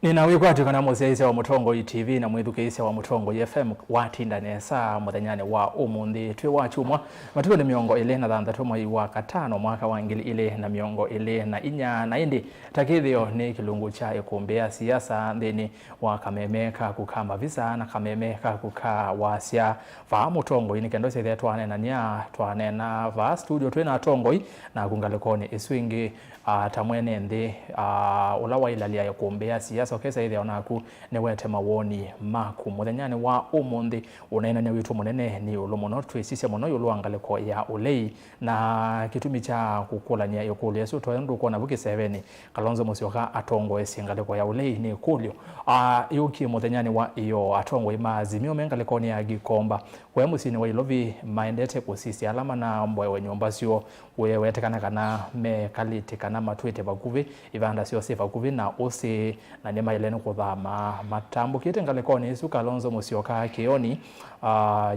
Ninawikwa kana museise wa Mutongo TV na mwithukiise wa Mutongo FM watinda nesa muthanyane wa umundi twi wa chumwa matuko ni miongo ile na thanthatu mwai wa katano mwaka wa ngili ile na miongo ile na inya na indi takithio ni kilungu cha ikumbia siasa thini wa kamemeka kukamba visa na kamemeka kuka wasia va Mutongo ini kendo sethe twane na va studio twina Tongo na kungalekoni iswingi tamwene ndi ula wa ilalia ya kuombea siasa okesa ile onaku ne wete mawoni maku muthanyane wa umundi unaina ne witu munene ni ulumono twisise mono yuluangaleko ya ulei na kitumi cha kukulania yokulia so twandu kona buki 7 Kalonzo Musyoka Atongo esingaleko ya ulei ni kulyo yuki muthanyane wa iyo Atongo imazimio mengaleko ni agikomba kwa musini wa ilovi maendete kusisi alama na mbwe wenyomba sio wewetekana kana me kalite kana matwete bakuvi ivanda sio sifa kuvi na osi na nema ileno kuthama matambo kite ngalekoni isu Kalonzo Musyoka kioni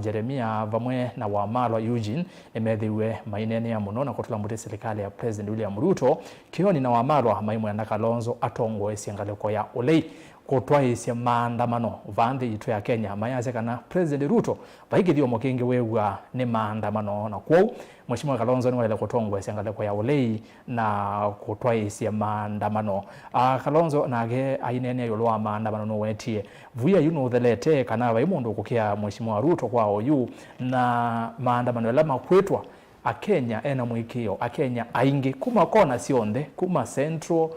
Jeremia vamwe na Wamalwa Eugene emethiwe mainene ya muno na kutula mbuti serikali ya President William Ruto kioni na Wamalwa maimwe na Kalonzo Atongo esingaleko ya ulei kutwaisya maandamano vanthi itu ya Kenya mayase kana President Ruto vaigithio mokingi wewa ni maandamano na kwou Mheshimiwa Kalonzo ni wale kutongwa esingaleko ya ulei na kutwaisya maandamano Kalonzo nage ainene yolwa maandamano no wetie vuya yuno uthelete kana vaimundu kukia Mheshimiwa Ruto kwa oyu na maandamano lama kwetwa Akenya ena mwikio Akenya aingi kuma kona sionde kuma Central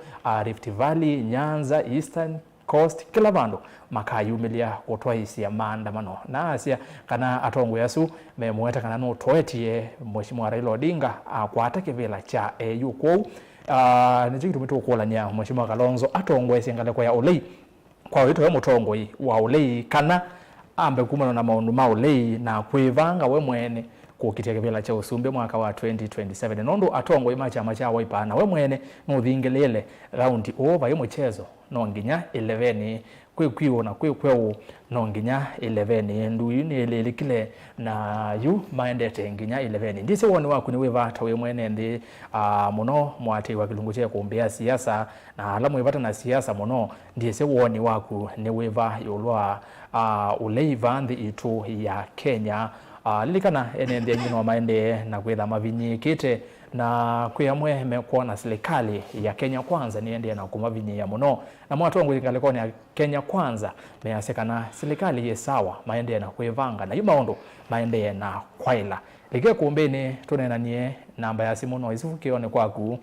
Rift Valley Nyanza Eastern Coast kila vandu makayumilia kutwaisya maandamano na asia kana Atongo yasu memweta kana no toetie Mheshimiwa Raila Odinga akwata kivila cha AU kwou nijikitu mitu kuolanya Mheshimiwa Kalonzo Atongo esingaleko ya ulei kwa wito ya Mutongo wa ulei kana ambe kumana na maundu ma ulei na kwivanga we mwene kukitia kivila cha usumbe mwaka wa 2027 nondo Atongo imacha macha waipana we mwene nuthingelele raundi over yomuchezo nonginya 11 kwekwiwo na kwekwewo nonginya 11 nduyu ni ilikile na yu maendete nginya 11 ndise woni waku ni wivata we mwene ndi muno mwati wa kilungu cha kuombea siasa na alamu wivata na siasa muno ndise woni waku ni wiva yolwa uleiva ndi itu ya Kenya lilikana enende ngino maende na kwetha mavinyi kite na kuyamwe mekuona serikali ya Kenya Kwanza niende na kumavinyi ya muno na Mwatongo ingalekoni ya Kenya Kwanza measekana serikali ye sawa maende na kwevanga na yumaondo maende na kwaila like kuombeni tunenanie namba ya simu no isifukione kwaku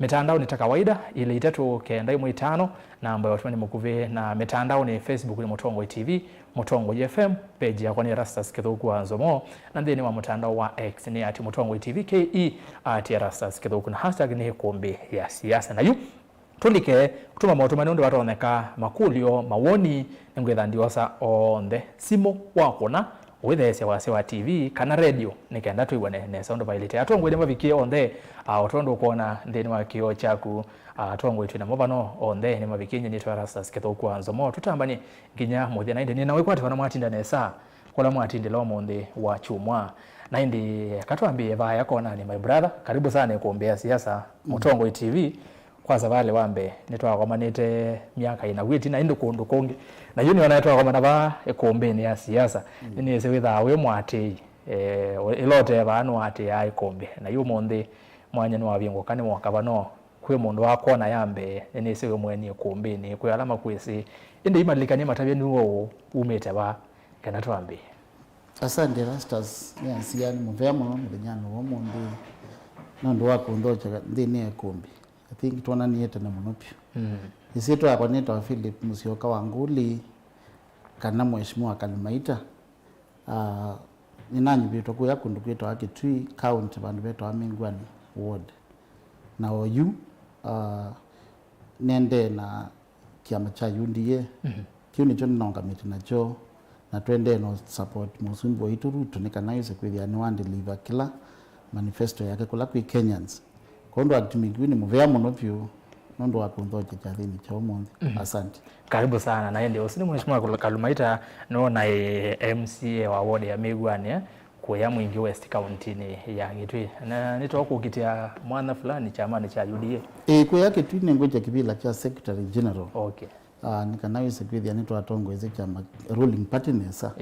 mitandao ni kawaida ile 395 namba ya mukuve na mitandao ni Facebook ni Mutongo TV Mutongo FM page ya kwani Rastas Kithuku Anzomo na ndeni wa mtandao wa X ni @Mutongo TV KE @Rastas Kithuku na hashtag ni kombe ya siasa na yu tulike kutuma mautumani ndio watoneka makulio mawoni ngwetha ndiosa onde simo wakona wethese wa TV kana radio nikenda tuibone ne sound violate Atongo ile mavikie onde otondo kuona ndeni wa kio chaku Atongo itu na mobano onde ne mavikinye ni Rastas Kithuku Anzomo tutambani nginya muthia na inde ni nawe kwati wana mwatinda nesa kola mwatinde lo monde wa chumwa na indi katwambie vaya kona ni my brother karibu sana kuombea siasa Mutongo TV kwanza vale wambe nitwa kwa manete miaka inawiti na indi kundu kongi na yuni wanaitwa kwa manaba ekombeni ya siasa ni sewitha we mwati ilote banu ati ai kombe na yu monde mwanya no avingo kani mwakabano kwe mundu wako na yambe ni sewe mweni ekombeni kwe alama kwesi indi imalikani matabye nuwo umete ba kana twambe asante Rastas yansiani muvemo munyano wo mundu nando wako ndocha ndini ekombe I think tuona niete na munopyo isietwa akoneta Philip Musyoka Wanguli kana Mheshimiwa Kalimaita ninanyi bito kuya kundu kwetwa Kitui county bandu beto amingwani ward na oyu nende na kiama cha UDA kiuni choni nongamiti nacho na twende no support musumbo itu Ruto nikana yose kwithia ni one deliver kila manifesto yake kula kwa Kenyans kondo atimigwini muvea monopyo nondo wakundoje chathini cha omonde asante karibu sana na ende usini Mheshimiwa Kalimaita no na MCA wa ward ya Migwani kwa mwingi West County ni ya Kitui na nitoka kukitia mwana fulani chamani cha UDA kwa yake tu ni ngoja kibila cha Secretary General okay nikanawise kwithia ni twatongweze chama ruling party nesa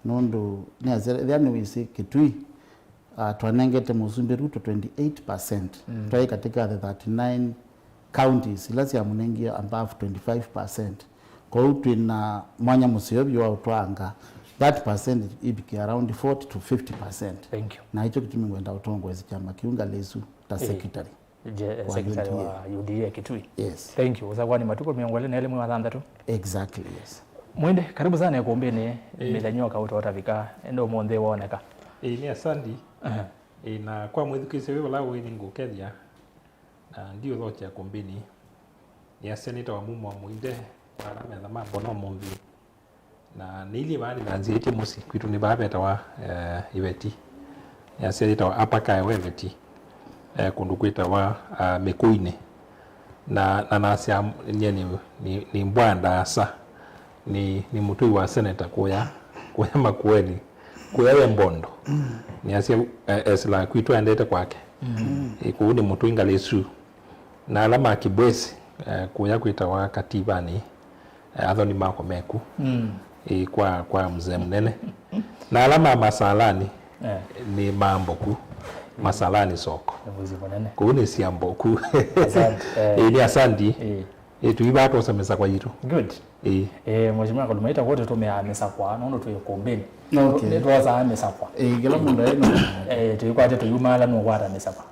nundu ni wisi Kitui twanengete Musumbi Ruto 28%. Twai katika the 39 counties ila cia munengia above 25%. Kwa hiyo twina mwanya musio wa utwanga that percentage ibiki around 40 to 50%. Thank you. Na hicho kitu mingwenda utongweze chama kiunga lesu ta secretary. Secretary wa UDA Kitui. Yes. Thank you. Uzakuwa ni matuko miongole na elimu wa thandatu. Exactly, yes. Mwende karibu sana ikumbini milanyoka utotavika endo monde woneka. Ni asandi. Na kwa mwithukise wewe la wewe ngukethia na ndio thocha kumbini ni senator wa mumo muinde para metha mambo no mumbi na nili bani nanzite musi kwitu ni babeta wa Iveti ya senator wa apaka weveti kundu kwita wa Mekuine na nasia ni mbwanda asa ni mutui wa senator kuya Makueni kuya Mbondo ni asia esla kwitu andete kwake ikuuni mutui ngalesu na alama kibwesi kuya kwita wa katibani athoni mako meku kwa mzee mnene na alama masalani ni mamboku masalani soko kuuni siamboku ni asandi tuiba to samesa kwa yitu good mheshimiwa Kalumaita wote tumeamesa kwa nono tuyekumbeni Okay. Twaza amesa kwa Gila mundu eno tuikwate tuyumala no kwata amesa kwa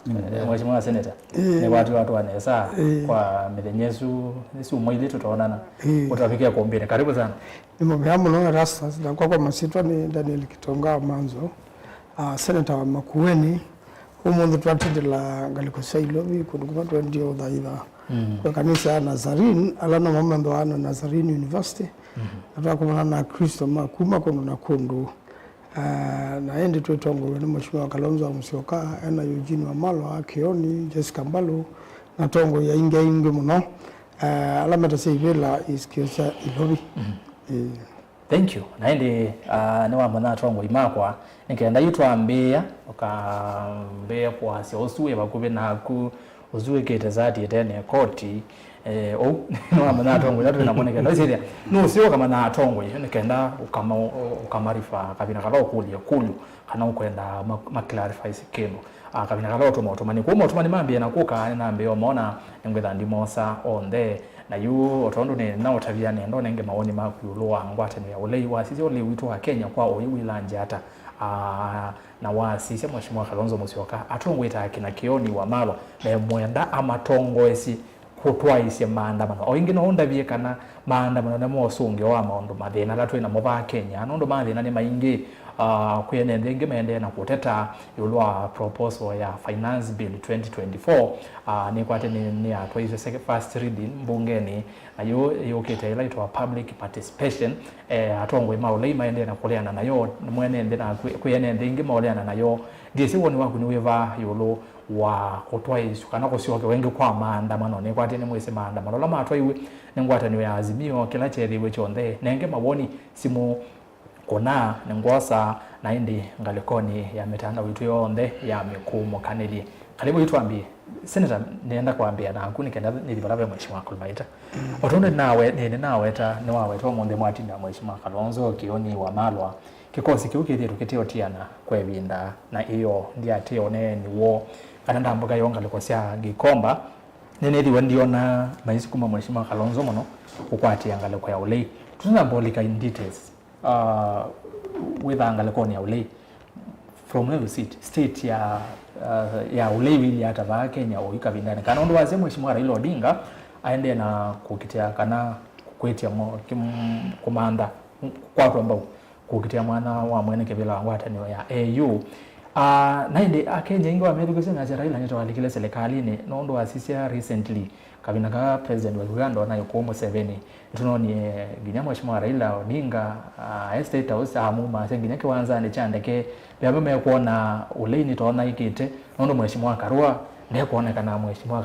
mheshimiwa senator ni watu wanesa kwa mithenyesu nisu mwaili tutaonana utafikia kumbeni karibu sana Nimombeamu no rasta na kwa masitwa ni Daniel Kitonga Manzo senator wa Makueni umundu twatindila ngaliko sailobi kundukuwa ndio dhaidha kwa kanisa Nazarene alana mamando wa Nazarene University atakumana na Kristo makuma kono na kundu na endi twetongo ni mheshimiwa Kalonzo Musyoka na Eugene Wamalwa Kioni Jessica Mbalo na tongo ya inge muno alameta seivela iskiocha ilobi Thank you. Naende ni wa mwana tongo imakwa nikenda yitwambia ukambea kwa sia osuye bakube naku ozuwe kete zati etene koti ni wa mwana tongo yatu namoneka nosiria no sio kama na tongo nikenda ukamarifa kabina kala kulia kulu kana ukwenda ma clarify sikeno kabina kala otomani kuma otomani mambia nakuka nambe omona ngwetha ndimosa onde na yu otondo ne na otaviane ndo nenge maoni makuyulwa ngwate ne ulei wasisi ole witu wa Kenya kwa oyiwilanje hata na wasisi mheshimiwa Kalonzo Musyoka atongweta akina Kioni Wamalwa na mwenda amatongo esi kutwa isi maandamano oingi no ndabie kana maandamano na mosunge wa maondo mathina latwe na moba Kenya nondo mathina ni maingi kuyene ndenge mende na kuteta yulwa proposal ya finance bill 2024 ni kwate ni atwa izo first reading mbungeni na yo kete ilaitwa public participation atongwe maulei maende na kuleana nayo mwene ndena kuyene ndenge mauleana nayo ndisi woni wangu ni weva yulo wa kutwa isu kana kusioke wengi kwa maandamano ni kwate ni mwese maandamano la matwa iwe ningwata ni ya azimio kila cheriwe chonde nenge maboni simu kona ngosa na indi ngalikoni ya mitanda witu yonde ya mikumo kaneli karibu yitwambie senator nienda kuambia na hakuni kenda nilibalave mheshimiwa Kalumaita otonde nawe ta ni wawe to monde mwatinda mheshimiwa Kalonzo Kioni Wamalwa kikosi kiukithie tukitio tiana kwebinda na hiyo ndia tio ne ni wo kana ndambuga yonga likosia gikomba nene diwe ndiona maisi kuma mheshimiwa Kalonzo muno ukwatia ngaliko ya ulei tunambolika in details withanga lekoni ya ulei from every state ya ulei wili hata ba Kenya oika vindani kana ndo waze mheshimiwa Raila Odinga aende na kukitia kana kwetia kumanda kwa watu ambao kukitia mwana wa mwene kebila wangwata ni ya AU naende Kenya ingo amethukusia na Raila nyeto walikile serikalini nondo asisia recently kabina ka president wa Uganda na Yoweri Museveni tunoni ginya mheshimiwa Raila Odinga estate house amuma senginya kiwanza ne chandeke byabame kuona uleini tona ikite nondo mheshimiwa Karua ndiye kuonekana mheshimiwa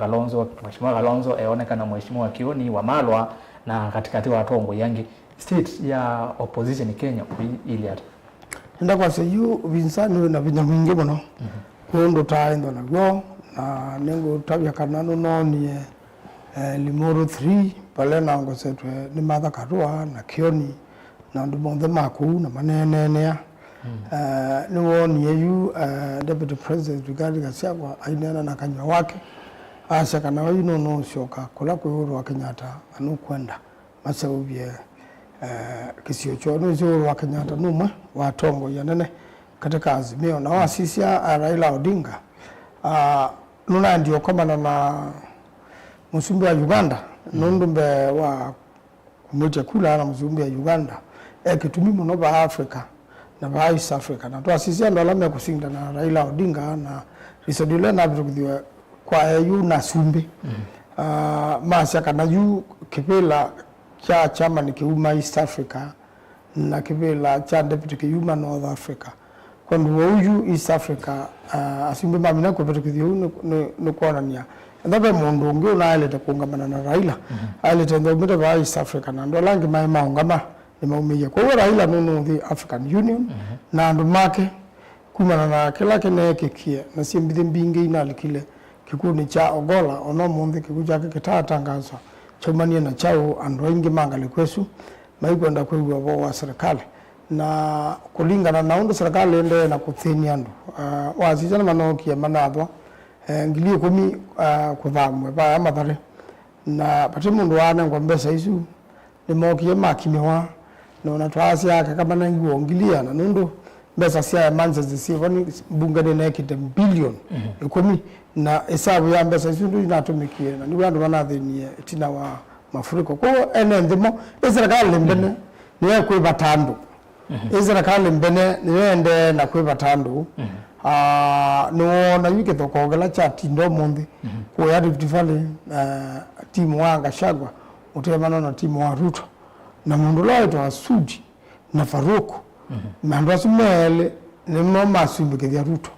Kalonzo eonekana mheshimiwa Kioni Wamalwa na katikati wa tongo yangi state ya opposition Kenya ili hata nda kwa seyu vinsani na vinya mwingi muno kondo taendo na go na nengo tabya kanano no ni Limuru 3 pale na ngosetwe ni Martha Karua na Kioni na ndu monthe maku na manenenea ni woni yu Deputy President Rigathi Gachagua ainena na kanywa wake asa kana wayu no shoka kula kwa Uhuru wa Kenyatta anu kwenda masaubie kisio chono Uhuru wa Kenyatta numwe wa tongo yanene katika Azimio na wasisia Raila Odinga nuna ndio komana na Musumbi wa Uganda nundumbe wa kumwita kula na Musumbi wa Uganda ekitumi muno ba Africa na ba East Africa na twasisia ndo alame kusinda na Raila Odinga na risodile na bitukudhiwa kwa yu na Sumbi masya kana yu kipela cha chama ni kiuma East Africa na kipela cha deputy kiuma North Africa kwa nduwa East Africa Asumbi mamina kwa bitukudhiwa nukuona niya ndabe mundu ungi unaelete kuungamana na Raila ailete ndobite ba East Africa na ndo langi maungama ni maumiye kwa Raila nunu the African Union na ndo make kumana na kila kene kikie na simbide mbingi inalikile kikundi cha Ogola ono mundi kikuja kitatangaza chomania na chao ando ingi mangali kwesu maikwenda kwewa wa serikali na kulingana na ndo serikali ende na kuthini andu wazijana manokia manadwa ngili 10 kuthamwe ba amathare na pati mundu wana ngombesa isu ni mokie makimiwa na twasi yake kama na nguo ngilia na nundu mbesa sia manza zisivani bungane na kite billion 10 na hesabu ya mbesa isu ndu inatumikie na ni wandu wanathenie tina wa mafuriko kwa ene ndimo serikali mbene ni kwe batandu serikali mbene ni ende na kwe batandu no na wike thokogela cha tindo mundi kwa ya Rift Valley timu wa Gachagua utemana na timu wa Ruto na mundu laito Asudi na Faruku mandu asumele ni mama Asumbi ya Ruto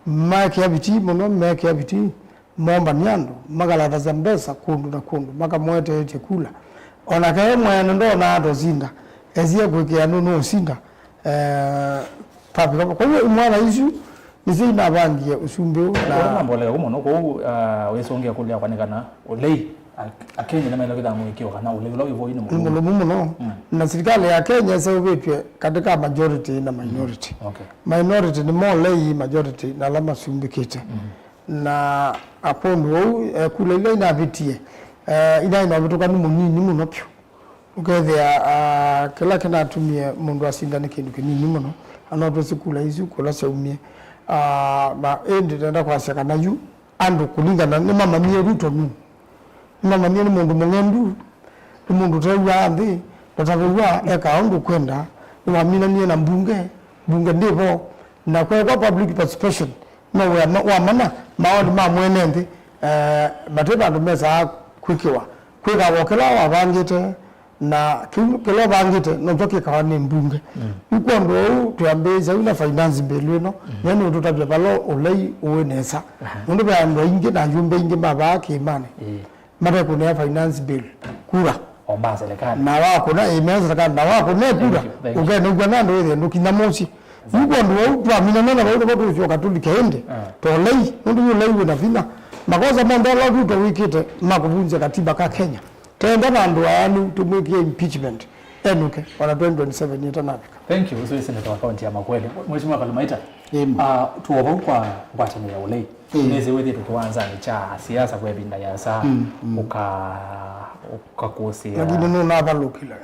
maki ya biti muno maki ya biti momba nyando magala dazambesa kundu na kundu maka mwete ete kula ona kae mwene ndo na ado zinda ezia kwekea no sinda papi kwa hiyo mwana isu nizi na bangi Usumbi na mambolela kumono ko wesongea kulia kwanikana olei Kenya na maana kidhamu ikiwa kana ule hivyo ina muno na serikali ya Kenya sasa wewe katika majority na minority minority ni more lay majority na lama sumbikite na apondo kule ile na vitie ina vitoka ni munini muno pyo ukethea kila kana tumie mundu asindane kindu kinini muno anoto sikula hizo kula saumie ba endi tenda kwa shaka na yu andu kulingana ni mama mie Ruto nu mama mie ni mundu mungendu ni mundu tewa ndi tatawa ekaundu kwenda ni wamina nie na bunge ndipo na kwa public participation na wa mana maoni mwene ndi bateba ndo meza kwikiwa kwika wokela wa bangite na kilo bangite no toke kwa ni mbunge uko ndo tuambeza una finance bill no yani tutabya balo olei uwenesa ndo bya ndo inge na yumbe inge baba kimane mara kuna finance bill kura omba serikali na wako na imeza serikali na wako ne kura ugenda ugana ndo ile ndo kinamosi uko ndo tuamina nana bado bado sio katolika ende to lei ndo lei na vina makosa mondo la Ruto wikite makuvunja katiba ka Kenya tenda bandu anu tumweke impeachment enuke wana 2027 yetanafika. Thank you. Usuwe seneta wa kaunti ya Makwele. Mheshimiwa Kalumaita. Tuoba kwa timu ya ulei. Neze wethi tukiwanza ni cha siasa kwa binda ya saa ukakusia. Lakini nuna abalukila.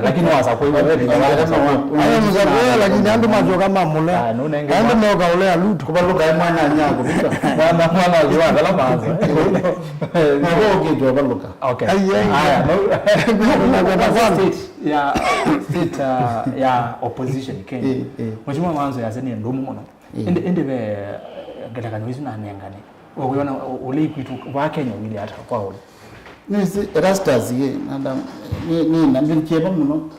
Lakini wasa kwa hivyo ayo mzabwe lakini andu majoka mamule andu moga ule alutu kwa lugha ya mwana nyango mwana aliwa la manzo ngo kitu abaluka okay haya na state ya opposition Kenya mheshimiwa mwanzo ya zeni ndumu muno ende be ngataka niwizu na nengane wakuona ule kwitu wa Kenya wili hata kwa ule nisi rastas ye nanda ni nambirikieba muno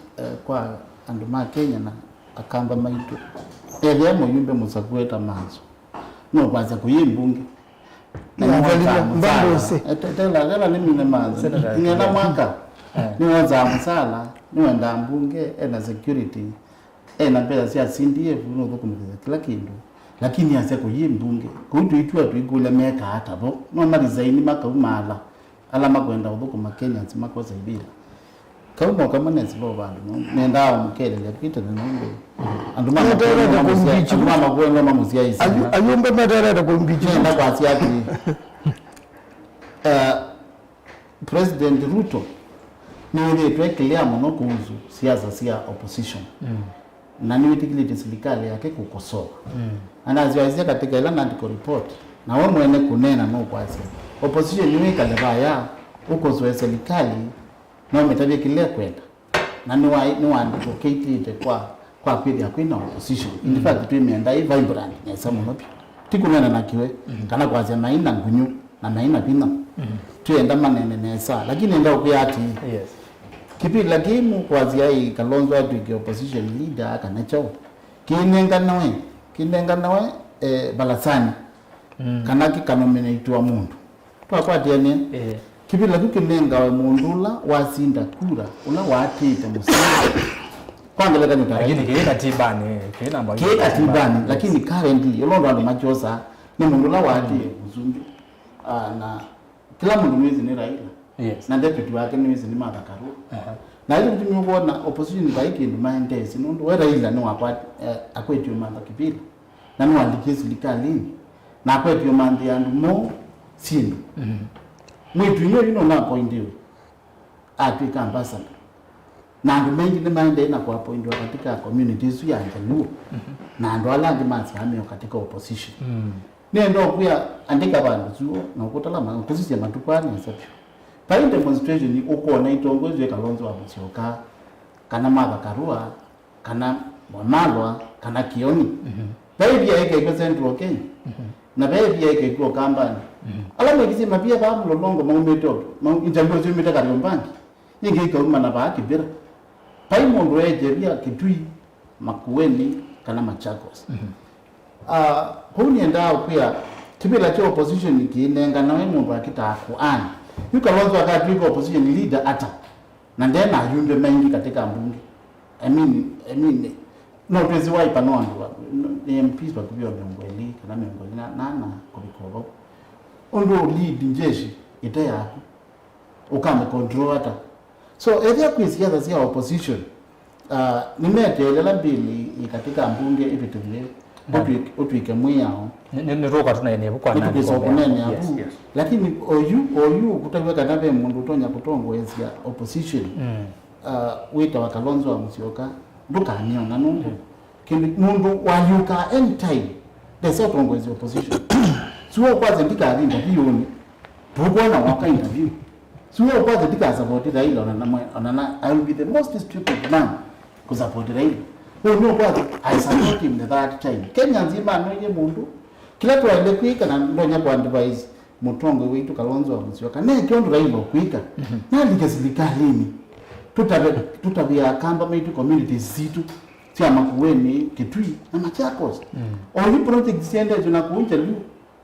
kwa andu ma Kenya na akamba maitu elia moyumbe musagweta manzo no kwaza kuyimbungi na mbando se tela limine manzo ngena mwaka ni waza msala ni wenda mbunge ena security ena pesa sia sindie vuno kumaliza kila kindu lakini ase kuyi mbunge kutu itwa tuikule meka hata bo no marizaini makaumala ala makwenda uthukuma Kenya makosa ibira kauma kama nezi bo bandu nenda mukelele pita nombe andu mama kwenda mamuzia isi ayumbe madarada kumbichi nenda kwa siaki President Ruto ni tuekelea muno kuhusu siasa sia opposition na ni witikilite serikali yake kukosoa anaziwazia katika ile andiko report na wao mwene kunena no kwasi opposition ni weka lebaya uko zoe serikali na umetabia kile kwenda na ni wa advocate kwa kweli hakuna opposition in fact tumeenda hii vibrant ya samu nopi tikunena na kiwe kana kwazi maina ngunyu na maina pina tuenda manene nesa lakini ndio kuyati Yes. kipi lakimu kwazi ai Kalonzo atu opposition leader kana chao kinenga nawe balasani kana kikanominate wa mundu twakwati ene kipi lakikinenga wa mundu la wasinda kura ula watite musinga kwangela kana Lakini kile katibani lakini currently ulondo ndo machosa ni mundu la wati uzungu na kila mundu mwezi ni Raila. Yes. Na deputy wake ni mwezi ni Martha Karua. Na ile mtu mwana opposition baiki ni mindesi nundu we Raila ni wakwa akwetio Martha Kibira. Na ni wandike serikali na akwetio mandi yandu mo sinu. Mwitu nyo na appointiwe. Atwika ambassador. Na andu mengi ni maende na kwa appointiwa katika communities ya Jaluo. Na andu alandi masi hameo katika opposition. Nendo kuya andika bantu zuo na ukutala kusisi ya matupani asapyo. Pai demonstration ni ukona itongozo Kalonzo wa Musyoka kana Martha Karua kana Wamalwa kana Kioni. Pai pia yake kwa Central Kenya. Na pai pia yake kwa Kambani. Alamu ikisema pia ba mlolongo maumeto injambo zyo mita Kariobangi. Yenge ikauma na ba Kibira. Pai mondo eje pia Kitui Makueni kana Machakos. Huni endao pia kibila cha opposition kiinenga nawe mundu akitaku ani Kalonzo wakati opposition leader ata na ndena ayunde mengi katika mbunge I mean no twezi waipa no andu MPs bakubyo miongoli kana miongoli na kubikobo ondo lead njeshi ite yako ukame control ata so ethia kwisiasa sia opposition nimetelela mbili katika mbunge ibitule utwike mwiyao ni roka tunaene kwa nani yes. Lakini oyu kutaweka nabe mundu tonya kutongo ya opposition wita wa Kalonzo wa Musyoka ndukanio na nundu kindi mundu wayuka anytime desa tongo ya opposition suo kwaze ndika alinda bioni bugwana waka interview suo kwaze ndika support Raila na I will be the most stupid man ku support Raila. No kwaze I support him that time Kenya nzima anoje mundu kila tuwaile kuika na ndonya kwa advise mutongo wetu Kalonzo wa Musyoka ne kiondo Raila kuika nali kesikalini tutabia kamba metu communities zitu sia Makueni Kitui na Machakos oli project siende tuna kuunja lu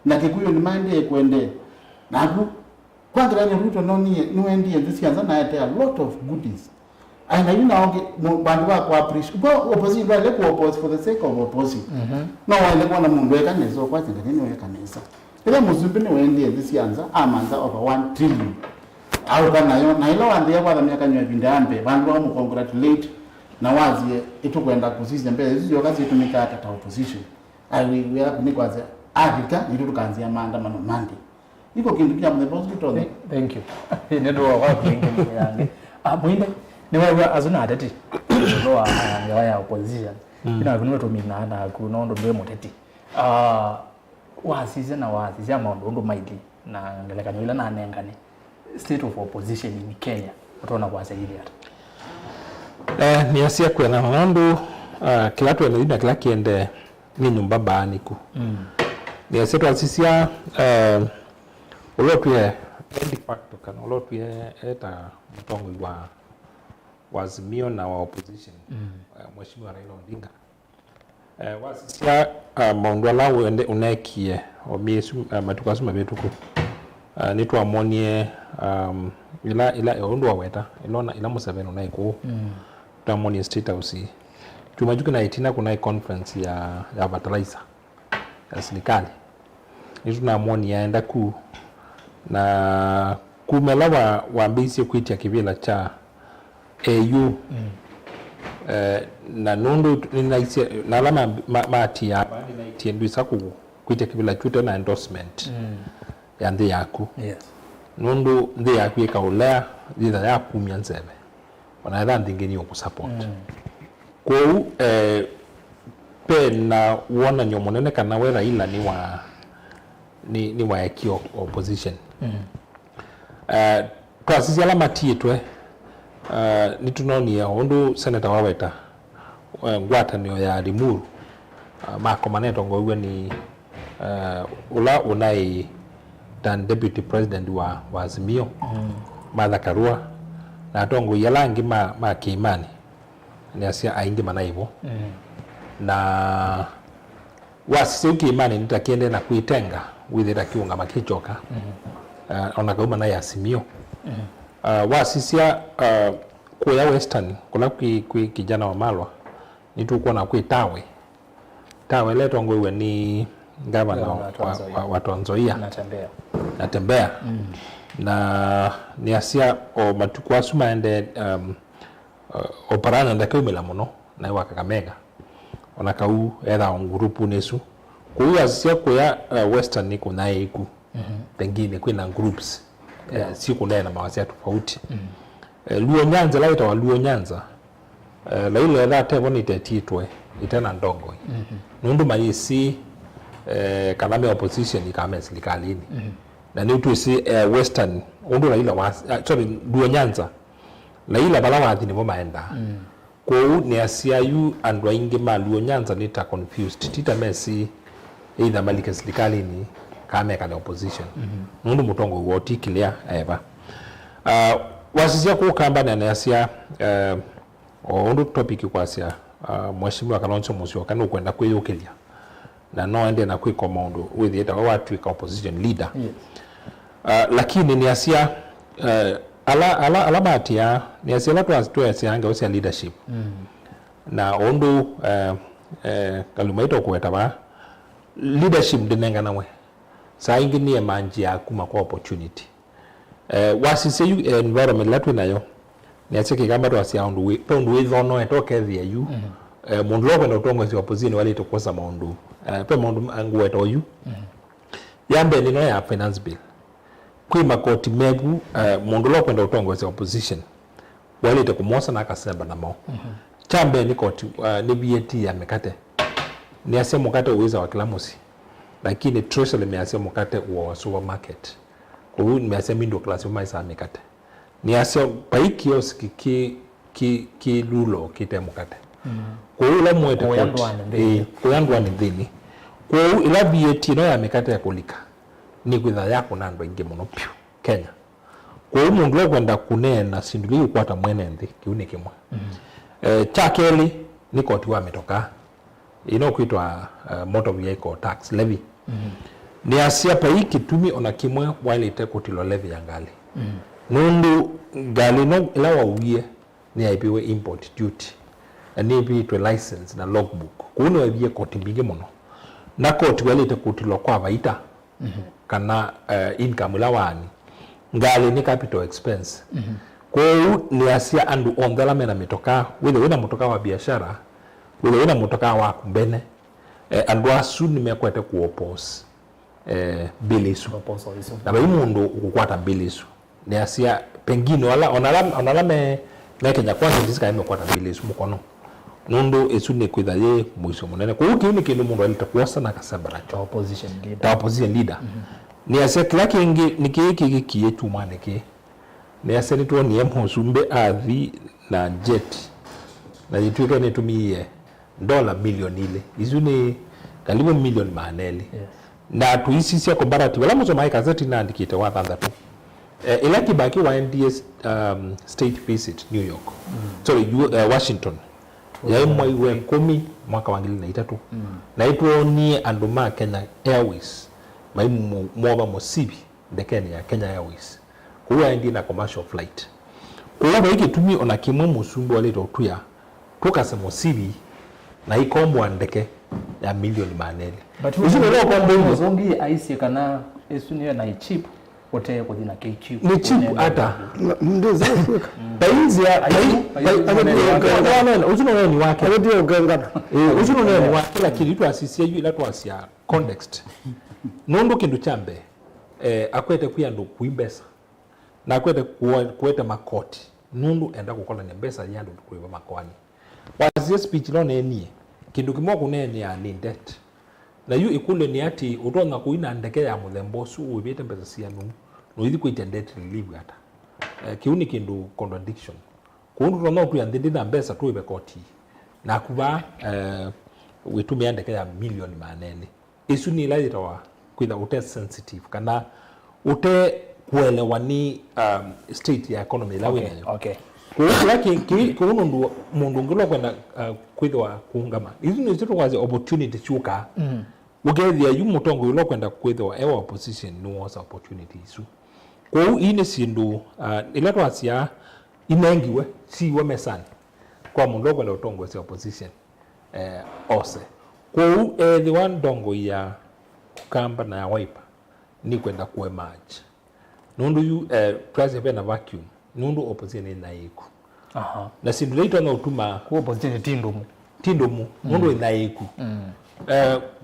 na Kikuyu ni mande kwende nabu kwa grani Ruto noni niwendi ndisianza na yete a lot of goodies and you know bandu wa kwa appreciate kwa opposition wale ku oppose for the sake of opposing no wale kwa mundu weka nezo kwa tenda nini weka neza ile muzumbi ni wendi ndisianza amanza over 1 trillion au kana yo na ile wandi ya kwa miaka nywa bindambe bandu wa mu congratulate na wazi itukwenda kusisi mbele hizo kazi itumika hata opposition we are ni kwaza Africa ni tukanzia maandamano mande iko kindu kya mnepozi to thank you ni ndo wa kwingi yange mwinde ni wewe azuna atati ndo ya opposition ina kunwe to mina na kunondo ndo moteti wasize na wasize amaondo ndo maili na ngeleka nyoila na nengane state of opposition in Kenya utaona kwa zaidi hata ni asia kwena nondo kila tu ene kila kiende ni nyumba baaniku ni asia tu asisia olotwe de facto kana olotwe eta mtongo wa Azimio na wa opposition mheshimiwa Raila Odinga wasisia maundu ala wende unekie omiesu matukasuma betuko nitwa monie ila ondo weta ila Museveni unaiko twamonie state house tumajuka na itina kuna conference ya fertilizer ya serikali nitunaamua niaenda ku na kumela waambĩtie kwitia kivila cha AU na nundu ninaitia na alama mati ya ninaitia ndwisa kwitia kivila chute na endorsement ya nthi yaku nundu nthi yaku ikaulea thitha ya kumia nzeve wanaetha nthingini ukusupport kwou pe na wonanio munene kana we Raila ni wa ekio opposition twasisi alama tietwe nitunonia undu Senator Waweta ngwatanio ya Limuru makomaneto ngoiwe ni ula unai dan deputy president wa Azimio Martha Karua na tongo yalangi ma Kiimani ni asia aingi manaivo na wasisi Kiimani nitakiende na kuitenga withira kiunga makichoka ona kauma na Azimio wasisia kuya Western kula kui kijana wa Malwa nitukuwa na kui tawe leto ngoiwe ni gavana wa Trans Nzoia natembea na ni asia o matukwa suma ende oparana ndakiumila muno na wa Kakamega ona kau etha ngurupu nesu kuya asia kuya Western ni kuna iku pengine kwina groups siku ndena mawasia tofauti Luo Nyanza laita wa Luo Nyanza la ile data bonite titwe itena ndongo nundu mayisi kaname opposition ikame serikalini na ni tu si Western undu la ile wa sorry Luo Nyanza la ile bala wathi ni bo maenda kwa ni asia yu andwa ingi ma Luo Nyanza nita confused tita mesi either malike serikalini kame kana opposition nundu mutongo woti clear eva wasisia kukamba na asia ondu topic kwa asia mheshimiwa Kalonzo Musyoka kana kwenda kwiyukilia na no ende na kwikomando with it watu ka opposition leader lakini ni asia ala batia ni asia watu asitoe asianga usia leadership na ondu kalumaito kwetaba leadership dinenga nawe saa ingi ni manji ya kuma kwa opportunity wasise yu environment latu nayo ni acheke kama to asia ondu we thono etoke thia yu mundu lokwe ndo tongo si opposition wale to kosa maundu pe mundu angu eto yu yambe ni no ya finance bill kwi makoti mebu mundu lokwe ndo tongo si opposition wale to kumosa na kasemba na mo chambe ni koti ni VAT ya mekate ni asia mkate uweza wa kilamusi lakini treasury limeasia mkate wa supermarket kwa hiyo nimeasia middle class maisa mkate ni asia paikio ki lulo kite mkate kwa hiyo la mwete kuyandwa ni dhini kwa hiyo ila VAT no ya mkate ya kulika ni kwitha yako nando ingi muno pyu Kenya kwa hiyo mundu wa kwenda kunena sinduli kwata mwene nthi kiuni kimwe chakeli ni koti wa metoka kuitwa motor vehicle tax levy ni asia pa hiki tumi ona kimwe wale itekutilo levy ya ngali nundu ngali no ila wawie ni aipiwe import duty ni ipiwe license na logbook kuno wabie koti mbingi muno na koti wale itekutilo kwa vaita kana income ila wani ngali ni capital expense kwa hiyo ni asia andu ondela mena mitoka wina mutoka wa biashara wina mutoka wa kumbene andu asu ni mekwete ku oppose bilisu na bai mundu ukukwata bilisu ni asia pengine wala onala me Kenya kwanza ndisika imekwata bilisu mukono nundu esu ni kwithaye mwisho munene kwa hiyo ni kindu mundu alitakuosa na kasembara cha opposition leader ni asia kila kingi ni kiki kiye chumane ke ni asia ni tuoni mhosumbe athi na jet na yituike ni tumie dola milioni ile izu ni karibu milioni maneli na tuisisia comparative wala mzo mai gazeti na andikite wa thandatu ila kibaki wa NDS state visit New York Washington ya mwai we 10 mwaka wa 2003 na ituoni anduma Kenya Airways mai mwoba mosibi ndekeni ya Kenya Airways kuwa ndi na commercial flight kuwa hiki tumi ona kimwe musumbu wale totuya tukase mosibi na ikombwa ndeke ya milioni manene usino lo kwa mbongo zongi aisi kana esuniyo na cheap wote kudina cheap ni cheap hata ndio zafika bainzi ya usino ni wake ndio ugengana usino ni wake lakini tu asisi yu ila tu asia context nondo kindu chambe akwete kuyandu kuimbesa na akwete kuwete makoti nundu enda kukola ni mbesa yandu kuiba makwani wazi speech lo nenie kindu kimo kunene ya ni debt na yu ikule ni ati utona kuina ndeke ya muthembo su ubete mbesa sianu no ithi kuita debt relief ata kiuni kindu contradiction kundu no tu yandindi na mbesa tu ibe koti na kuba witumia ndeke ya milioni manene isu ni la itawa kwitha ute sensitive kana ute kuelewani state ya economy la wina okay kuno ndo mundu ngilo kwenda kwithwa kuungama izi ni zitu kwazi opportunity chuka ugethia yu mutongo ilo kwenda kwithwa ewa opposition no was opportunity isu kwa ine sindu ila twasia inengiwe siwe mesani kwa mundu kwenda utongo wa opposition ose kwa the one dongo ya kukamba na ya wiper ni kwenda kuwe match nundu yu president na vacuum nundu opposition ina yiku na sindu leito na utuma ku opposition tindomu nundu ina yiku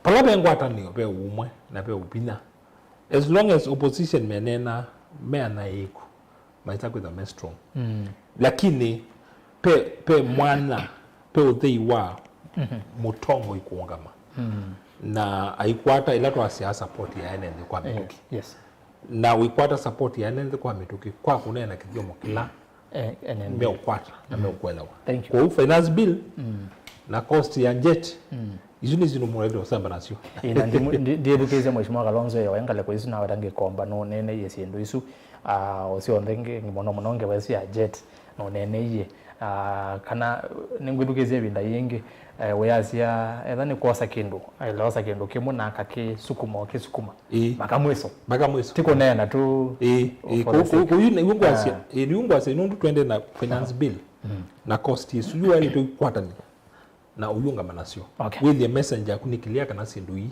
palabe ngwata ni pe umwe na pe upina as long as opposition menena me na yiku maita kwa the strong lakini pe mwana pe uthei wa mutongo ikuongama na aikwata ila twa siasa support ya NND kwa mituki yes na wikwata support ya NND kwa mituki kwa kunena kijiomo kila NND meukwata na meukwelewa kwa finance bill na cost ya jet izuni zinu mweledo samba nasio ina ndiye dukeze mheshimiwa Kalonzo ya wengale kwa isu na watange komba no nene yesindu isu osio ndenge ngimono mononge wesi ya jet no nene ye kana ningwidukeze binda yingi weyasia ethani kosa kindu ailosa kindu kimu na kake sukuma makamweso tiko nena tu ko yungwasia yungwasia nundu twende na finance bill na cost yesu yu ali to kwatani na uyunga manasio with the messenger kunikilia kana sindu yi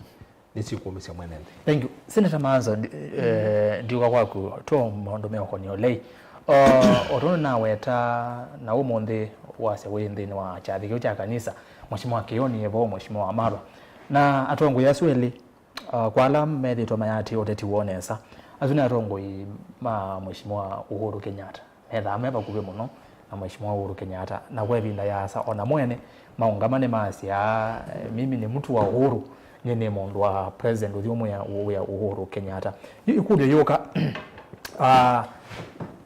nisikomisia mwenende. Thank you Senator Maanzo ndiuka kwaku to mondo meko ni olei orona na weta na umonde wase wende wa chathikio cha kanisa mheshimiwa Kioni ebo mheshimiwa Amarwa na atongo yasweli kwala medito mayati oteti wonesa azuna atongo ma mheshimiwa Uhuru Kenyatta etha ameba kube muno na mheshimiwa Uhuru Kenyatta na kwebinda yasa ona mwene maungamane masia mimi ni mtu wa Uhuru nyene mundu wa president uthiomo ya Uhuru Kenyatta ikude yoka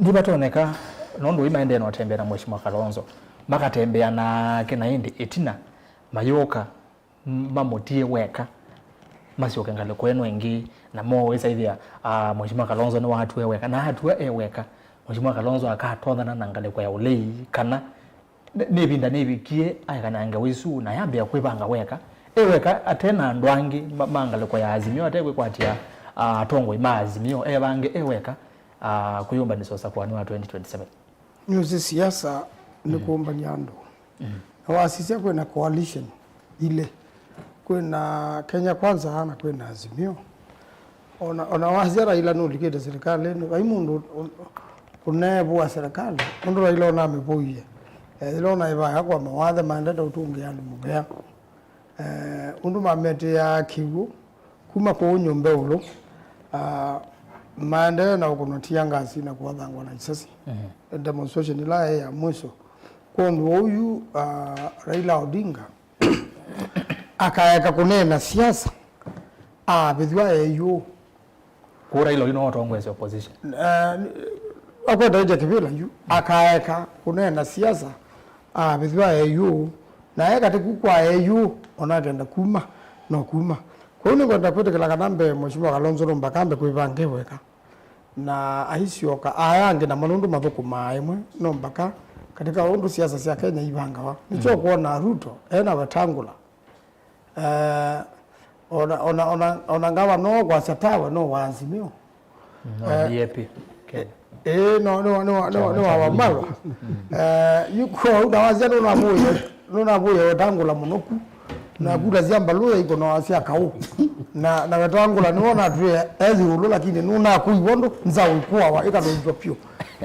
ndibatoneka nondo imaende no tembea mheshimiwa Kalonzo makatembea na kinaindi etina mayoka mamotie weka masioka ngale kwenu engi na mo wesa ithia mheshimiwa Kalonzo ni watu weka na hatu weka mheshimiwa Kalonzo akatotha na ngale kwa ulei kana nebinda nebikie ayakana anga wisu na yambe yakwibanga weka eweka atena ndwangi mangale kwa azimio atekwe kwatia tongo imazimio ebange eweka kuyumba nisosa kwa ni wa 2027 nyuzi siasa ni kuomba nyando na waasisi kwena coalition ile kwena Kenya Kwanza hana kwena azimio ona wazira ila no likete serikali ni mundu kunebu wa serikali mundu ila ona mepoie ilo na iba kwa mawathe mandata utungi yandu mubea undu mamete ya kigu kuma ko nyombe ulo maendeleo na ukunotia ngazi na kuwadhangwa na isasi demonstration ila ya mwisho kwa huyu Raila Odinga akaeka kunena siasa bidhiwa yeyo kura ilo ino otongweze opposition akwenda ije kivila yu akaeka kunena siasa bidhiwa yeyo na yeka tikukwa yeyo onagenda kuma no kuma kwa hiyo kwenda kwetekela kanambe mheshimiwa Kalonzo Lumba kambe kuibange weka na ahisioka ayange na manundu mathuku maimwe no mpaka katika undu siasa cia Kenya ibangawa nicho kuona Ruto ena Wetangula ona ngawa no kwa satawe no waazimio DAP no Wamalwa yuko udawazia no nabuye Wetangula munoku na kura ziamba lugha iko na wasia kau na wetangula niona tu ezi ulo lakini nuna kuiwondo nza ukua wa ikadonjwa pio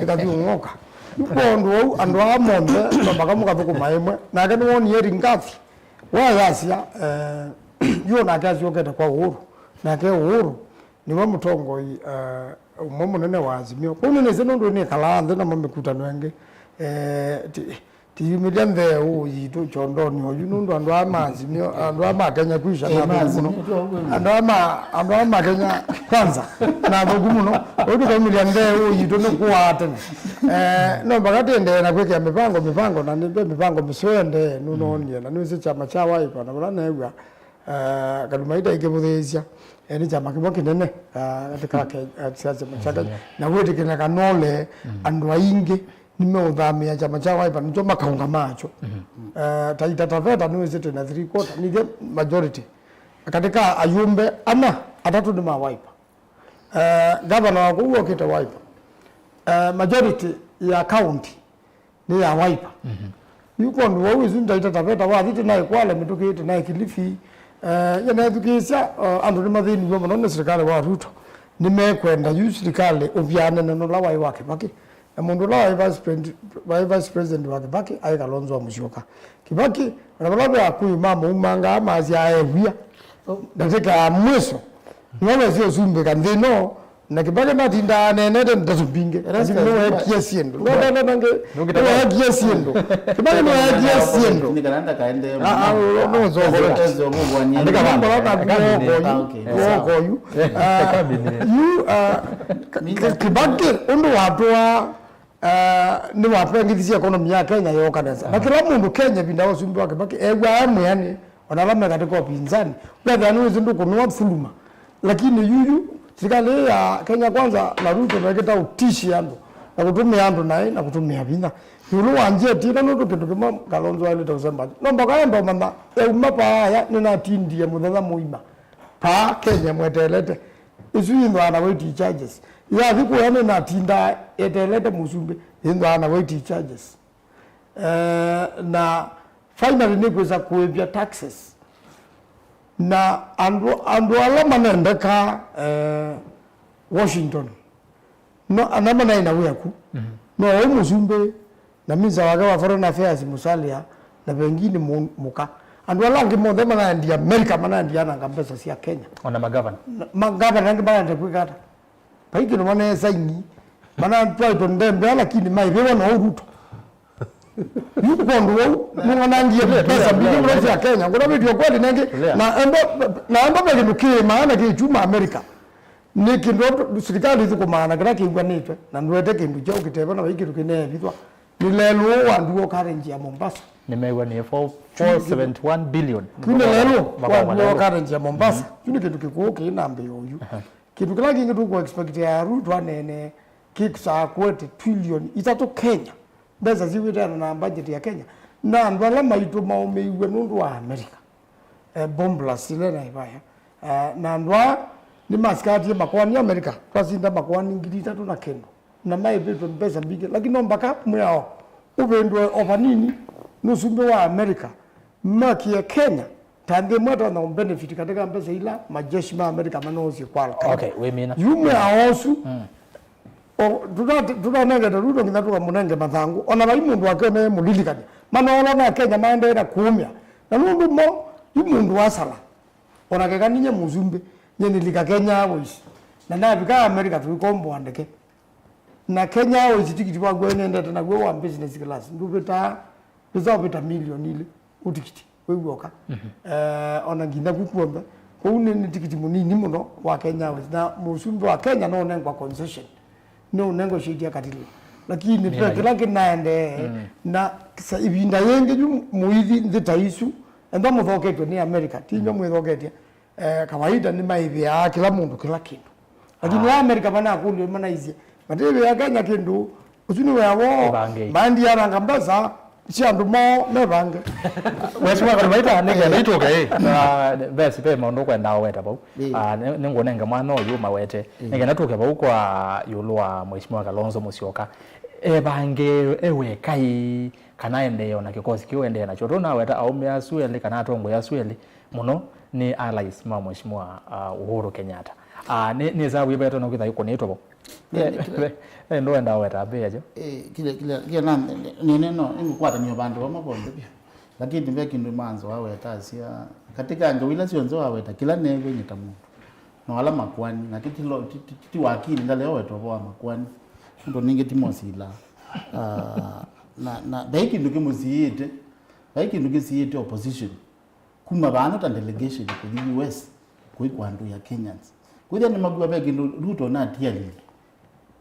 ikathiungoka yukondo andu amonde bakamuka thuku maimwe na ke niwoni eri ngathi wa yasia yo na kazi yokete kwa uhuru na ke uhuru niwe mutongoi umwe munene wa Azimio kuni neze nundu ni kalanthe na mamikutano yange tiyumilia ntheu yitu chondoni oyu nundu andu ama Azimio andu ama Kenya kuisha na muno andu ama Kenya kwanza na thuku muno oyu tiyumilia ntheu yitu nikuwa tene no bakatende na kwekea mipango na nipe mipango miswende nunonie na niweze chama cha Wiper na bula negwa kalumaita ikibuthisia ni chama kimwe kinene katika siasa mchaka na wote kina kanole andu aingi nimeuthamia chama cha Wiper nicho makaunga macho Taita Taveta niweze tena 3/4 ni the majority katika ayumbe ana atatu ni ma Wiper governor wa kuwa kita Wiper majority ya county ni ya Wiper yuko ndio wizi Taita Taveta wa thiti na Kwale mitukite na Kilifi yana thukisha andu ni mathini wa muno serikali wa Ruto nimekwenda yu serikali uvyane na nola wai wake baki na mundu la vice president wake baki ai Kalonzo Musyoka Kibaki na bala akui mama umanga amazi aewia ndatika mweso ngone sio zumbe kanthino na Kibaki matinda nenete ndazubinge no kiesiendo no nange no kiesiendo Kibaki no kiesiendo ni kananda kaende no zo ezo mungu anyeni ndika mambo yoko yu Kibaki undu watwa ni wapengithisia economy ya Kenya yokaneza na kila mundu Kenya bindawo sumbi wake Kibaki egwa amwe wanalama katika upinzani kwa nini zindu kunua fuluma lakini yuyu serikali ya Kenya kwanza na Ruto naketa utishi yandu na kutumia yandu naye na kutumia bina yulu wanje tira no kindu kimo Kalonzo ale tozamba no mbakaenda manda umapa ya nina tindi ya muthatha muima pa Kenya mwetelete isu ndo ana wait charges ya thiku yana na tinda etelete musumbe ndo ana wait charges na finally ni kweza kuebya taxes na andu ala manendeka Washington no anama na inaweku no musumbe na minza waga wa foreign affairs musalia na wengine muka andu ala ngimothe mana ndi America mana ndi ana ngambesa sia Kenya ona magavana ngibana ndekwikata paiki no mana saini mana twaito ndembe lakini mai bewa no Ruto yukondo mwana ndiye pesa bilioni ya Kenya ngona video kweli nange na amba bali mkie maana ke chuma America ni kindo serikali ziko maana kira kingwa nitwe na ndwete kindu cha ukiteba na wiki tukine bitwa ni lelo wandu currency ya Mombasa nimewa ni 471 billion kile lelo wandu currency ya Mombasa kile kitu kikuoke inambe yoyu kitu kila kingi tu expect ya Ruto anene kiksa kwete trillion itatu Kenya mbeza ziwitana na budget ya Kenya na ndwala maitu maumeiwe nundu wa America bombla sile na ibaya na ndwa ni maskati makwani ya America twasinda makwani ngiri 3 na kendo na maibeto mbeza mbige lakini nombaka mwao ubendwe ofanini nusumbe wa America maki ya Kenya tande mwata na benefit katika mbeza ila majeshi ma America manozi kwa okay we mean yume aosu tuda nenge da Ruto ngina munenge mathangu ona bali mundu wake ne mulilikanya mana ona na Kenya maendera kuumia na nundu mo yumundu wasala ona keganinye muzumbe nyeni lika Kenya voice na nabika America tukombo andeke na Kenya voice tikiti wa gwene ndata na gwe wa business class ndubeta bizobeta milioni ile utikiti wewoka ona ngina kukuomba ko une tikiti munini muno wa Kenya voice na muzumbe wa Kenya no nengwa concession no negotiate ya katili lakini peke lake naende na ibinda yenge ju muithi nditaisu enda muthoketwe ni America tinyo muthokete kawaida ni maithi ya kila mundu kila kindu lakini wa America bana kundi mana izi matebe ya Kenya kindu usuni wewo bandi ya ngambasa ciandu mo mebange weswa kana maita nege nitoke na besi pe mondo kwenda weta bau ningonenga mwana oyu mawete nege natuke bau kwa yulwa mheshimiwa Kalonzo Musyoka ebange ewe kai kana endeyo na kikosi kiu endeyo na choto na weta aume aswele kana atongo aswele muno ni allies ma mheshimiwa Uhuru Kenyatta ni za wibeto no kitha ko nito ndo enda weta beje kile na neno ingukwata niyo bantu bamabondo pia lakini ndimbe kindu manzo waweta asia katika ngawila sionzo waweta kila neve nyitamu no wala makwani na titi wakili ndale waweta wa makwani ndo ninge timosila na daiki nduke muziite opposition kuma bana ta delegation ku the US ku kwandu ya Kenyans kuja ni magua begi Ruto na tiali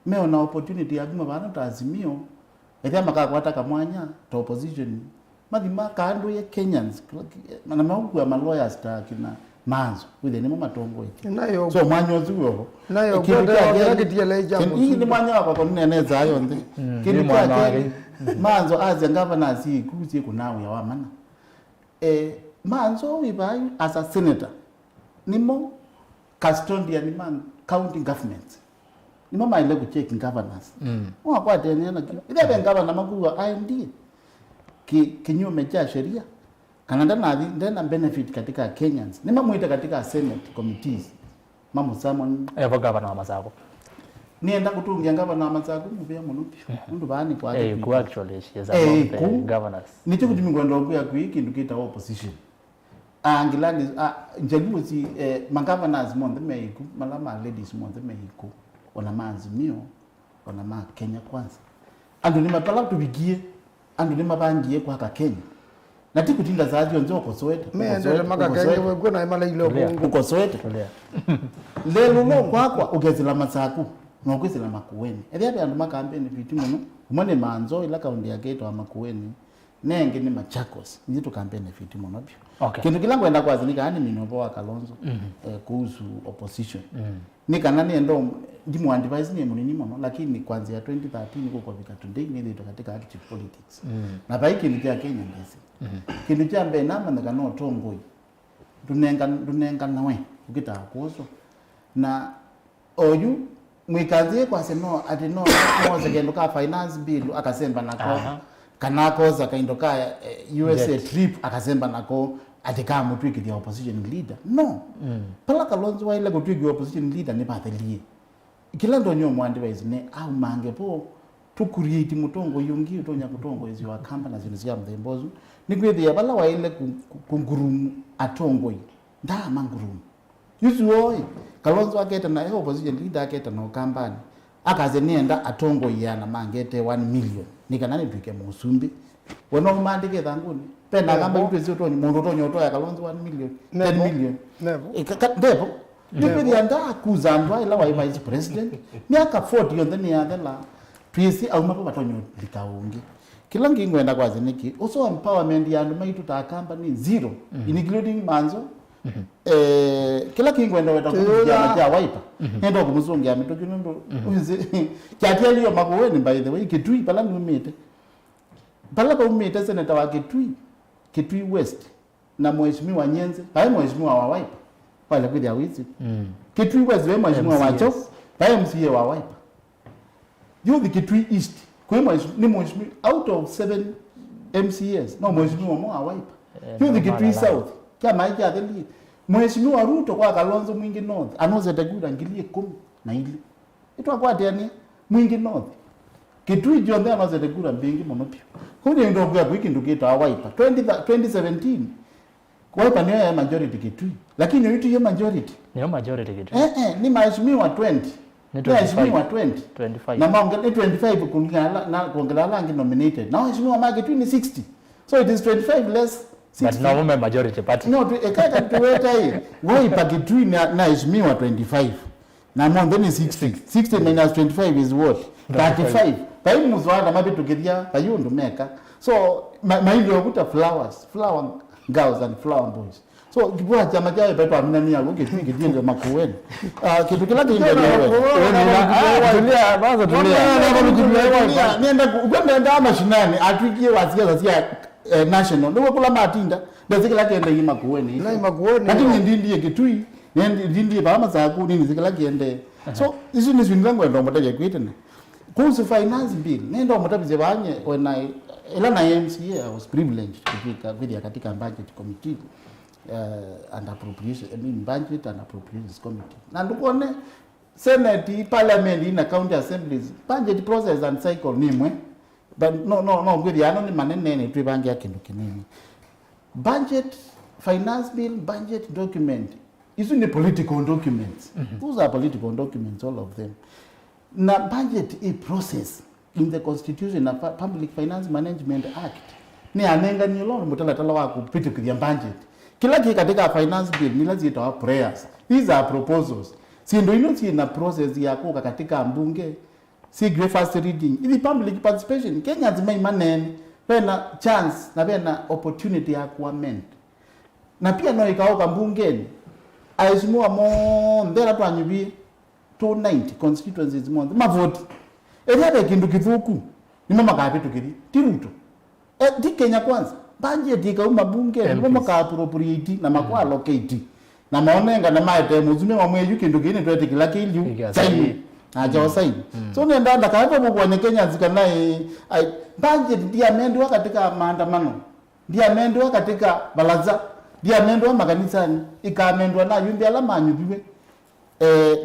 meo na opportunity ya kuma bana ta azimio ethia makakwata kamwanya to opposition madima kandu ya Kenyans mana maugua ma lawyers ta kina manzo kuja ni matongo iki so mwanyo zuo nayo kwenda kitia jambo hii ni mwanya kwa kuneneza ayo ndi kini kwa manzo azi ngavana si kuzi kunawe ya wamana manzo wibayu as a senator nimo custodian man county government nimo maile ku check governance kwa tena na ile governor makuwa IMD kinyume cha sheria kana ndana benefit katika Kenyans nimo muita katika Senate committees mamu Simon evo governor wa Masako nienda kutungia governor Masako mubya munupi ndu bani kwa ku actually she is among the governors nicho kuti mingwendo kuya kuiki ndukita opposition angilani njeguzi magavernors monde meiku malama ladies monde meiku ona manzimio ona ma Kenya kwanza andu ni mapala tubigie andu ni mabangie kwa Kenya na tikutinda zajo nzoko soete mende maka Kenya wewe na imala ile bongo uko soete lelo no kwakwa ugezela Masako nokwizela Makueni ethia andu makampeni vitu muno umone manzo ila kaundi ya geto wa Makueni nenge ni Machakos njitu kampeni vitu muno pio kintu kila kwenda kwazi nikani minobo wa Kalonzo kuhusu opposition nikana niendo ndimu advise ni munini muno lakini kuanzia 2013 kuko vika today ni katika active politics na baiki ni ya Kenya ngezi kintu cha mbe nama ndakano tongoi dunenga nawe ukita kuzo na oyu mwikazie kwa seno atino moza gendo ka finance bill akasemba nako kanako za kaindoka USA trip akasemba nako atika mutwiki the opposition leader no pala Kalonzo wa ile kutwiki opposition leader ni bathelie kila ndonyo mwandi wa izine au mange po to create mutongo yungi utonya kutongo izi wa kamba na zinizia mthembozu ni kwithia bala wa ile kungurumu atongo nda mangurumu yuzuoi Kalonzo aketa na opposition leader aketa no kambani akaze nienda atongo yana mangete 1 million nikanani twike musumbi wono mandike thanguni pena kamba yitu zito ni mundu tonyo ya Kalonzo 1 million 10 million ndipo ndipo nda kuzandwa ila wa vice president miaka 40 yonde ya thela twisi au mapo batonyo likaungi kila ngingwenda kwazi niki also empowerment ya ndu maitu ta company zero including manzo kila kingwenda weta kuja cha wiper endo kumuzungia mitoki ndo chatia liyo Makueni by the way Kitui pala ngumite pala ba umite seneta wa Kitui West na mheshimiwa Nyenze hai mheshimiwa wa wiper pale kwa wizi Kitui West we mheshimiwa wacho hai MCA wa wiper you the Kitui East kwa ni mheshimiwa out of 7 MCAs no mheshimiwa mo wa wiper you the Kitui South kama hiki adeli mheshimiwa Ruto kwa Kalonzo mwingi north anoze tegura ngilie 10 na ile itwa kwa tani mwingi north Kitui jonde anoze tegura mbingi monopio kuni ndo kwa wiki ndukita wiper 2017 wiper ni ya majority Kitui lakini yote ya majority Kitui ni mheshimiwa 20 mheshimiwa 25 na maongea 25 kulingana na kuongela langi nominated na mheshimiwa Mage Kitui ni 60 so it is 25 less 60. But no women majority party. No, ekaka tuweta hii. Woi Kitui na heshimiwa 25. Na mwonde ni 60. 60 minus 25 is what? 35. Pai muzwanda mabi tukidia payundu meka. So maindi yokuta flower girls and flower boys. So kibwa chama chao pepo amina ni yangu Kitui ndio Makueni. Kitu kila kingi ndio wewe. Tulia basi tulia. Nenda mashinani atwikie wasia national ndio kula matinda ndazikila kende hii Makueni lakini ndindie Kitui ndindie ba Masako nini zikila kende so izi ni zwinga ngwendo motaje kwitene kuhusu finance bill nendo motabize banye when I ila na MCA I was privileged kufika vile katika budget committee and appropriation budget and appropriations committee na ndukone Senate, Parliament na county assemblies budget process and cycle nimwe but no gwiri ano ni manene ni tuibangia kindu kinini budget finance bill budget document isu ni political documents those are political documents all of them na budget a process in the constitution na Public Finance Management Act ni anenga ni lo mutalatala wa kupita kwa budget kila katika finance bill ni lazima itawa prayers these are proposals si ndio ino na process ya kuka katika mbunge si great first reading ili public participation Kenya nzima imanene pena chance na pena opportunity ya kuamend na pia no ikaoka mbungeni aizimua mo ndera twanyubi 290 constituencies mo mavote eliabe kindu kithuku ni mama kapitu kiri tiruto di Kenya kwanza budget ikauma bunge ni mama ka appropriate na makwa allocate na maonenga na maete muzume wa mweju kindu kini twete kila kilyu saini aja saini so nenda ndakapo kwa Kenya zikana budget dia amendwa katika maandamano dia amendwa katika balaza dia amendwa makanisani ikaamendwa na yumbi alama anyubiwe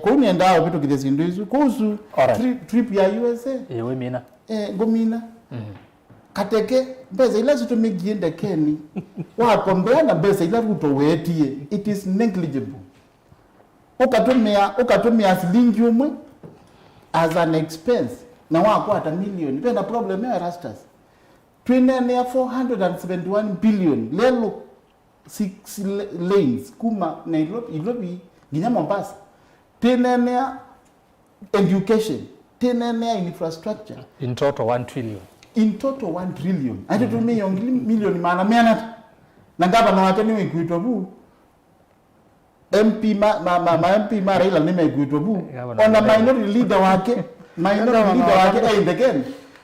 kuni enda vitu kidezindu hizo kuhusu trip ya USA yewe mina ngomina kateke mbeza ila zitumigiende Keni wakombea na mbeza ila ruto wetie it is negligible ukatumia shilingi umwe as an expense na wako hata milioni penda problem ya Rastas twinene ya 471 billion lelo 6 lanes kuma Nairobi ginya Mombasa tenenea education tenenea infrastructure in total 1 trillion ati tumia milioni maana mena na ngaba na wake ni kuitwa bu MP MP Raila nimekuitwa bu ona minority leader wake aindekeni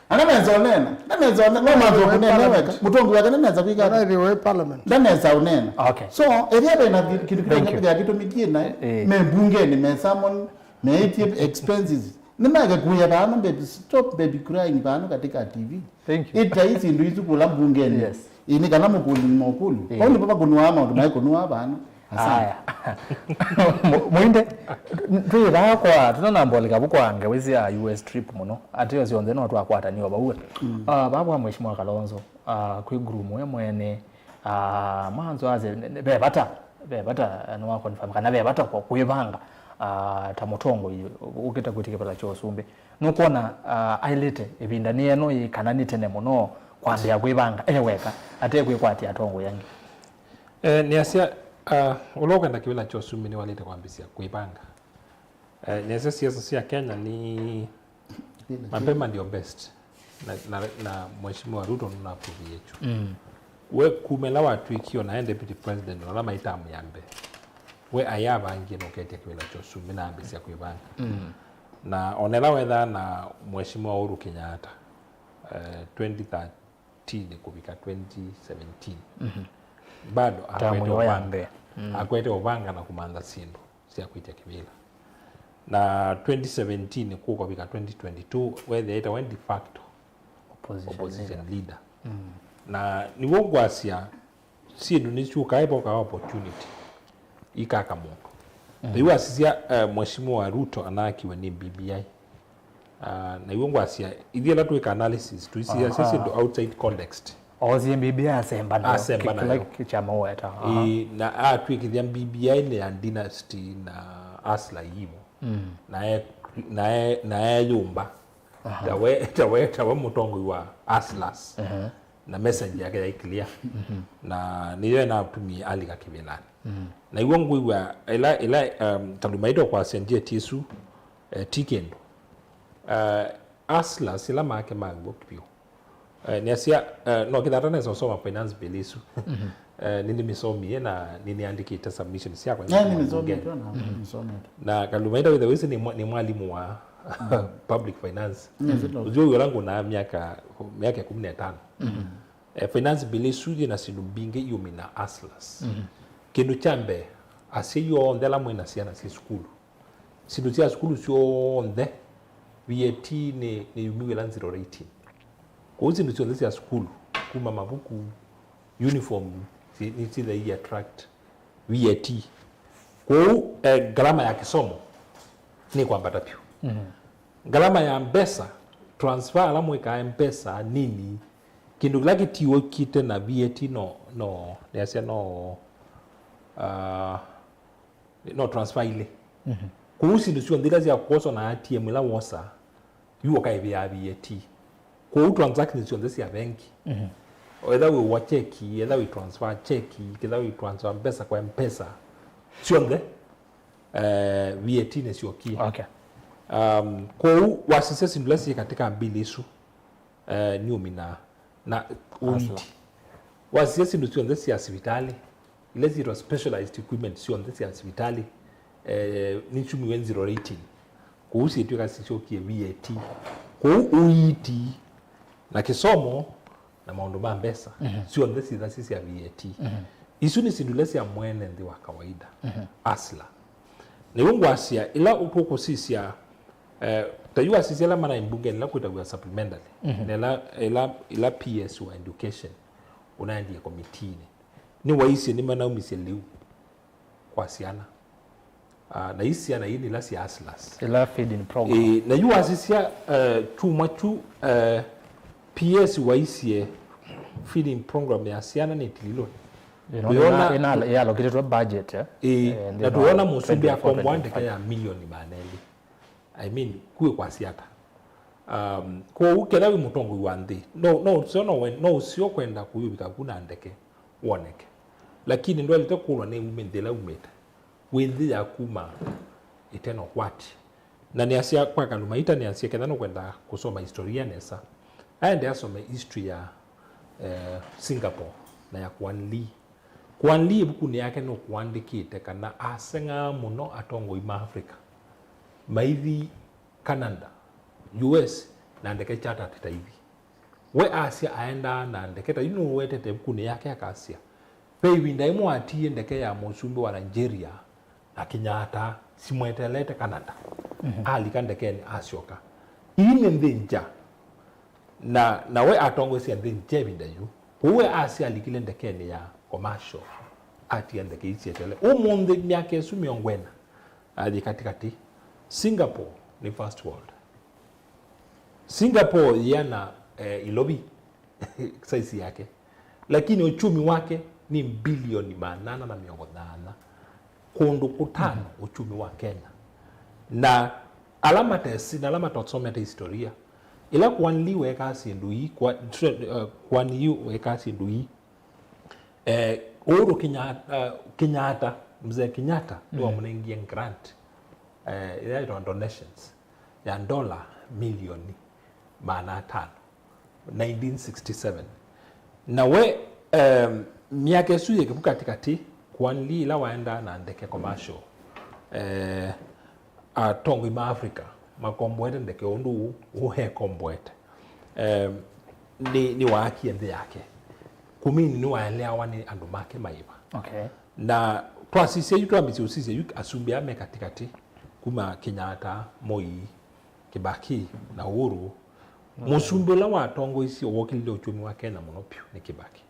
anamezonena no mazo kuneneweka mutongo wake nemeza kwika na parliament ndameza unena okay so area na kitu kile kitu mikina membungeni mesamon meetie expenses nimage kuya bana baby stop baby crying bana katika TV thank you itaisi ndio hizo kula bungeni yes ini kana mukulu mukulu kwa nini baba kunwa ama ndio kunwa bana haya muinde twira kwa tunana mboleka bukwange wezi ya US trip muno atiyo zionze no twakwataniwa bauwe baba mheshimiwa Kalonzo kwi grumu mwene manzo aze bebata no confirm kana bebata kwa kuibanga tamutongo ukita kwitike pala chosumbe nukuona ailete ebindani eno ikanani tene muno kwambia kuibanga eweka ate kwikwati atongo yangi ni asia ulogenda kiwila chosumbe ni walete kwambisia kuibanga ni asia siasa sia Kenya ni mapema ndio best na mheshimiwa Ruto na approve yetu we kumela watu ikio na deputy president na maitamu yambe we ayaba ngino kete kwela chosumbi na ambisi ya kuibanga na onela wedha na mheshimiwa Uhuru Kenyatta 2013 kubika 2017 bado akwete obanga na kumanda sindu sia kuitia kibila na 2017 kuko bika 2022 where they went de facto opposition leader na ni wongwasia sindu ni chuka ipo ka opportunity ikaka mundu ndio asisia mheshimiwa Ruto anakiwa ni BBI na iwongo asia ithia la tuika analysis tuisia sisi ndo outside context ozi BBI asemba na like chama weta na atwikithia BBI ni ya dynasty na asla yivo na yumba tawe mutongo wa aslas na message yake ya clear na niyo na tumi alika kibilani na iwongo iwa ila talumaito kwa sendia tisu tikendo asla sila make magbo kipio ni asia no kidatana soma finance bill isu nini misomi na nini andikita submission sia kwa na kalumaito with the way ni mwalimu wa public finance ujo yorangu na miaka 15 finance bill isu na sinubinge yumina aslas kindu chambe asiyo ndela mwena siana si skulu sindu sia skulu sio onde VAT ni yumiwe la 018 Kuzi ndio ndio ya school kuma mabuku uniform ni the attract VAT. Kwa gharama ya kisomo ni kwambata pio. Gharama ya mpesa transfer alamu ika mpesa nini kindu laki tiwo kite na VAT no niasia no transfer ile. Kuhusi ndio ndila ya kukosa na ATM la wosa yuo kai vya VAT. Kwa transaction ndio ya benki. Either we wa check, either we transfer check, either we transfer mpesa kwa mpesa. Sio nde VAT ni sio ki. Okay. Kwa wasisi ndilesi katika mbili isu nyumi na uiti. Wasisi ndio ndesi ya hospitali. Ilezi ito specialized equipment sio ndesi ya hospitali. Ni chumi wen 018. Kwa usi etu kasi sio ki VAT. Kwa uiti na kisomo na maundu ma mbesa sio ndesi za sisi ya VAT. Isu ni sindulesi ya mwene ndi wa kawaida. Asla. Na yungu asia ila upoko sisi ya tayua sisi ila mana imbunge nila kuitaguwa supplementary. Na ila PS wa education unaendi ya komitini. Ni waisi ni mana umisi liu kwa siana. Na isi ya na hini ila si aslas. Ila feeding program. Na yu asisi ya chumachu PS waisi feeding program ya siana ni tililo. Ina allocated to budget. Na tuona musumbi ya komwande kaya milioni maneli. I mean, kuwe kwa siata. Kwa ukelawi mutongo yuande. No, sio kwenda kuyubika kuna andeke. Woneke. Lakini ndo alite kulwa ne umendela umeta. Wendi ya kuma iteno kwati. Na ni asia kwa kanuma ita ni asia kedano kwenda kusoma historia nesa. Aende asome history ya Singapore na ya Kwan Lee. Kwan Lee buku ni yake no kuandikite kana asenga muno atongo ima Africa. Maithi Canada, US na ndeke chata teta hivi. We Asia aenda na ndeke ta inu wetete buku ni yake ya Asia. Pe winda imu atie ndeke ya musumbi wa Nigeria na Kenyatta simwetelete Canada. Alika ndeke ni Asioka. Ine ndinja. Na we atongo si ndinja winda yu. Uwe Asia alikile ndeke ni ya commercial. Ati ndeke isi etele. Umunde miake su miongwena. Adi katikati. Singapore ni first world. Singapore yana ilobi saisi yake. Lakini uchumi wake ni bilioni 800 kundu kutano uchumi wa Kenya. Na alama tesi na alama totsome ta historia. Ila Kwan Lee weka sindui Kwan Yu weka sindui Uhuru Kenyatta mzee Kenyatta ndio mnaingia grant ila donations ya dola milioni 500 1967. Na we miaka suye kibuka katikati Kwan Lee la waenda na ndeke commercial atongo ima Africa makombwete ndeke ondu uhe kombwete ni waaki ende yake kumini ni waelea wani andu make maiba. Okay. Na twasisi yu twambisi usisi yu asumbi ame katikati kuma Kenyatta, Moi, Kibaki na Uhuru. Musumbi la watongo isi owokilile uchumi wa Kenya muno pio ni Kibaki.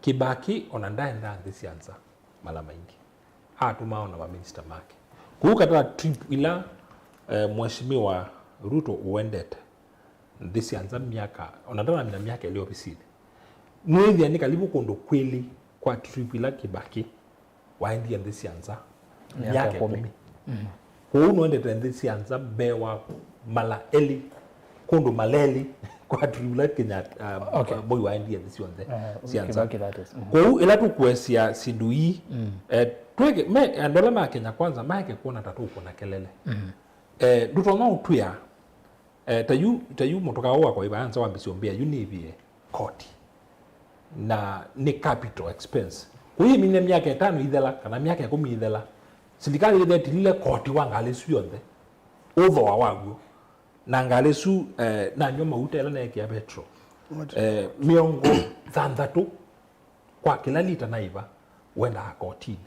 Kibaki onandaenda ndisi anza mala maingi. Hatumaona wa minister make. Kukata trip ila mheshimiwa Ruto uendete ndisi anza miaka onandana mina miaka iliyopita. Mwethi anika libu kondo kweli kwa trip ila Kibaki waendi ndisi anza miaka 10. Kwa unoendete ndisi anza bewa mala eli kondo maleli kwa trip ila Kenyatta boy waendi ndisi onde sianza. Kwa ila tu kuesia sindui twege me andola ma Kenya kwanza maike kuona tatu uko na kelele. Duto no tuya tayu motoka wa kwa ibanza wambisyombia univie koti na ni capital expense. Kuyi mine miaka 5 idela kana miaka 10 idela. Serikali ile tilile koti wangale su yonde. Over wa wagu. Na ngale su na nyoma utela na ya petro. Miongo thandatu kwa kila lita naiva wenda kotini.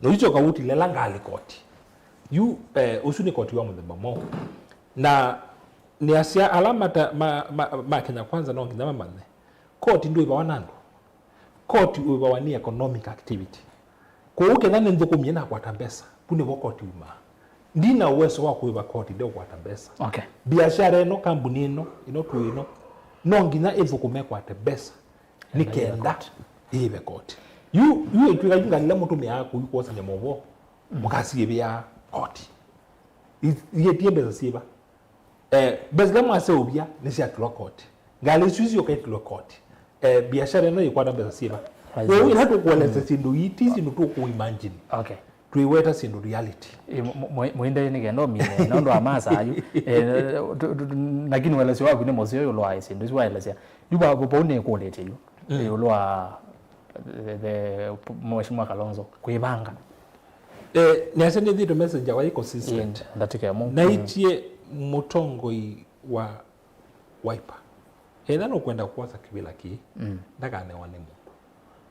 No hicho kauti lela ngale koti. Yu usuni koti wa mdheba mo. Na ni asia alama ma Kenya Kwanza no ngina mamane koti ndio iba wanando koti iba wani economic activity ko uke nane ndiko myena kwa tambesa pune bo koti uma ndina uwezo wa kuiba koti ndio kwa tambesa okay biashara eno kampuni eno ino tu ino no ngina evukume kwa tambesa nikenda ibe koti you itwika yunga mutu me yako yuko sanya mobo mukasi bya koti iye tiembeza siba bezle mwase ubia nisi atlo koti ngale suzi oketlo koti biashara no yikwada beza siba wewe inatu kueleza sindu iti sindu tu ku imagine okay tuiweta sindu reality muinde ni gendo mine nondo amasa ayu lakini wala siwa kune mosio yo lwa sindu siwa eleza yuba bone ko lete yo lwa the Mheshimiwa Kalonzo kuibanga nese ni thito messenger wa consistent ndatika ya Mungu na itie mutongoi wa Wiper no kwenda kuosa kibila ki ndakane wane mundu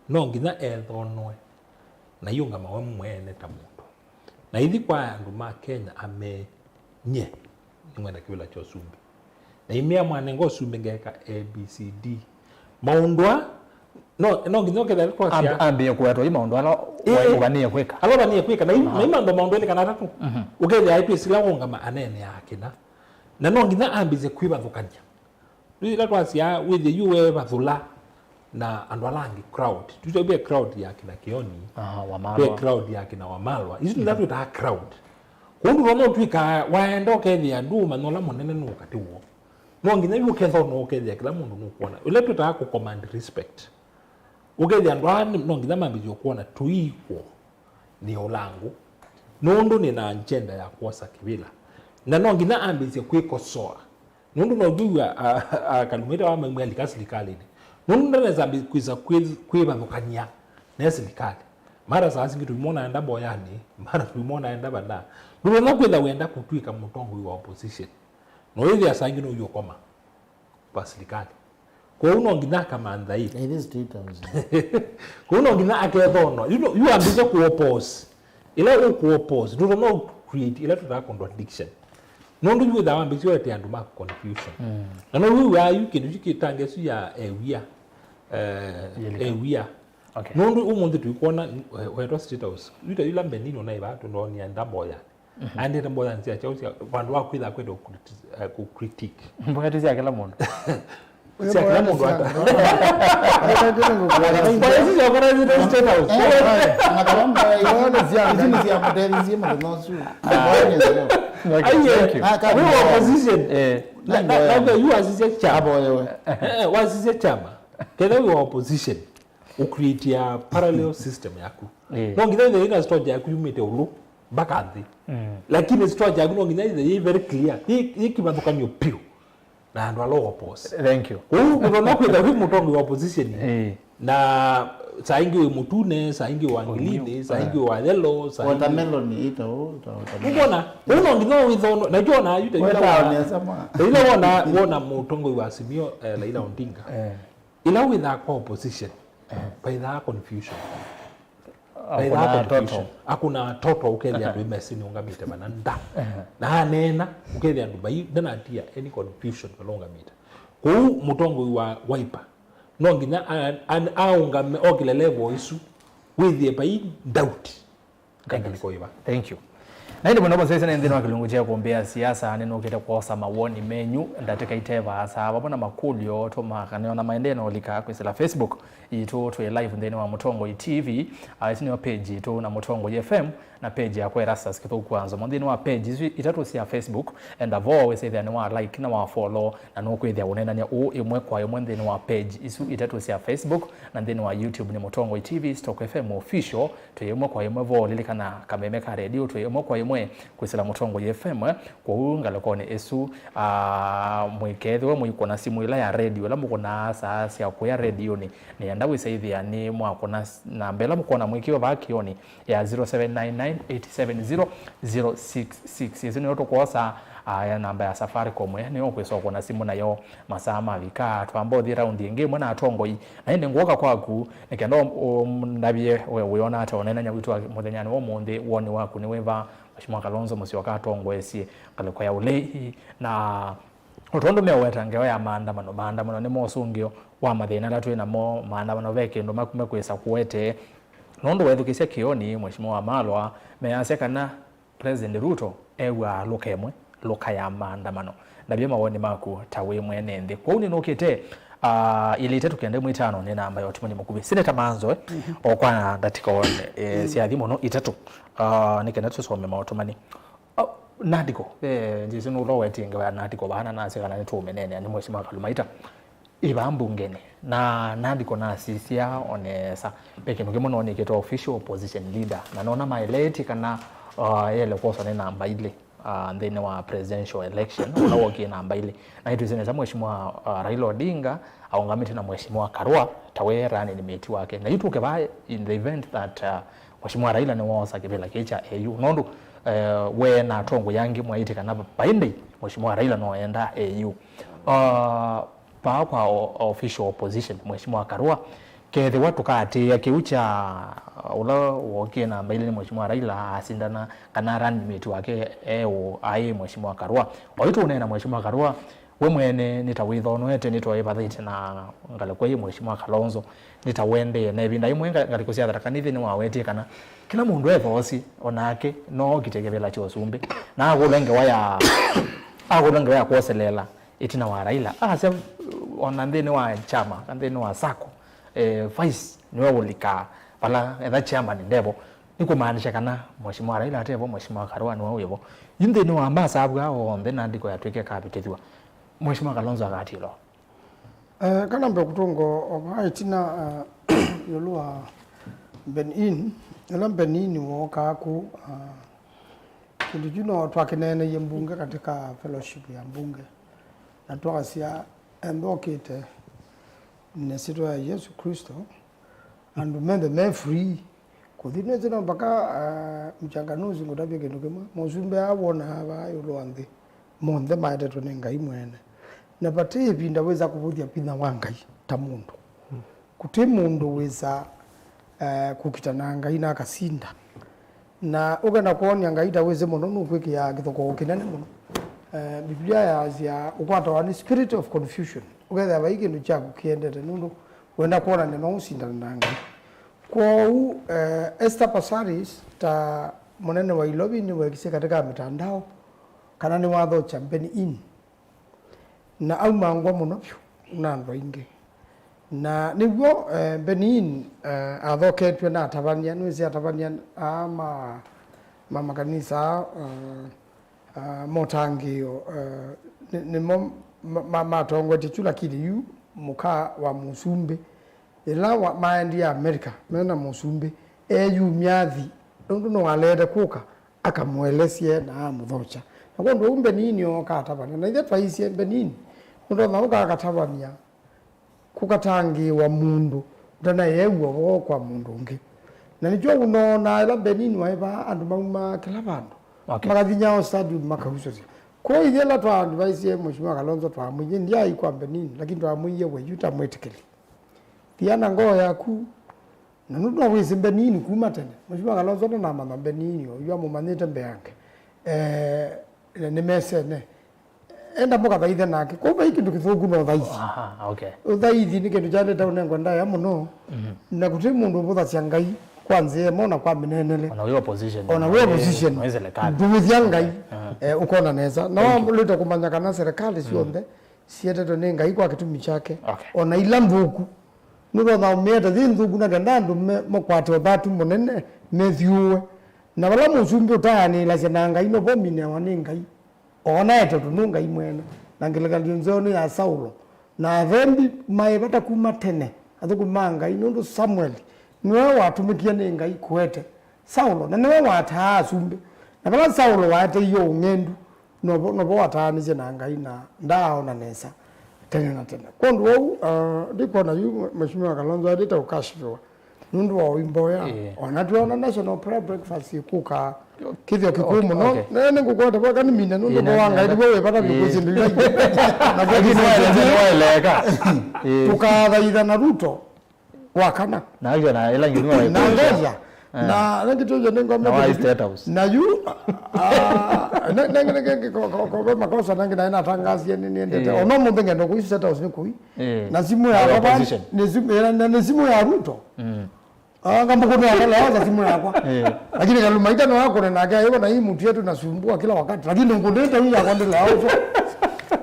no nginya ethonwe na yunga mawe mwene ta mundu na ithi kwa andu ma Kenya amenye ngwenda kibila cho sumbi na imia mwane ngo sumbi ngeka ABCD maundwa no nginya ketha kwa sia ambie kwetwa imaundu ala wanie kweka alo banie kweka na imando maundu ile kana tatu uketha ipi sila ngama anene yake na no nginya ambize kwiba thukania ila twasia with the UA bathula na andu alangi crowd tutobia crowd yake na Kioni Wamalwa crowd yake na Wamalwa isu ndatu ta crowd kundu rono twika waenda okethia nduma nola munene no kati wo no nginya yuketha no okethia kila mundu no kuona ile tuta ku command respect ukethia ndwani no nginya mambizio kuona tuiko ni olangu nundu ni na agenda ya kuosa kibila na no nginya ambizie kwikosoa nundu no jua akalumira wa mwali kasirikali nundu ndeza kwiza kwiba mukanya na serikali mara sasa ngitu imona enda boyani mara tuimona enda bana nundu no kwenda wenda kutwika mutongo wa opposition no ithi asangi no yokoma basirikali kwa uno ngina kama ndai it is 2000 kwa uno ngina akethono you ambize ku oppose ile ku oppose nundu no create ile tuta contradiction nundu yu da ambize yote andu ma confusion na no yu ya yu kindu kitange su ya ewia okay nundu umuntu tuikona wetwa state house yuta yula mbenino na ibatu no ni ndamboya andi ndamboya ntia chausi bandu wakwitha kwenda ku critique mboga tuzi akela mundu sia kila mundu hata sisi ya kwa state house nakalamba ione zia zia modeli zia manosu we opposition na you as chama was chama kenda we opposition u create a parallel system yaku no ngitha ina story yaku yumite ulu bakathi lakini story yaku no ngitha very clear hii kibathukanio pio na andu alo oppose thank you unaona kwenda hu mutongo wa opposition na saingi we mutune saingi wa ngilini saingi wa yellow saingi watermelon ito mbona uno ngitha withono na jona yuta yuta wona mutongo wa Simio Raila Odinga ila witha kwa opposition by the confusion akuna toto ukethia andu mesini ungamite bananda na nena ukethia andu bai ndana atia any confusion balongamite ku mutongo wa Wiper no nginya aungame okile level isu with bai doubt kangali koiba thank you na ndi mwana sasa nende no kilungu cha kuombea siasa neno kita kuosa mawoni menyu ndateka iteva asa babona makulio to makane na maendeleo lika kwa Facebook ito to live ndene wa Mutongo TV aitini wa page ito na Mutongo FM na page ya kwa Rastas kitho kwanza mwandini wa page itatu sia Facebook and avo we say that wa like na wa follow na no kwethia unena nya o imwe kwa imwe ndene wa page isu itatu sia Facebook na ndene wa YouTube ni Mutongo TV Stock FM official to imwe kwa imwe vo lilikana kameme ka radio to imwe kwa imwe kwisela Mutongo FM kwa ungalokone esu mwikethwe mwikona simu ila ya radio la mukona saa ya kwa ya radio ni ndawe saithia ni mwakona na mbela mukona mwikiwa bakioni ya 0799870066 yesu ni oto kwa ya namba ya Safaricom ni okweso kona simu nayo masaa mavika twambo thi round ingi mwana atongo i na inde ngoka kwaku nikendo ndabie we ona ata onena nya witu muthenyani wo munthi woni waku ni weva Mheshimiwa Kalonzo musio katongo esie kaleko ya ulei na utondo meweta ngeo ya maandamano ni mosungio wa mathina la twina mo maandamano veke ndo makume kwesa kuwete nondo wethukisia kioni mheshimiwa Wamalwa mease kana President Ruto ewa lokemwe loka ya maandamano na bima woni maku tawe mwene ndi kwa uni nokete ili tetu kende mwitano ni namba yote mwenye mukubi Senator Manzo okwana ndatika one siadhimo no itatu nikenda tusome maotomani nadiko njisi nulo wetinga wa nadiko bana nase kana nitume nene ani mheshimiwa Kalumaita ibambungene na nadiko na sisia onesa peke nuke muno ni keto official opposition leader na nona maeleti kana yele kosa ni namba ile then wa presidential election unawoki namba ile na hitu zineza mheshimiwa Raila Odinga aungamite na mheshimiwa Karua tawera ni meti wake na yitu keba in the event that mheshimiwa Raila ni wosa kibela kecha AU nondo we na tongo yangi mwaite kana bainde mheshimiwa Raila no enda AU pa kwa official opposition mheshimiwa Karua kethe watu kati ya kiucha ula woke na mbaile mheshimiwa Raila asindana kana run mate wake ai mheshimiwa Karua oitu unena mheshimiwa Karua we mwene nitawithono ete nitwaibadhite na ngale kwa mheshimiwa Kalonzo nitawende na ibinda imwe ngale kusia thakanithi ni wawete kana kila mundu evosi onake no kitegebela cho sumbe na agulenge waya kuoselela itina wa Raila ase onandeni wa chama kandeni wa sako vice niwe ulika pala etha chairman ndebo nikumaanisha kana mheshimiwa Raila atevo mheshimiwa Karua ni wawevo yinde ni wamba sabwa onde nandiko yatweke kapitethwa mheshimiwa Kalonzo agatilo kana mbe kutongo oba itina yolua Benin ela Benin woka ku kindujuno twakinene yembunge katika fellowship ya mbunge na twasia endokite nesito ya Yesu Kristo and mende me free kudine zina mpaka mchanganuzi ngotabye kindu kimwe muzumbe abona aba yolwande monde maite tonenga imwene na pati pinda weza kuvuthia pina wangai ta mundu kuti mundu weza kukitana ngai na akasinda na ugana kuonia ngai ta weze muno nukwiki ya githoko kinene muno Biblia ya ukwata wani spirit of confusion ugetha baige ndu cha kukiendete nundu wenda kuona neno usindana na ngai kwa Esther Passaris ta munene wa ilobi ni wekise katika mitandao kana ni watho cha Benin na au mangwa muno na ndo inge na niguo Benin athoketwe na atabania nwezi atabania ama mama kanisa motangio ni matongo tichula kili yu muka wa musumbe ila wa maendi ya Amerika mena musumbe yu miathi ndo no alede kuka akamwelesie na muthocha na kwa ndo Benin oka atabania na ile twaisi Benin ndo na uka akatabania kukatangi wa mundu ndana yewo kwa mundu ngi na nijo unaona ila Benin waiba andu mauma kila bandu magathia stadium makahusozi kwa hiyo la twa advise mheshimiwa Kalonzo twa mwenye ndia iko Benin lakini twa mwenye we yuta mwetikeli tiana ngoo yaku na nudo wezi Benin kuma tena mheshimiwa Kalonzo na mama Benin yo mumanyite mbeyange ne mesene enda mboka thaithe nake kwa hiki ndu kithugu no thaithi okay thaithi ni kindu jande taune ngwenda ya muno na kuti mundu butha cia ngai kwanze mona kwa minenele ona we opposition nduthia ngai ukona neza na lute kumanya kana serikali cionthe cietete ni ngai kwa kitumi chake ona ila nthuku nudo na umeta thi nthuku na ganda ndu mokwate othatu munene methiuwe na wala musumbi utayani la cia ngai no bomine wani ngai ona eto tununga imwene na ngilekali nzoni ya Saulo na thembi maibata kuma tene athukuma ngai nundu Samuel niwe watumikia ni ngai kwete Saulo na niwe wataa sumbe na bala Saulo wate yo ngendu no watanize na ngai na ndao na nesa tena na tena kondo ndipo na yu mheshimiwa Kalonzo adita ukashifwa nundu wa wimbo ya wanatuona national prayer breakfast kuka kithio kikumu no nene ngukota baka ni mina nundu bo wanga ndi wewe pata bikuzi ndi na eleka tukathaitha na Ruto wakana na ila nyinwa na ngoja na ngitoje ningombe na State House na yu ko makosa nangi na natangazie ni ndete ono mundu ngendo ku State House ni kui na simu ya baba ni simu ya Ruto kama kuna wala simu yako lakini Kalumaita no yako na gaya na hii mtu yetu nasumbua kila wakati lakini ngondeta huyu akondela hapo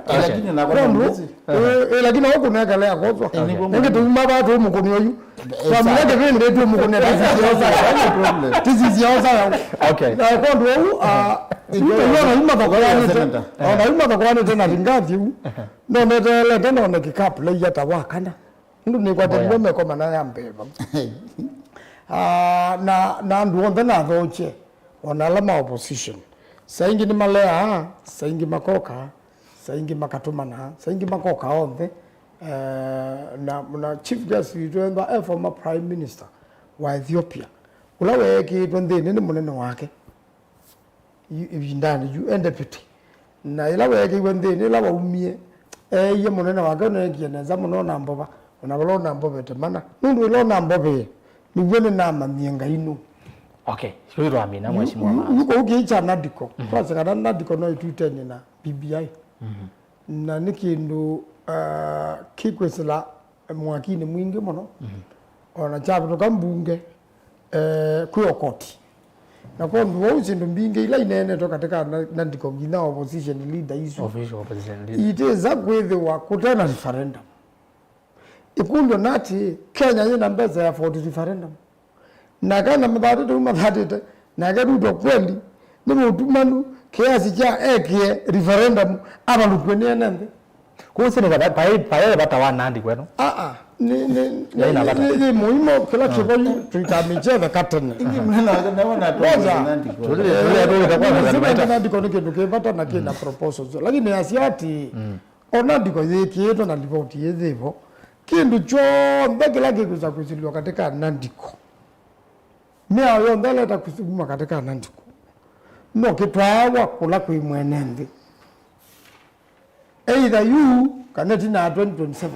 lakini na kwa mbuzi lakini huko na gala yako ndio tumba watu mkono huyu kwa mmoja vile ndio mkono this is yours okay na kwa ndio ndio na ima kwa tena ringati huu ndio ndio tena na kikapu le yata wakana ndio ni kwa tendo meko mana ya mbeba na nduonde na thoche onalama opposition saingi ni malea saingi makoka saingi makatumana saingi makoka onthe na chief justice wenda former prime minister wa Ethiopia ula weki twendeni ni munene wake ibindani UN deputy na ila weki wendeni ila waumie ye munene wake no ekieneza muno na mboba ona balona mbobe temana nundu ilona mbobe nigwene na mamienga inu okay shiro amina mheshimiwa yuko ukiicha nadiko kwa sababu nadiko no itutene na BBI na nikindu kikwesela mwakini mwingi muno ona chapo tukambunge kuyo koti na kwa ndio uzindu mbinge ila inene to katika nadiko ngina opposition leader issue official opposition leader it is agwethiwa kutena referendum ikundo nati Kenya ina mbeza ya 40 referendum na kana mbadatete umathatete na garuto kweli ni mutumanu kiasi cha ekie referendum abalukweni nende kusini kada paye batawa nandi kweno ni muhimu kila kibali tutamicheza katene ingi mnena naona nandi nandi ko nikipata na kina proposals lakini asiati onandi ko yekieto na ripoti yezevo kindu chombe kila kikuza kusilwa katika nandiko mia yonde leta kusuguma katika nandiko no kitwawa kula kuimwenende either you kaneti na 2027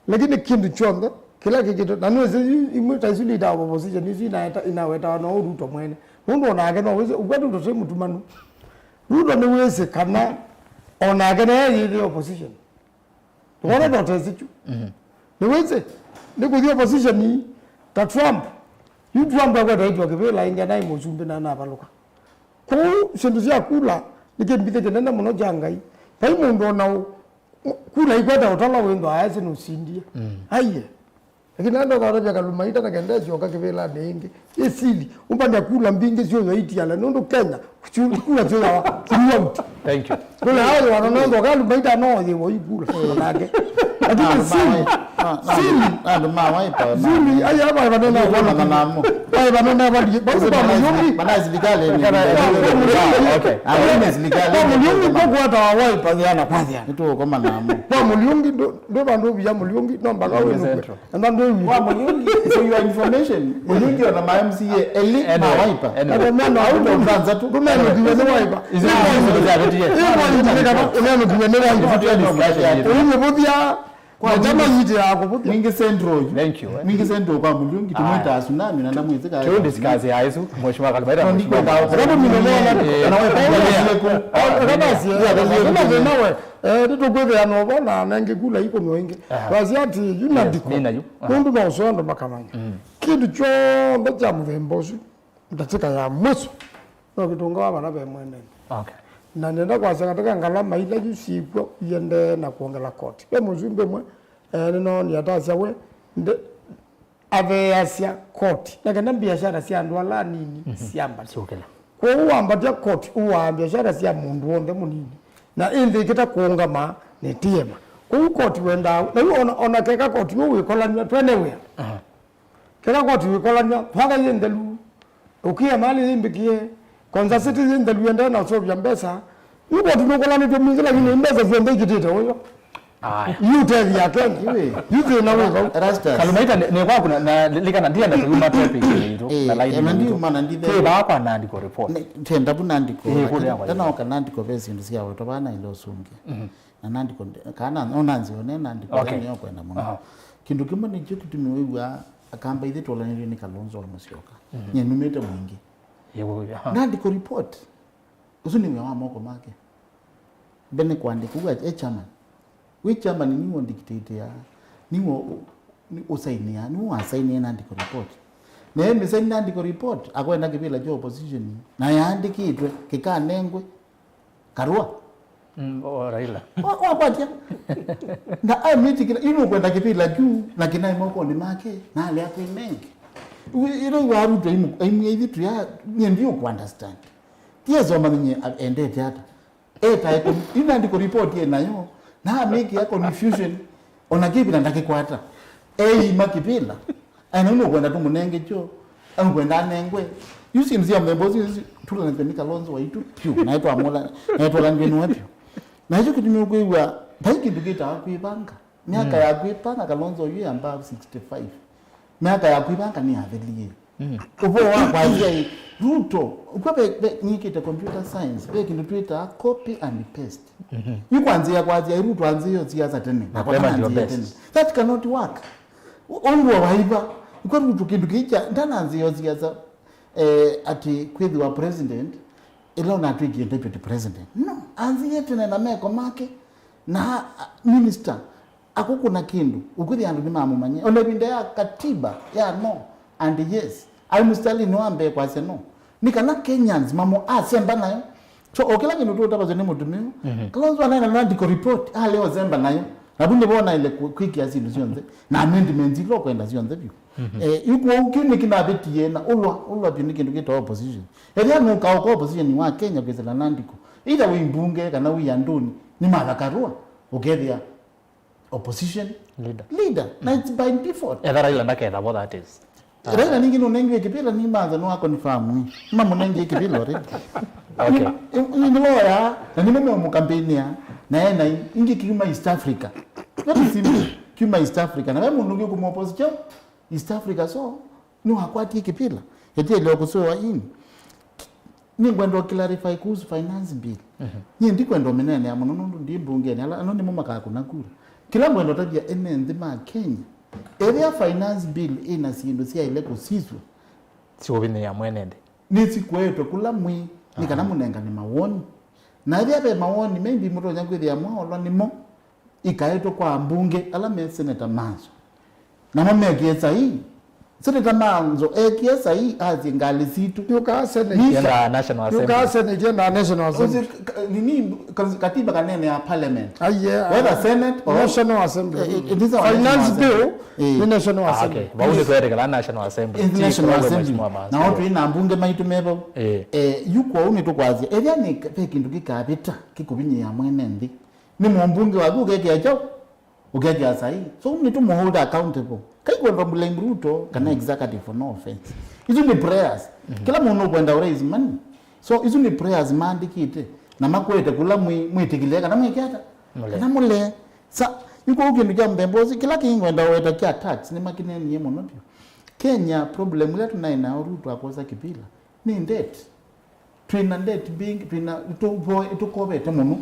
lakini kindu chombe kila kikitu na nuweze imuta isuli da opposition nisi inaweta na Ruto mwene mundu onake no weze ugwetu ndo semu tumanu Ruto ni weze kana onake na yeye opposition tuone ndo tezichu niweze nikuthia opposition ni ta Trump yu Trump agweta itwa kibela inga nai muzumbe na nabaluka ku sindu cia kula nikembithe kenena muno jangai pai mundu na kula igweta utala wendo ayase no sindia aiye lakini ndo karabya Kalumaita na kendezi okakibela ningi esili umpanda kula mbinge sio yoiti ala ndo Kenya kula sio wa throughout thank you kula hao wanaenda Kalumaita no yewo ikula nake lakini sili ndo mawaipa sili aya hapa wanena na namu aya wanena bali basi kwa mjumbi banazidikale okay kwa mjumbi kwa hata waipa yana padhi nito kama namu kwa mjumbi ndo bandu bya mjumbi no mpaka wewe ndo kwa mjumbi so your information mjumbi na MCA eli mawaipa ndio maana au mbanza tu ndio maana ndio waipa hizo kwa jama yiti yako mingi central thank you mingi central kwa mjumbi tumwita tsunami na ndamwezi ka tu discuss haizo mheshimiwa Kalumaita ndiko dawa sababu nimeona na wewe nawe ndio kwebe anobona nange kula iko mwenge basi ati yunadiko ndio na usondo makamanya kidu cho mbeja mvembosu ndatika ya mweso no kitunga bana be mwene okay na nenda kwa sakataka ngalama ila jusikwa yende na kuongela koti be muzumbe mwe nino ni atasia we nde ave asia koti na kana biashara sia ndwala nini siamba sokela kwa uambatia koti uwa biashara sia mundu onde munini na indi kita kuongama ne tiema kwa koti wenda na ona keka koti we kolanya twenewe keka koti we kolanya panga yendelu ukia mali imbikie kwanza citizen nda luenda na so byambesa yuko tunokola ni tumingi lakini mbeza ziende kitete wewe yote yake yuko na wewe rasta Kalumaita ni kwa kuna na likana ndia nda kuma topic hiyo na line ndio maana ndithe ke ba kwa nandiko report tenda bunandiko tena okanandiko besi ndisia weto bana ilo sungi na nandiko kana onanzi one nandiko ne yokwenda muno kindu kimwe ni kitu tumiwewa akamba ithe tolanire ni Kalonzo Musyoka nye numete mwingi Yewo nandi ko report usuni wa moko make bene kwandika uga chairman we chairman ni wo dictate ya ni wo usainia ni wo asainia nandi ko report na yeye sasa nandi ko report akwenda kibila jo opposition na yaandikitwe kikanengwe karua Raila wapatia na amiti kila ino kwenda kipila juu na kinai moko ni make na ale yako mengi ino waru to imu hivi tu ya ndio ku understand tia zoma nye ende hata eta ina ndiko report ye nayo na make ya confusion ona kipila ndake kwata makipila ana ino kwenda tu munenge cho au kwenda nengwe yusi mzia mbembozi tula na Kalonzo waitu pyu na eto amola na eto langenu wapyo na hicho kitu nimekuwa baiki ndugeta akuipanga miaka ya kuipanga Kalonzo yeye ambao 65 miaka ya kuipanga ni avelie upo wa kwa hiyo Ruto ukwape nikita computer science be kindu Twitter copy and paste yuko kwanzia Ruto anzio siasa tena that cannot work ongo waiba uko Ruto kindu kicha ndana anzio siasa ati kwethi wa president ilo na twiki deputy president no anzie tena na meko make na minister akukuna kindu ukuthi andu ni mamumanye ona binda ya katiba ya no and yes I mustali no ambe kwa se no nikana Kenyans mamo asemba nayo so okila kindu tu utabazo ni mutumio Kalonzo anaenda na ndiko report leo zemba nayo nabunde bona ile quick ya zindu zionze na amendments ilo kwenda zionze byo yuko ukini kinabeti yena ulwa bini kindu kita opposition ya nuka opposition ni wa Kenya kwezela nandiko ida wimbunge kana wiyanduni ni marakarua ukethia opposition leader na it's by default Raila ndaketha what that is Raila ningi no nengi kipila ni manza no confirm mama nengi kipila ore okay ni lawyer na ni meme mu campaign ya na yena ingi kima East Africa what is kima East Africa na wewe munungi ku opposition East Africa so ni hakwati kipila yete leo kusoa ini ni ngwendo clarify kuhusu finance bill ni ndikwendo menene amunundu ndimbungeni anoni mama kakuna kura kila ngwendo tabia enende ma Kenya area finance bill ina sindu sia ile kusizwe sio bine ya mwenende nisi kwetu kula mwi nikana munenga ni mawoni na ile be mawoni maybe muto nyangwe ya mwa ni mo ikaeto kwa mbunge ala me senator Manzo na mama kiesa hii senator Manzo kiesa hii azingali situ yuka senate ya National Assembly yuka senate na National Assembly nini katiba kanene ya parliament whether senate or National Assembly finance bill ni National Assembly okay bauni kwere kala National Assembly National Assembly na watu ina mbunge maitu mebo yuko uni to kwazi area ni pe kindu kikabita kikubinye ya mwenendi ni mbunge wa gugeke acho ugeja sahi so ni to hold accountable kai kwenda blame Ruto kana executive for no offense hizo ni prayers kila mundu kwenda raise money so hizo ni prayers mandikite na makwete kula mwitikileka na mwikata na mule sa yuko ukindu kya mbembozi kila kingwenda weta kya tax ni makineni yemo nopyo Kenya problem yetu na ina Ruto akoza kipila ni debt twina debt being twina to kobete muno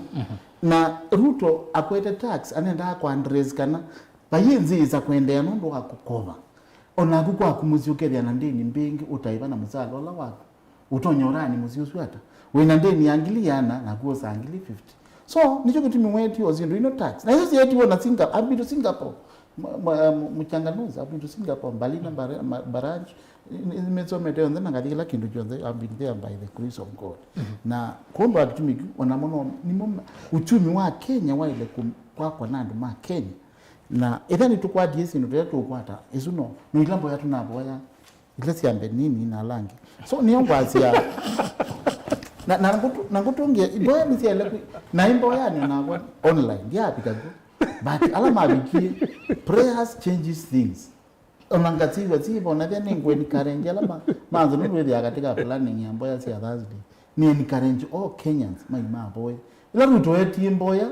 na Ruto akwete tax anenda kwa Andres kana bayinzi iza kwendea nondo akukova ona gukwa kumuziukeria na ndini mbingi utaiba na muzalo la wako utonyorani muziusu hata wena ndeni angiliana na kuosa angili 50 so nicho kitu mwetu ozindu ino tax na hizo yetu na Singapore mchanganuza abitu Singapore mbali na barrage imezomete ndana ngadikila kindu jonze I've been there by the grace of God na komba akitumiki wanamono ni uchumi wa Kenya wa ile kwa nandu ma Kenya na ethani tukwa diesi ndo tukwata izuno no ilambo ya tunaboya ilesi ambe nini na langi so niyo ngwazia na ngutunge boya misi ele na imbo yani na online ya pikago but ala mabikie prayers changes things onangatiwa sibo na then ngweni karenje ala manzo ndo ya katika planning ya mboya si Thursday ni karenje Kenyans my boy ila Ruto eti mboya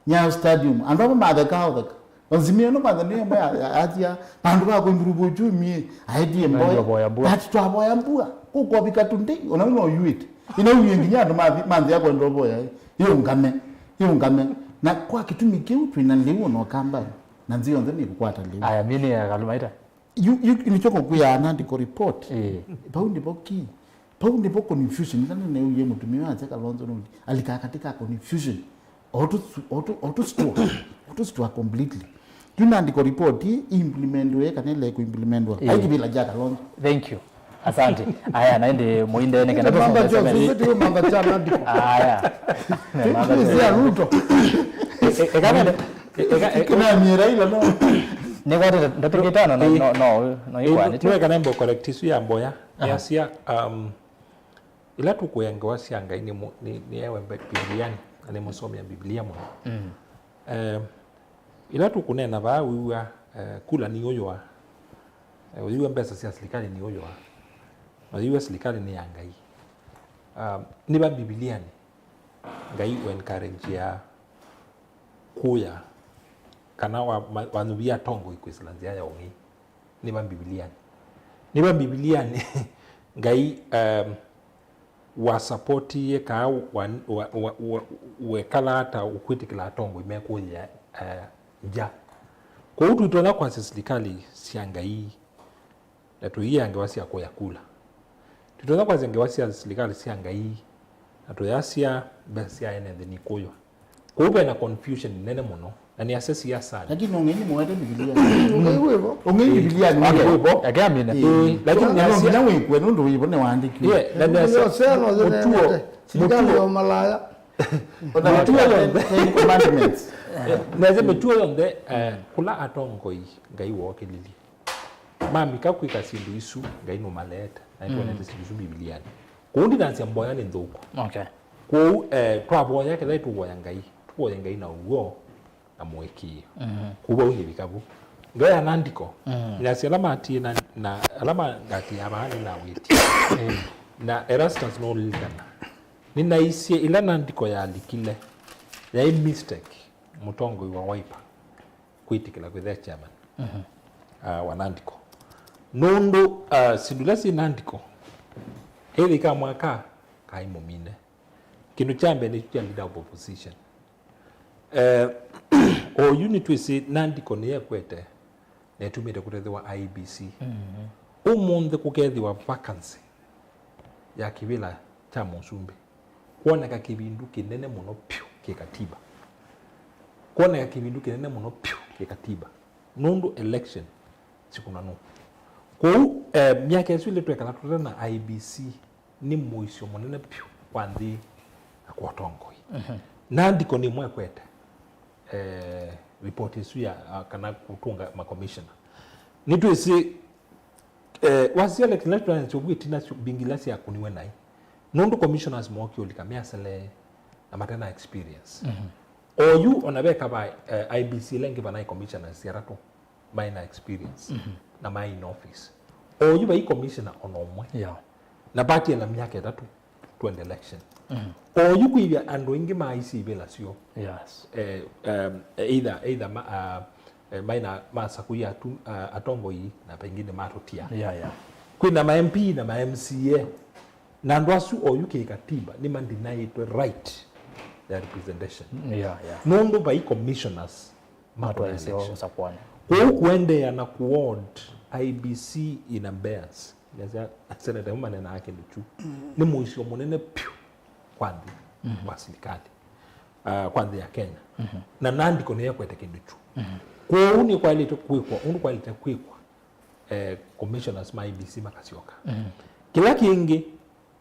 Nyayo Stadium andabo madaka Onzimia no madani mboya atia bandu bako imburubo chumi aidie mboya but twaboya mbua kuko bikatunde ona no yuit ina uyinginya ndo manzi yako ndo boya yo ngame na kwa kitumi kiu twina liwo no kamba na nzio nzeni kukwata liwo aya mini ya kalumaita nichoko kuya Nandiko report pau ndipo confusion sana na yeye mtumia acha Kalonzo Nundi alikaa katika confusion auto completely Nandiko report implementwe kanele kuimplementwa haikibila jaka Kalonzo. Thank you. Asante. Aya naende muinde ne kana mambo jo mambo cha Nandiko. Aya. Sisi Ruto. Kuna Raila no. Ne kwate ndatikitana no ikwani. Tuwe kana mbo correct isu ya mboya. Yasia ila tukuyenga sianga ni ewe Biblia ani musomi ya Biblia mo. Ila tukunena ba wiwa kula ni oyoa. Wiwa mbesa sia serikali ni oyoa. Wiwa serikali ni yangai. Ni ba Biblia ni ngai encourage ya kuya kana wanubia tongo ikwislanzia ya ongi ni ba Biblia ni ngai wa supporti ye ka we kala hata ukwitikila tongo imekuja ja kwa utu itona kwa serikali siangai na tuiyange wasi akoya kula tutona kwa zenge wasi serikali siangai na toyasia basi ene ndini koyo kuba na confusion nene muno na ni assess ya sana Lakini ongeni mwete Biblia. Ongeni Biblia ni hapo. Agamina. Lakini ni asi na wewe kwenu ndio hivyo ne waandiki. Na ni sema zote. Serikali ya malaya. Ten commandments. Naze metuo yonde kula atongoi ngai woke lili. Mami ka kwika sindu isu ngai no maleta. Na ito na sindu Biblia. Kundi nansi mboya ni ndoko. Okay. Ku kwa boya ke dai tuwo yangai. Tuwo yangai na ugo na mweki. Kuba unye bikabu. Ngai Nandiko. Nyasi alama ati na alama ngati abani na witi. Na Erastus no ligana. Nina isi ila Nandiko ya likile. Ya mistake mutongo wa Wiper kwitikila kwa the chairman wa Nandiko nondo sindulasi Nandiko hili kama mwaka kaimo mine kinu chambe ni cha leader of opposition o unit we say Nandiko ne kwete ne tumite kutethiwa IBC umunde kukethiwa vacancy ya kibila cha Musumbi kuoneka kibindu kinene muno pyo kikatiba kuoneka kibindu kinene muno pyo kikatiba nundu election sikuna no kwa miaka yesu ile twekala tutana na IBC ni muisho munene pyo kwanthi kwa tongoi Nandiko ni mwe kwete report yesu ya kana kutunga ma commissioner nitu isi wasi election tuanachobwe tina bingilasi ya kuniwe nai nundu commissioners moki olikamia sele na matena experience oyu onabeka by IBC lengi banai commissioners yarato minor experience na my in office oyu by commissioner onomwe na bati na miaka tatu twende election oyu kuibia ando ingi maisi bela sio either minor masakuya atongo yi na pengine matotia kwina ma MP na ma MCA na ndwasu oyu kikatiba ni man deny right their representation nondo by commissioners mato election sapwana kuende na kuward IBC ina Bears yaza senator manena yake nduchu ni muisho munene pyo kwandi kwa serikali kwandi ya Kenya na Nandiko ne yakwete kinduchu kwa uni kwa ile kwikwa uni kwa ile kwikwa commissioners ma IBC makasioka kila kingi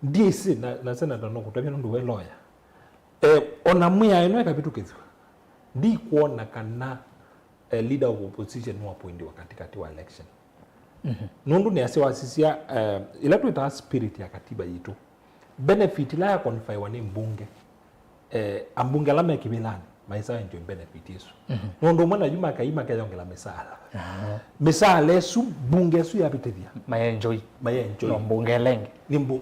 DC na senator no kutabia ndo we lawyer ona muya eno kabitu kethwa ndi kuona kana leader of opposition no appoint wakati wa election nundu ni ase wasisia ila tuita spirit ya katiba yitu benefit la ya qualify wani mbunge ambunge la mekibilani maisa enjoy benefit yesu nundu mwana juma kaima kayongela mesala mesala yesu bunge su ya bitethia mayenjoy no mbunge lenge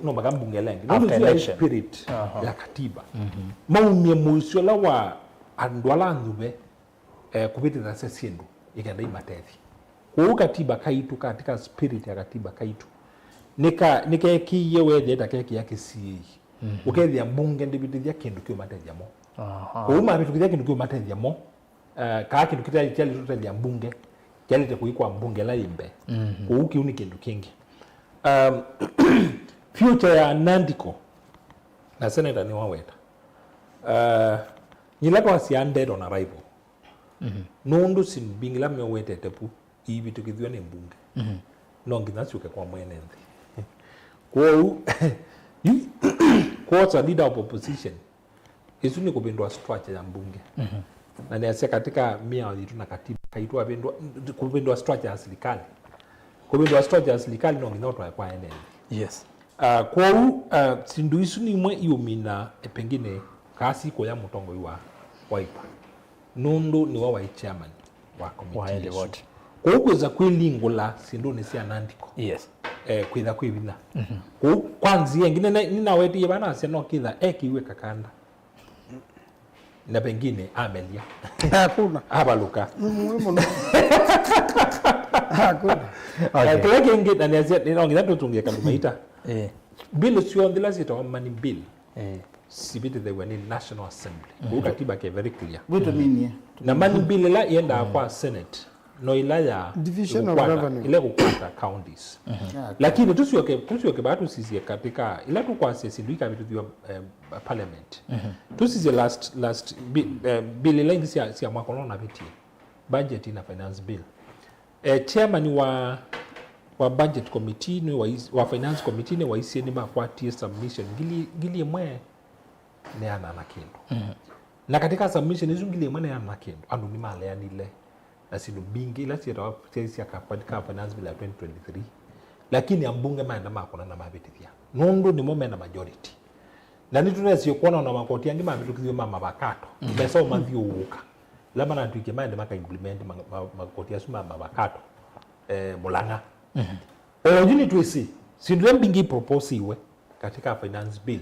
no magambunge lenge nundu ya spirit ya katiba maumie muisyo la wa andwala ndube kubitira sesindu ikenda imatethi kwa katiba kaitu katika spirit ya katiba kaitu nika kiye wethe keki yake si ukethia mbunge ndibitithia kindu kio matethia mo kwa uma bitithia kindu kio matethia mo ka kindu kitali tutali mbunge kialete kuikwa mbunge la imbe kuuki uni kindu kingi future ya Nandiko na senator ni waweta nyilaka wasiande on arrival nundu sin bingila me wete tepu ibi tukithwa ni mbunge nongi nasuke kwa mwenende kwa leader of opposition isu ni kubindwa structure ya mbunge na ni asia katika mia yetu na katiba kaitwa kubindwa structure ya serikali kubindwa structure ya serikali nongi notwa kwa enende yes kwa sindu isu ni mwe yumina pengine kasi kwa ya mutongo wa Wiper nundu ni wa chairman wa committee wote kwa kuweza kwilingula sindu ni sia Nandiko yes kwitha kwibina kwanzi ngine ninawetie bana asia no kitha kiwe kakanda na pengine amelia hakuna abaluka muhimu hakuna kwa kingi na asia ninaongeza tutungie kalumaita bill sio ndila sita money bill sibiti they were in National Assembly katiba ke very clear Wito nini? na money bill la yenda kwa Senate no ilaya Division of Revenue ile kukwata counties lakini tusiweke bado sisi katika ila tu kwa sisi ndio vitu vya parliament tusize last bill ile ngi si mwaka na bitie budget na finance bill chairman wa budget committee ni wa finance committee ni wa isieni makwatie submission gili mwe ne ana na kindu na katika submission hizo gili mwe ne ana na kindu andu ni male yanile na sinu bingi ila sira sisi akapatika finance bill ya 2023 lakini ambunge maenda makona na mabitithia nundu ni mo mena majority na ni tunesi kuona na makoti yangi mabitukizio mama bakato besa umathio uka lama na tuike maenda maka implement makoti ya suma mama bakato mulanga ojini twisi sindu bingi propose iwe katika finance bill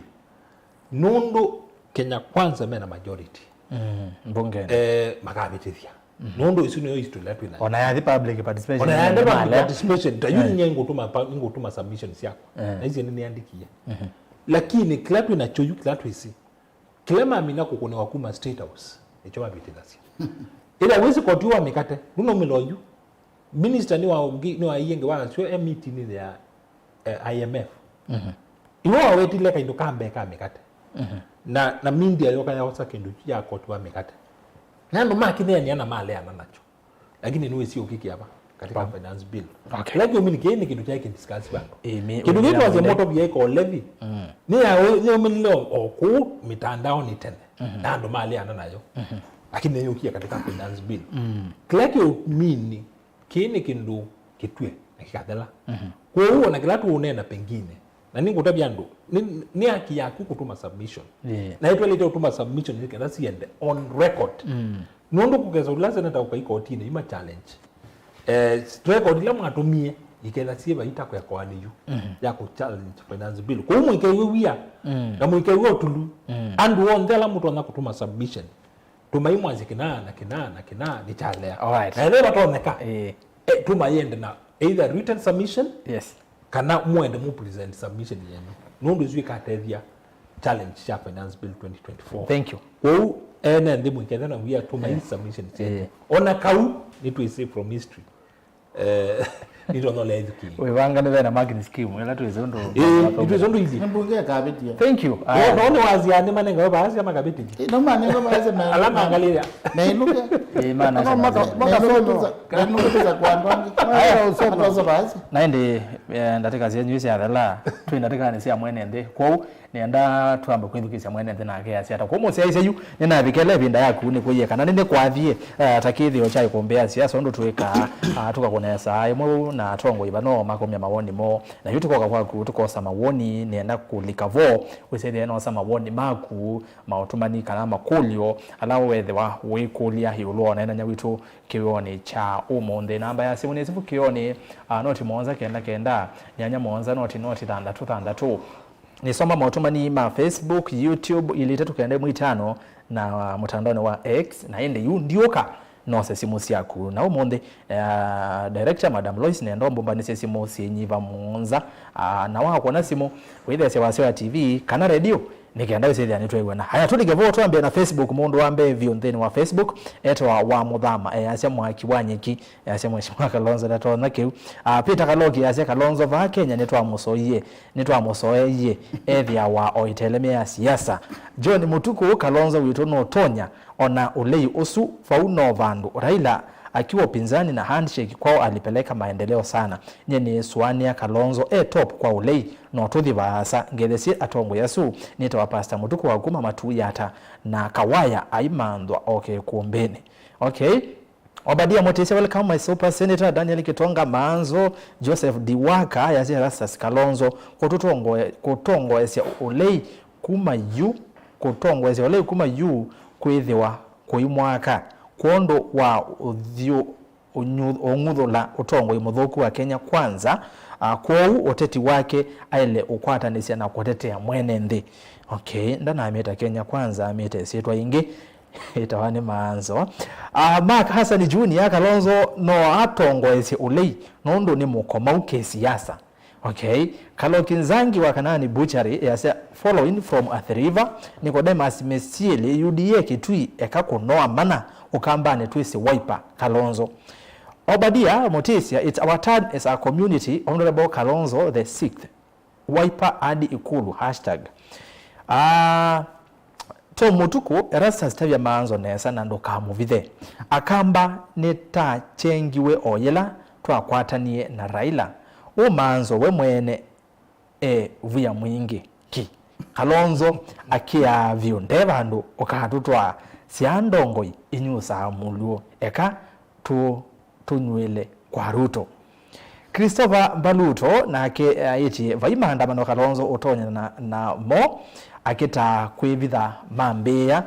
nundu Kenya Kwanza mena majority mbunge makabitithia nundu isu niyo history letu ina ona ya public participation ona ya participation tayuni nyengo tuma submissions yako na hizi nini andikia lakini klatu inachoyu klatu isi kilema amina kukune wakuma state house echo mabitithia ila wezi kotiwa mikate nuno miloyu minister ni wa yenge wa sio MET ni ya IMF iwa weti leka ndo kambe mikate na mindia yoka ya wasa kendo ya kotiwa mikate nando makine ni ana male ana nacho lakini niwe sio kiki hapa katika finance bill lakini mimi nikieni kitu chake discuss bando kitu kitu waze moto bia iko levy ni ya mimi leo oku mitandao ni tena nando male ana nayo lakini hiyo kia katika finance bill klaki mini kini kindu kitwe nakikadela kwa hiyo na kila tu unena pengine na ningo tabia ndo ni haki yako kutuma submission na hiyo ile kutuma submission ni kana siende on record nondo kugeza ulaza na tauka iko otine ima challenge record ile mwatumie ikenda siba itako ya kwani yu ya ku challenge finance bill kwa hiyo mwekewe wia na mwekewe otulu and one ndela mtu ana kutuma submission tumaimwa zikina ni challenge alright na leo batoneka tumayende na either written submission yes kana muende mu present submission yenu nondo zwi tethia challenge ya finance bill 2024 thank you wo ene ndi mwikenda na we are to my submission ona kau ni to say from history ni ndo le ediki we wanga na magni scheme ela to izondo izondo hizi Mbunge kabitia. thank you no waziane manenga baadhi ama kabiti No manenga baadhi na alama angalia na inuke. maana Maka kwa ndwangi. Haya usoma baadhi. naende ndateka zenyu isi adala tu ndateka ni sia mwene ndi kwau nenda twamba kwithukisia mwene ndi nake asia ta komo sia iseyu nina bikele binda yaku ni kuye kana ninde kwathie takithi ochai kumbea sia so ndo tweka tukakonesa imwe na tongo ibano makomya mawoni mo na yuti kwa kwaku tukosa mawoni nenda kulikavo wesede no sama mawoni maku mautumani kana makulio alawo wethe wa wikulia hiulo na nya witu kioni cha umonde namba ya simu ni sifu kioni noti monza kenda nyanya monza noti 32 ni soma mautumani ma Facebook, YouTube ili tetu kende mwitano na mtandao wa X na ende yu ndioka no simu siaku na umonde director Madam Lois nendo mbomba ni simu sinyiva monza na wako na simu withe sewa TV kana radio nikienda usithia nitwegwana haya tuligevo twambe na Facebook mundu wambe viontheni wa Facebook etwa wa muthama asia mwaki wanyiki asia Mheshimiwa Kalonzo ndatona kiu Peter Kaloki asia Kalonzo va Kenya nitwa musoye ethia wa oiteleme ya siasa John Mutuku Kalonzo witu no tonya ona ulei usu fauno vandu Raila akiwa upinzani na handshake kwao alipeleka maendeleo sana nyeni Swania Kalonzo top kwa ulei no tuthi baasa ngethesi atongo yasu nita wa Pastor Mutuku wa kuma matu yata na kawaya aimandwa kuombeni Obadia Motese welcome my super senator Daniel Kitonga Manzo Joseph Diwaka yazi Rastas Kalonzo kutongo esia ulei kuma yu kutongo esia ulei kuma yu kwithiwa kuimwaka kondo wa uthio ongudhola utongo imuthuku wa Kenya kwanza kwou oteti wake aile ukwatanisia na kutetea mwene nthi ndana ameta Kenya kwanza ameta sitwa ingi itawane maanzo Mark Hassan Junior Kalonzo no atongo esi ulei nondo ni mukomau ke siasa Kaloki Nzangi wa Kanani Butchery yase following from Athi River Nicodemus Mesiele UDA kitui ekakunoa mana ukambane twisi Wiper Kalonzo Obadia Motisia it's our turn as a community Honorable Kalonzo the 6th Wiper adi ikulu Tom Mutuku Erastus Tavia Manzo nesa nando kamuvithe akamba neta chengiwe oyela twakwatanie na Raila Manzo we mwene vuya mwingi ki Kalonzo akia vionde vandu okatutwa siandongoi inyusa muluo eka tunywele kwa Ruto Christopher Baluto na ke iti vaimanda mano Kalonzo utonya na mo akita kwivitha mambea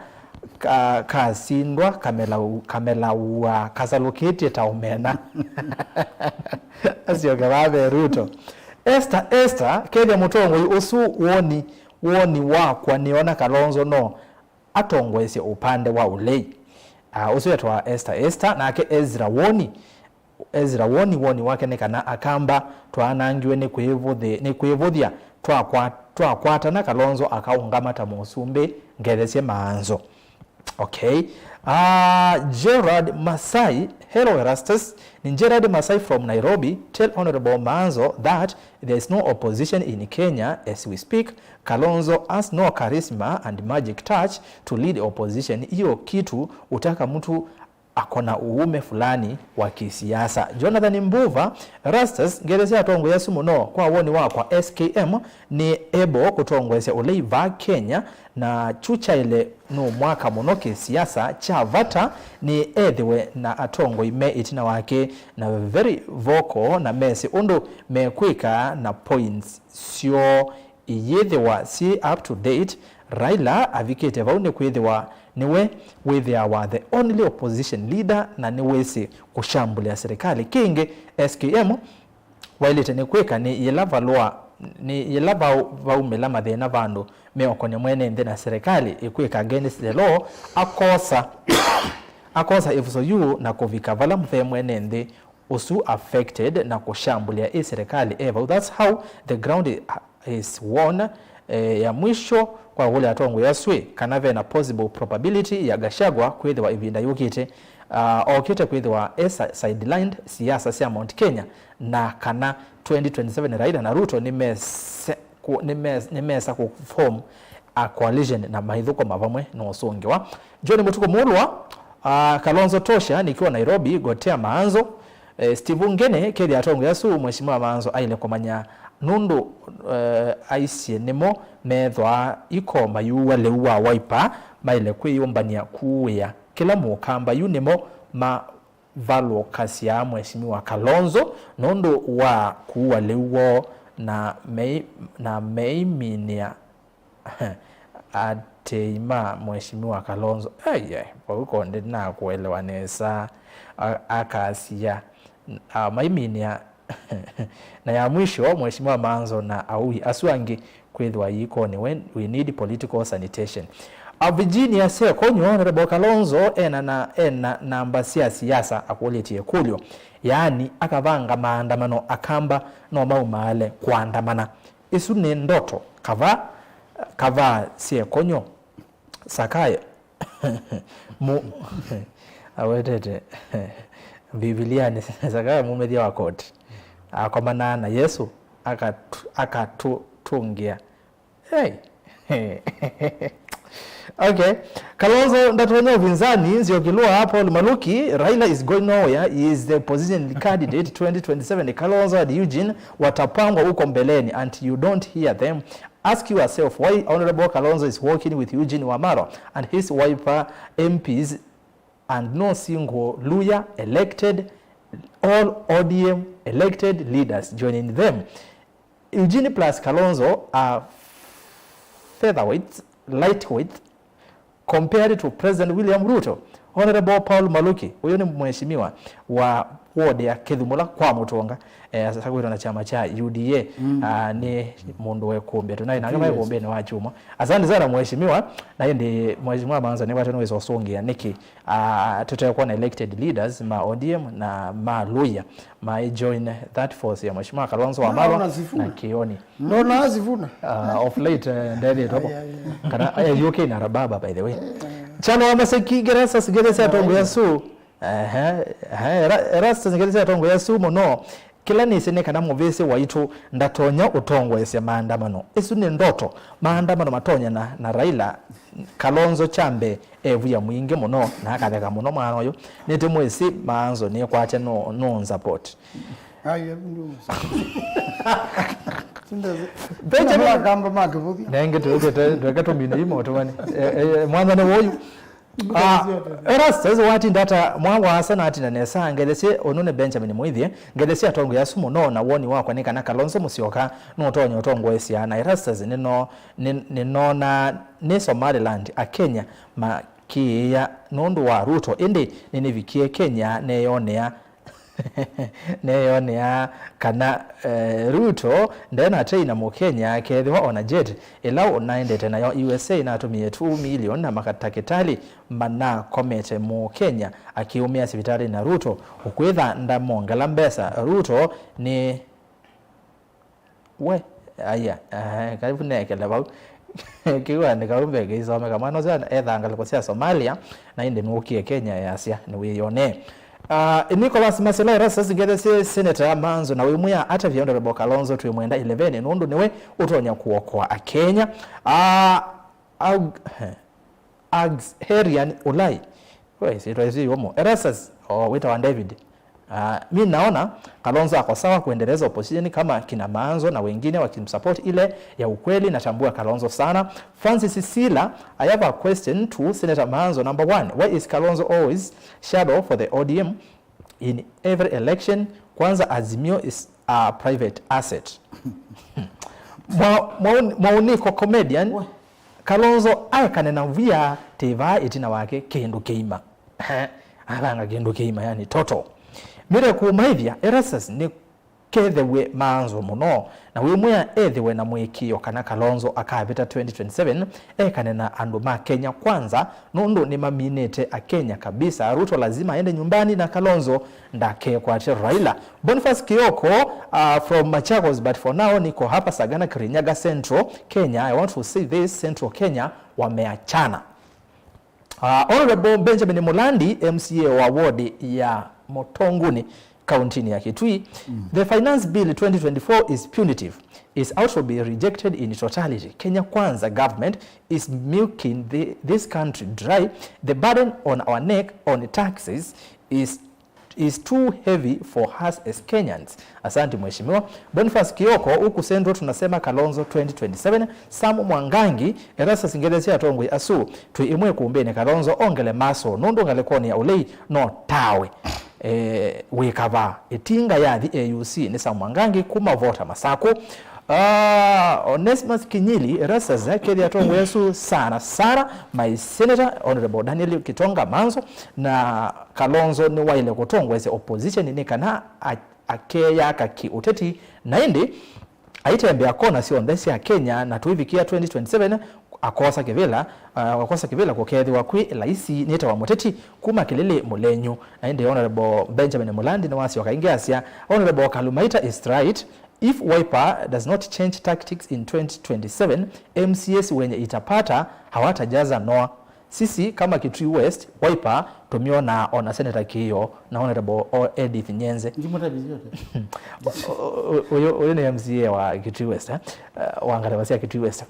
kasindwa kamela wa kasaloketi taumena asio gabe Ruto Esther kede mutongo usu woni wa kwa niona Kalonzo no atongo ese upande wa ulei usu yatwa Esther na ke Ezra woni wake nekana akamba twanangiwe ne kwevuthia twakwata na Kalonzo akaungama ta musumbe ngethesie maanzo Gerard Masai, hello Erastus. Gerard Masai from Nairobi, tell Honorable Manzo that there is no opposition in Kenya as we speak. Kalonzo has no charisma and magic touch to lead the opposition. Hiyo kitu utaka mtu akona uume fulani wa kisiasa. Jonathan Mbuva, Erastus, ngerezea tongo ya sumuno kwa woni kwa SKM ni ebo kutongwese uleiva Kenya na chucha ile no mwaka munoke siasa chavata ni edhiwe na atongo ime itina wake na very vocal na mesi undu mekwika na points sio iyedhiwa si up to date. Raila avikete vaune kwedhiwa niwe withiawa the only opposition leader na niwesi kushambulia serikali kingi SKM wailite ni kweka ni yelava vaumela mathina vandu meokone mwene nthi na serikali ikweka against the law akosa FSU na kuvika vala mthe mwene nthi usu affected na kushambulia serikali eva. That's how the ground is won. Ya mwisho kwa ule atongo yaswe kanave na possible probability ya Gachagua kwithiwa ivinda yukite okite kwithiwa sidelined siasa cia Mount Kenya na kana 2027 Raila na Ruto nimesa ku form a coalition na mahithuko mavamwe no songewa. John Mutuku mulwa Kalonzo tosha nikiwa Nairobi gotea maanzo Steve Ngene kedi atongo yasu Mheshimiwa Manzo aile komanya nundu aisie nimo methwa iko mayuwa leuwa Wiper maile kwiyumbania kuya kila mukamba yunimo ma valo kasia Mheshimiwa Kalonzo nundu wa kuwa leuwo na meiminia ateima Mheshimiwa Kalonzo kwa huko ndina kuelewa nesa akasia maiminia na ya mwisho Mheshimiwa Manzo na Aui aswangi kwethwa yiko ni when we need political sanitation. Virginia se konyo Honorable Kalonzo ena namba siasa akwoleti ekulyo yani akavanga maandamano akamba no maumale kuandamana isu ni ndoto kava kava sie konyo sakaye mu awetete Biblia ni sakaye mumedia wa koti kwa maana Yesu akatutungia hey. Okay, Kalonzo ndatonya upinzani Nziokilua hapo Maluki. Raila is going nowhere. He is the opposition candidate 2027. Kalonzo and Eugene watapangwa huko mbeleni and you don't hear them. Ask yourself why Honorable Kalonzo is working with Eugene Wamalwa and his Wiper MPs and no single Luya elected, all ODM elected leaders joining them. Eugene plus Kalonzo are featherweight, lightweight compared to President William Ruto. Honorable Paul Maluki, huyo ni mheshimiwa wa ward ya Kithumula kwa Mutonga, sasa kwa na chama cha UDA, ni mundu we kumbe tunaye na kama kumbe ni wa chuma. Asante sana mheshimiwa, na yeye ndi mheshimiwa manza ni watu no songia niki tutakuwa na elected leaders ma ODM na ma Luya ma join that force ya mheshimiwa Kalonzo Wamalwa na Kioni. No nazivuna. Of late ndani topo. Kana UK na rababa by the way. Chano amaseki gerasa sigeresa atongo yasu. Rasta sigeresa atongo yasu mono. Kila ni sene kana muvese waitu ndatonya utongo ese maandamano. Esu ni ndoto maandamano matonya na Raila Kalonzo chambe evuya mwinge mono na akatheka mono mwana oyo nete mwesi maanzo ni kwacha no support. Beje mwa gamba makevuthi. Nenge tuweke mbini moto wani. Mwanza ne woyu. Erasta zo wati ndata mwangu hasa na ati na nesa ngelese onune Benjamin Muithie ngelese atongo ya sumo no na woni wako nika na Kalonzo Musyoka no tonyo tongo esia na Erasta nino na ne Somaliland a Kenya makia nondu wa Ruto indi ninivikie Kenya neyonea kana Ruto ndena traina mu Kenya kethiwa ona jet ila onaendete nayo USA natumie 2 million na makatakitali mana komete mu Kenya akiumia sibitali na Ruto ukwitha ndamongela mbesa Ruto ni we aya karibu nekele bau kiwa nikarumbe gizome kama no zana ethanga kwa Somalia na inde nukie Kenya yasia ni wiyone. Nicholas Maselera sasa ngedese Senator Manzo na wimya ata vya Honorable Kalonzo twemwenda 11 nundu niwe utonya kuokoa a Kenya. Herian Ulai we sitwezi yomo Erasas wita wa David. Mimi naona Kalonzo ako sawa kuendeleza opposition kama kina Manzo na wengine wakimsupport ile ya ukweli. Natambua Kalonzo sana. Francis Sila, I have a question to Senator Manzo. Number 1, why is Kalonzo always shadow for the ODM in every election? Kwanza Azimio is a private asset. Mauniko comedian Kalonzo ayakanena via teva itina wake kendo keima. Abanga kendo keima yani toto. Mire kumaivya Erasas ni kethewe Manzo muno na wimwe ethewe na mwikio kana Kalonzo akabita 2027 ekanena andu ma Kenya kwanza nundu ni maminete a Kenya kabisa. Ruto lazima aende nyumbani na Kalonzo ndake kwa Raila. Boniface Kioko from Machakos, but for now niko hapa Sagana Kirinyaga Central Kenya. I want to see this Central Kenya wameachana. Honorable Benjamin Mulandi MCA wa ward ya Motonguni County ya Kitui. The finance bill 2024 is punitive. Is also be rejected in totality. Kenya Kwanza government is milking this country dry. The burden on our neck on taxes is too heavy for us as Kenyans. Asante mheshimiwa. Boniface Kioko huku Central tunasema Kalonzo 2027. Samu Mwangangi Erasa singelezi atongwe asu tuimwe kumbene Kalonzo ongele maso nundu ngalekoni ya ulei no tawe wikava itinga ya the AUC ni Samu Mwangangi kuma vota Masako. Onesimus Kinyili Erasa zake atongwe asu sana my senator Honorable Daniel Kitonga Manzo na Kalonzo ni waile kutongwa ese opposition ni kana akeya kaki uteti na indi aitembe akona si ondesi ya Kenya na tuivikia 2027 akosa kivela kukethi wakwi laisi nita wa muteti kuma kilele mulenyu na indi Honorable Benjamin Mulandi na wasi wakaingiasia Honorable Kalumaita is right if Wiper does not change tactics in 2027, MCS wenye itapata hawatajaza noa. Sisi kama Kitui West, Wiper tumiona ona Senator Kiyo na Honorable Edith Nyenze. Uyo ni MCA wa Kitui West, wangale wasia Kitui West.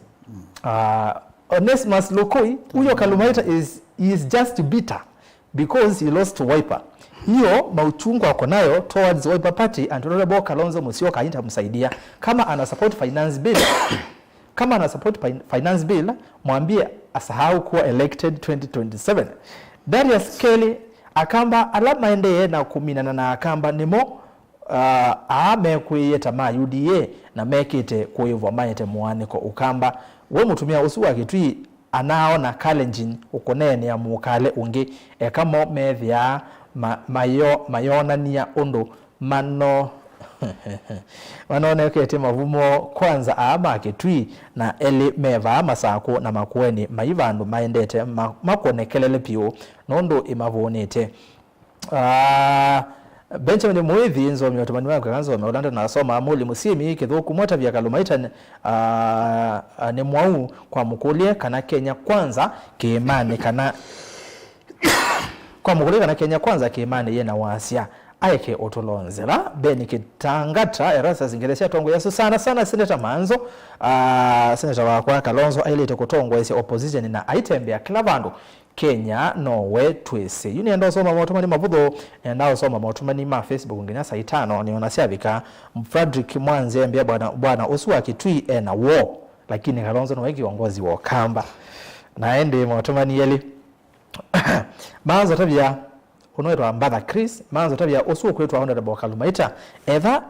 Onesmus Lokoi, uyo Kalumaita is just bitter because he lost to Wiper. Hiyo mauchungu wako nayo towards Wiper Party, and Honorable Kalonzo Musyoka hatamsaidia. Kama ana support finance bill, mwambie asahau kuwa elected 2027. Darius Kelly akamba alama endeye na kuminana na akamba nimo amekuyeta ma UDA na mekite kuivwa maite mwaniko ukamba we mutumia usuwa Kitui anaona Kalenjin ukonene ya mukale ungi kama methia mayona niya undu mano manonekete mavumo kwanza ama Kitui na eli meva masako na makueni maivandu maendete makonekelele pio nondo imavonete. Benjamin Muithi nzo myotomani wangu kanzo wameolanda na soma Amuli Musimi kithuku mota vya Kalumaita ni mwau kwa mukulie kana Kenya kwanza kiimani kana kwa mukulie kana Kenya kwanza kiimani yena wasia aike otolonzela beni kitangata erasa zingeresia tongo yasu sana Senator Manzo Senator wakwa Kalonzo ailete kutongo ese opposition na aitembea Clavando Kenya nowe twese yuni enda soma motumani mavudho enda soma motumani ma Facebook ngina saa 5 niona siavika Frederick Mwanze mbia bwana usuwa Kitui na wo lakini Kalonzo no weki uongozi wa kamba naende motumani yeli Manzo tabia unoitwa Mbadha Chris Manzo tabia usuwa kwetu Honorable Kalumaita etha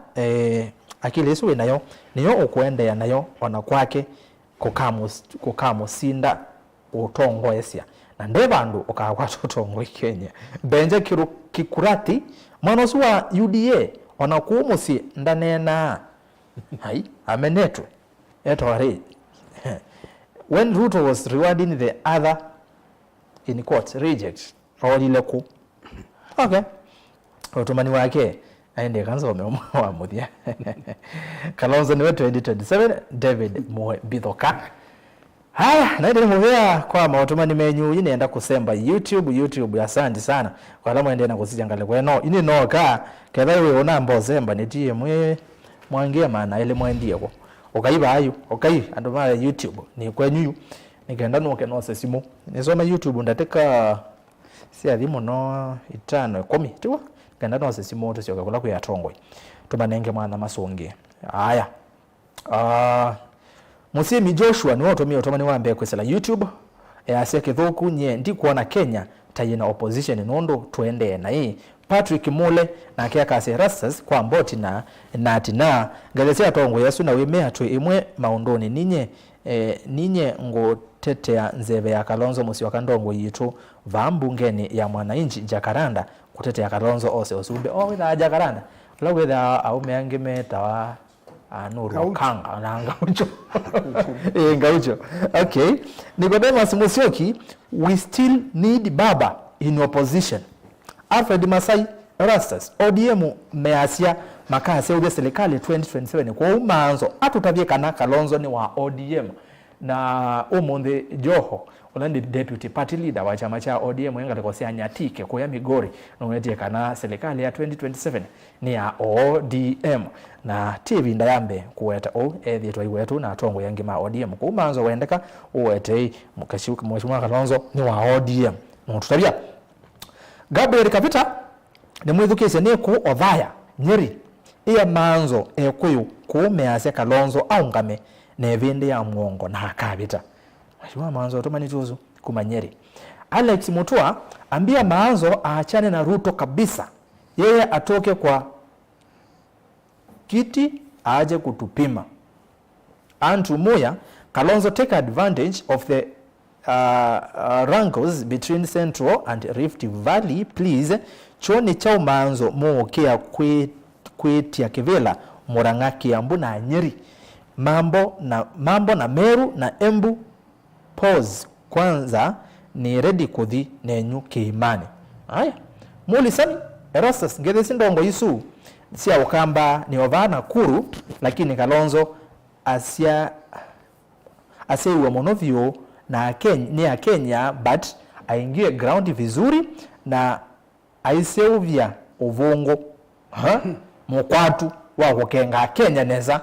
akili isu nayo niyo ukuende nayo ona kwake kukamu sinda utongo esia na ndebandu okakwata utongo Kenya benje kikurati mwanosu wa UDA onakuumusi ndanena hai amenetu etwari when Ruto was rewarding the other in court reject olileku okay utumani wake aende kanzo wa mudia Kalonzo ni 2027 David Bithoka. Haya, naende muvea kwa mautumani menyu yini enda kusemba YouTube asante sana kwa alamu ende na kusijangale kweno ini noka kedhawe ona mbozemba netie mwangia maana ile mwendie ko okaiba ayu ando mara YouTube ni kwenyu nikaenda no kenose simu nisoma YouTube ndateka si adhimu no 5 10 tiwa kenda no simu to sioka kula kuya tongwe tumanenge mwana masonge. Haya Musimi Joshua ni watumia utomani wambe kwesela YouTube asia kithuku nye ndi kuona Kenya tayina opposition nondo tuende na hii Patrick Mule na kia kasi Rastas kwa mboti na natina galesia tongo yasu na wimea tu imwe maundoni ninye ngotetea nzeve ya Kalonzo Musyoka ndongo yitu vambungeni ya mwananchi Jakaranda kutetea Kalonzo ose osumbe witha Jakaranda la witha au meangi meta nuru kanga na ngaucho ngaucho. Okay, Nicodemus Musyoki, we still need Baba in opposition. Alfred Masai Rastas ODM measia makase ule serikali 2027 kwa umanzo atutavye kana Kalonzo ni wa ODM na Omonde Joho ulandi deputy party leader wa chama cha ODM yenga lekosia nyatike kwa ya Migori na unetie kana serikali ya 2027 ni ya ODM na TV ndayambe kuweta ethi etwa iwetu na tongo yangi ma ODM kwa umanzo wendeka uwete mukashuka mheshimiwa Kalonzo ni wa ODM mututavya. Gabriel Kapita ni mwithukise ni ku Othaya Nyeri iya manzo ekuyu kumeasia Kalonzo aungame nevinde ya mwongo na akabita mheshimiwa manzo tumani tuzu kumanyeri. Alex Mutua ambia manzo aachane na Ruto kabisa, yeye atoke kwa kiti aje kutupima. Andrew Muya, Kalonzo take advantage of the rankles between Central and Rift Valley, please. Choni chao manzo mookea kwetia Kivela, Murang'a, Kiambu na Nyeri. Mambo na Meru na Embu pause kwanza ni ready kuthi nenyu kiimani. Haya. Muli sani Erastus ngethesi ndongo isu sia ukamba ni ovana kuru lakini Kalonzo asiwe monovyo na Kenya but aingie ground vizuri na aiseuvya uvungu mukwatu wa kukenga Kenya neza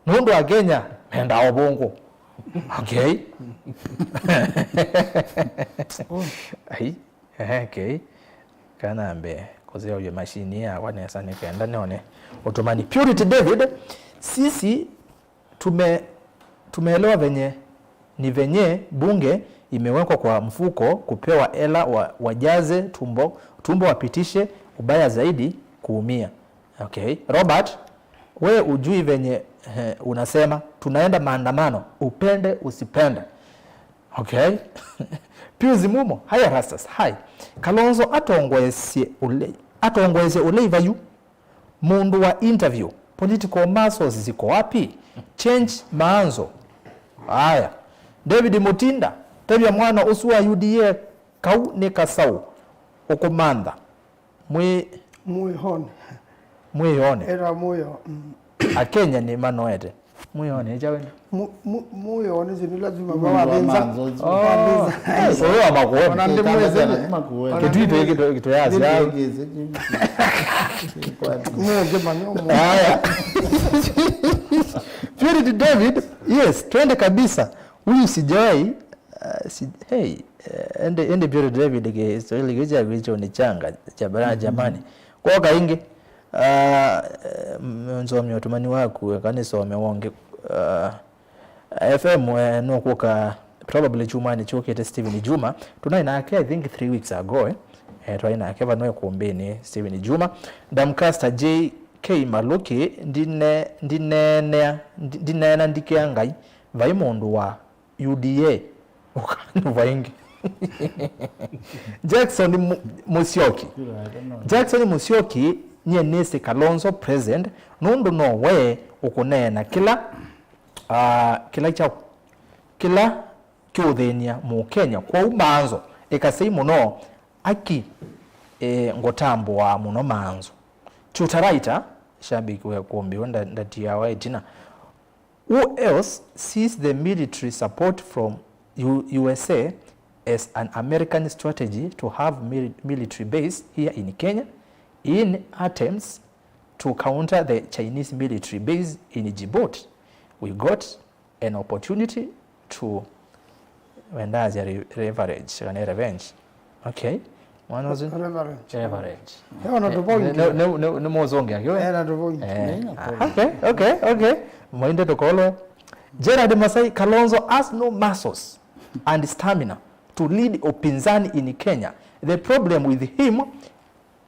nundu wa Kenya menda uvungu. Okay. Okay. Kanambe kozeo ya mashini ya wanesa nikaenda nione otomani Purity David, sisi tumeelewa venye bunge imewekwa kwa mfuko kupewa hela wajaze tumbo wapitishe ubaya zaidi kuumia. Okay. Robert, we ujui venye unasema tunaenda maandamano upende usipende. Okay. Pius Mumo, haya rastas, hai. Kalonzo atongweze uleiva yu mundu wa interview. Political muscles ziko wapi? Change maanzo. Haya. David Mutinda, tabia mwana usua UDA kau ni kasau. Okomanda. Mwihone. Era muyo. Akenya ni manoete. Mwihone, jawene. Muyo ni lazima bawabenza. Oyo amakuone. Wanande mweze Kitu yazi. Mweze manyomo. Haya. Purity David, yes, twende kabisa. Huyu sijai ende Purity David ke Israeli geja gicho ni changa cha jamani. Kwa kaingi nzomi otumani waku kanisa wamewonge FM no kuka probably Juma ni chokete Steven Juma tunaina I think 3 weeks ago twaina keva no kuombeni Steven Juma Damcaster JK Maluki ndinena ndikiangai vaimundu wa UDA ukanu vaingi Jackson Musyoki nye nisi Kalonzo present nundu no we ukunena kila kyuthenia mu Kenya kwa umanzo ikasei muno aki ngotambo wa muno manzo chutaraita shabiki we kumbi wanda ndatia wa itina. Who else sees the military support from USA as an American strategy to have military base here in Kenya in attempts to counter the Chinese military base in Djibouti? We got an opportunity to revenge. Okay. One was leverage. No more zonge. Okay. Mwende tokolo. Gerard Masai, Kalonzo has no muscles and stamina to lead upinzani in Kenya. The problem with him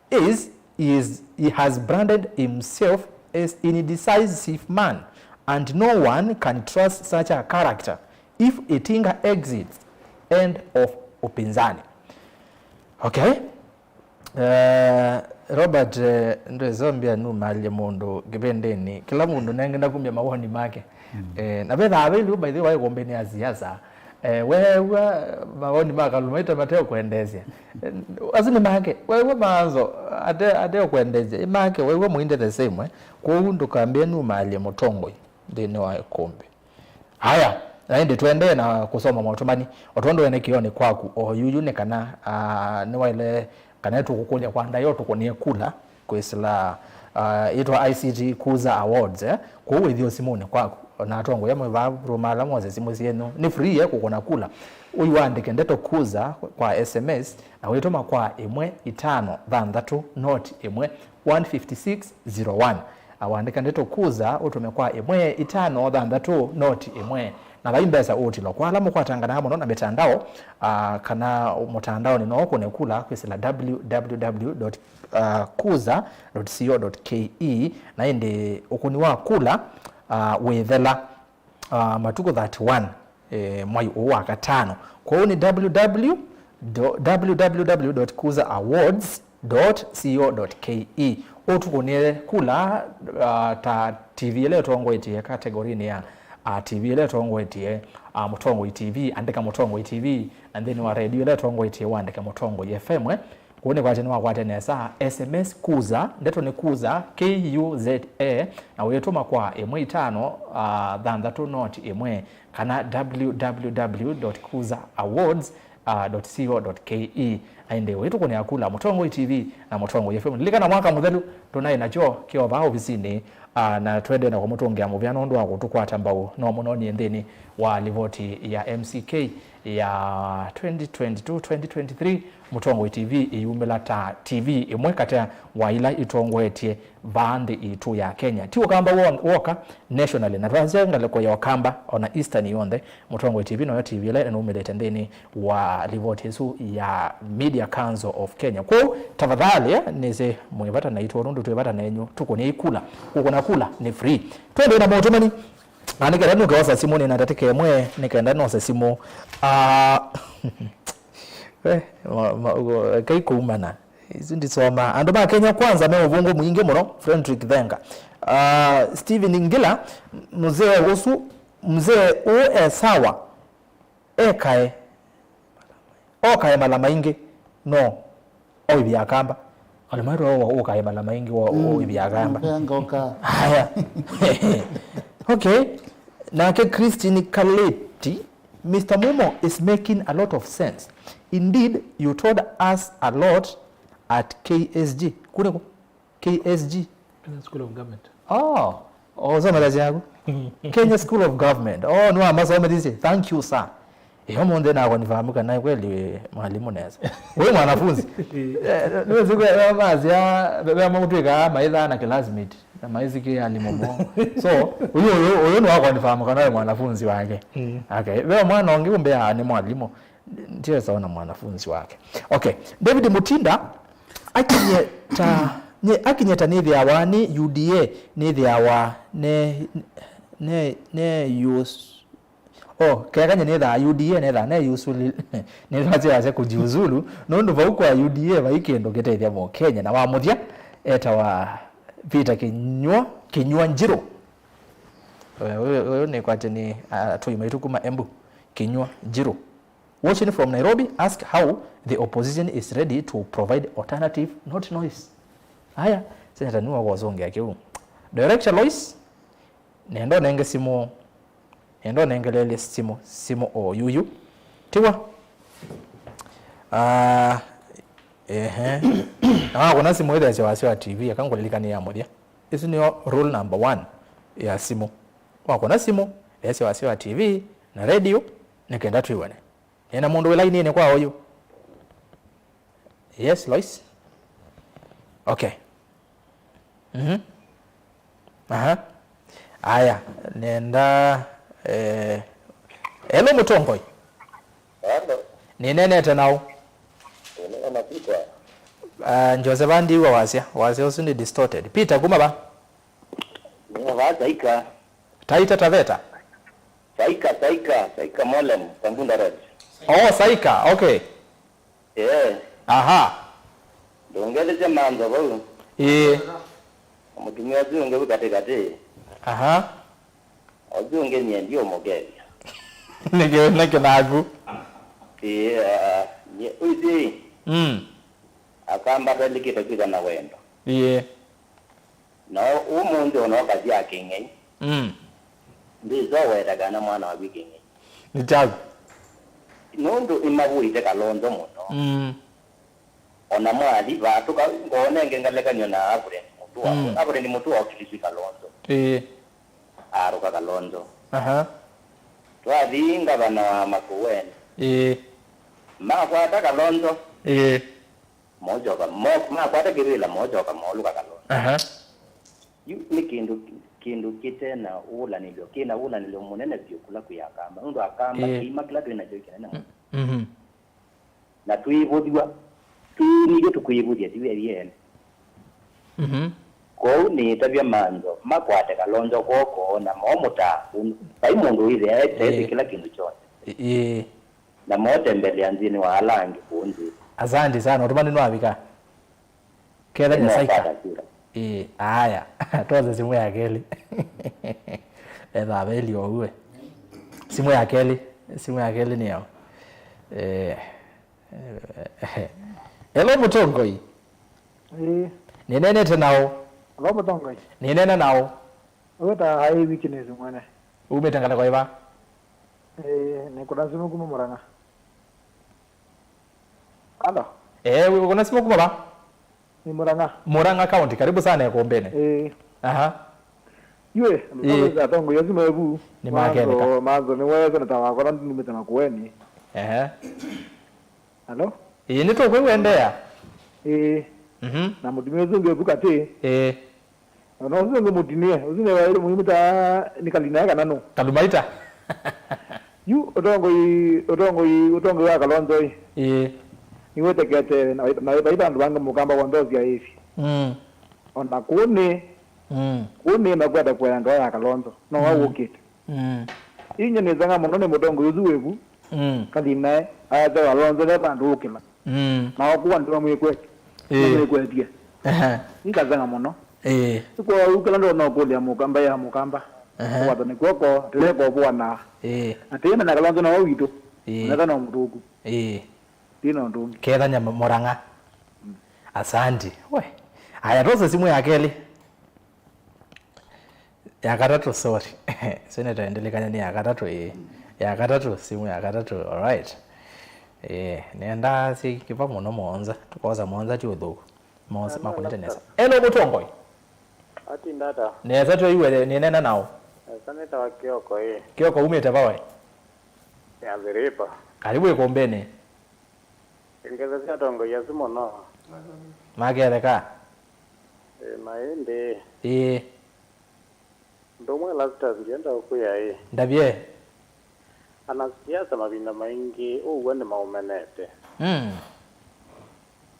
is he has branded himself as an indecisive man, and no one can trust such a character. If Itinga exits, end of upinzani. Okay. Robert ndozombia numali mundu gibendeni kila mundu nengenda kumya mawoni make na betha abeli by the way gombeni aziasa wewe mawoni maka lumaita mateo kuendezia azini make wewe maanzo ate kuendezia make wewe muinde the same kwa undu kambia numali mutongoi ndini wa kombe. Haya naende tuende na kusoma mautumani watondo wene kioni kwaku o yuyune kana ni wale kana tukukulia kwa ndayo tukonie kula kwesila itwa ICT Kuza Awards kwa wethio simone kwaku na atongo yamwe va rumala mwaze simusieno ni free kukona kula uyu wandike ndeto Kuza kwa SMS na wetoma kwa 15 not 15601 awandika ndeto Kuza utume kwa 15 not 1 na baimbeza otilo kwa alamu kwa tangana hamo na betandao kana mutandao nino kune kula kwesila www.kuza.co.ke na indi ukuni wa kula wethela matuko 31 mwai uwa katano kwa uni www.kuzaawards.co.ke otukunile kula ta TV ile tongoitie kategorini ya TV ile tongoitie Mutongo TV andika Mutongo TV and then wa radio ile tongoitie wandika Mutongo FM kuone kwa tena kwa tena saa SMS kuza ndeto ni kuza KUZA na uyetuma kwa M5 thandatu not emwe kana www.kuzaawards.co.ke aende wetu kone akula Mutongo TV na Mutongo FM lilikana mwaka muthelu tunaye nacho kiova ofisini na twende na kwa Mutongo ya muvyano ndo akutukwata mbao no muno ni endeni wa livoti ya MCK ya 2022-2023 Mutongo TV iyumela ta TV imwe kata waila itongwetie bandi itu ya Kenya tiwo kamba woka nationally na twazenga leko ya wakamba ona eastern yonde Mutongo TV no TV ile no umeleta ndeni wa livoti yesu ya Media Council of Kenya kwa tafadhali nize mwevata na itu rundu tuwevata na enyu tuko ni ikula kuko na kula ni free twende na motomani anika ndano kwa simu ni natatike mwe nikaenda no simu kai kumana izundi soma ando ba Kenya kwanza me ubungu mwingi muno Frederick Thenga Steven Ngila mzee usu mzee sawa ekae malama ingi no obi akamba alimaro okae malama ingi obi akamba haya okay na ke Christine Kaleti Mr. Mumo is making a lot of sense. Indeed, you told us a lot at KSG. Kule KSG. Kenya School of Government. Oh, zama yangu. Kenya School of Government. Oh, no amazoma dice. Thank you, sir. Monde na kwa nifahamuka naye kweli mwalimu neza. Wewe mwanafunzi. Niwezi kwa mazi ya bebe mutweka maidha na classmate. Na maiziki alimomo. So, uyo ni wako nifahamuka naye mwanafunzi wake. Okay. Wewe mwana wangu umbea ni mwalimu. Ndiye sawa mwanafunzi wake. Okay. David Mutinda akinyeta nithi awani UDA nithi awa ne use kaganya netha UDA netha ne usuli netha yaze kujiuzulu nondu vau kwa UDA vaikendo geteithia mo Kenya na wamuthia eta wa Peter Kinyua Njiro wewe ni kwate ni tuimaitu kuma Embu Kinyua Njiro watching from Nairobi ask how the opposition is ready to provide alternative not noise haya sasa nuwa wazonge yake huu director Lois nendo nenge simu endo nengelele simu o yuyu tiwa kuna simu ile ya wasiwa TV akangolika ni ya moja isi ni rule number 1 ya simu kuna simu ya wasiwa TV na radio nikaenda tuiwane ena mundu wela ini kwa hoyo yes Lois okay aya nenda hello Mutongo hello ni nene tenao Joseph Andi wasia usini distorted Peter kuma ba ni wazaika Taita Taveta Saika Molem Tambunda Road Saika okay aha dongele jamando bau mutumia zunge kate aha ozunge ni ndio mogeli nige nagu ni uzi akamba belikita kika na wendo no umuntu ono kazi yake ngai ndizo wera kana mwana wa wiki ngai ni jagu nundu imabuite kalonzo muno ona mwali batu ka ngone ngengalekanywa na abure ni mutu wa kilisi kalonzo aruka kalonzo aha twadinga bana makuweni makwata kalonzo mojo ka makwata kirila mojo ka moluka kalonzo aha ni kindu kitena ula nilio munene byokula kuyakamba ndo akamba kima kila twina jokena na tuibudwa niyo tukuibudia tiwe yene ko ni tabia manzo makwate kalonzo koko na momuta bai mundu ile ete kila kindu chote na mote mbele anzini wa alangi kunzi asante sana utumani nwabika kela ni saika aya toza simu ya Kelly beli owe simu ya Kelly ni yao Hello Mutongoi. Ninene tenao. Hello Mutongoi. Ninene nao. Weta hai weakness mwana. Umetangala kwa iba? Ni kuna simu kuma Murang'a. Halo. Kuna simu kuma ba? Ni Murang'a. Murang'a County, karibu sana ya Kombene. Aha. Yue, ndio Tongo yazima hebu. Ni makeleka. Mazo ni wewe na tawakora nimetana kueni. Halo? Ni to kwe wendea. Na mutumie zungu ebuka te. Na zungu mutinie, uzine wa ile muhimu ta nikalina yaka nano. Kalumaita. Yu otongo ya Kalonzo yi. Niwe tekete na baita ndo banga mukamba kwa ndozi ya hivi. Ona kuni na kwenda kwa ndo ya Kalonzo. No wa wukite. Inye nezanga muno ne mutongo yuzuwebu. Kalina aya za Kalonzo ne bandu ukila. Na okuwa ndo mwekwe. Mwekwe dia. Nikazanga muno. Kwa ukila ndo no kulia mukamba ya mukamba. Kwa ni kwako teleko bwana. Atema na Kalonzo na wito. Na kana mtugu. Dino ndo. Ketha nya Murang'a. Asante. We. Aya toza simu ya Keli. Ya katatu sorry. Senator endelekanya ni ya katatu Ya katatu simu ya katatu. All right. Nenda si kipa muno Monza. Tukoza Monza ti udhuku. Monza makunete nesa. Hello Mutongoi. Ati ndata. Neza to iwe ni nena nao. Senator wa Kioko Kioko umete bawe. Ya Ziripa. Karibu Kombene. Ingeza sia Tongo yazimo no. Magereka. Maende. Ndomwe lasta zienda okuya Ndabye. Anasiasa mabinda maingi uwende maumenete.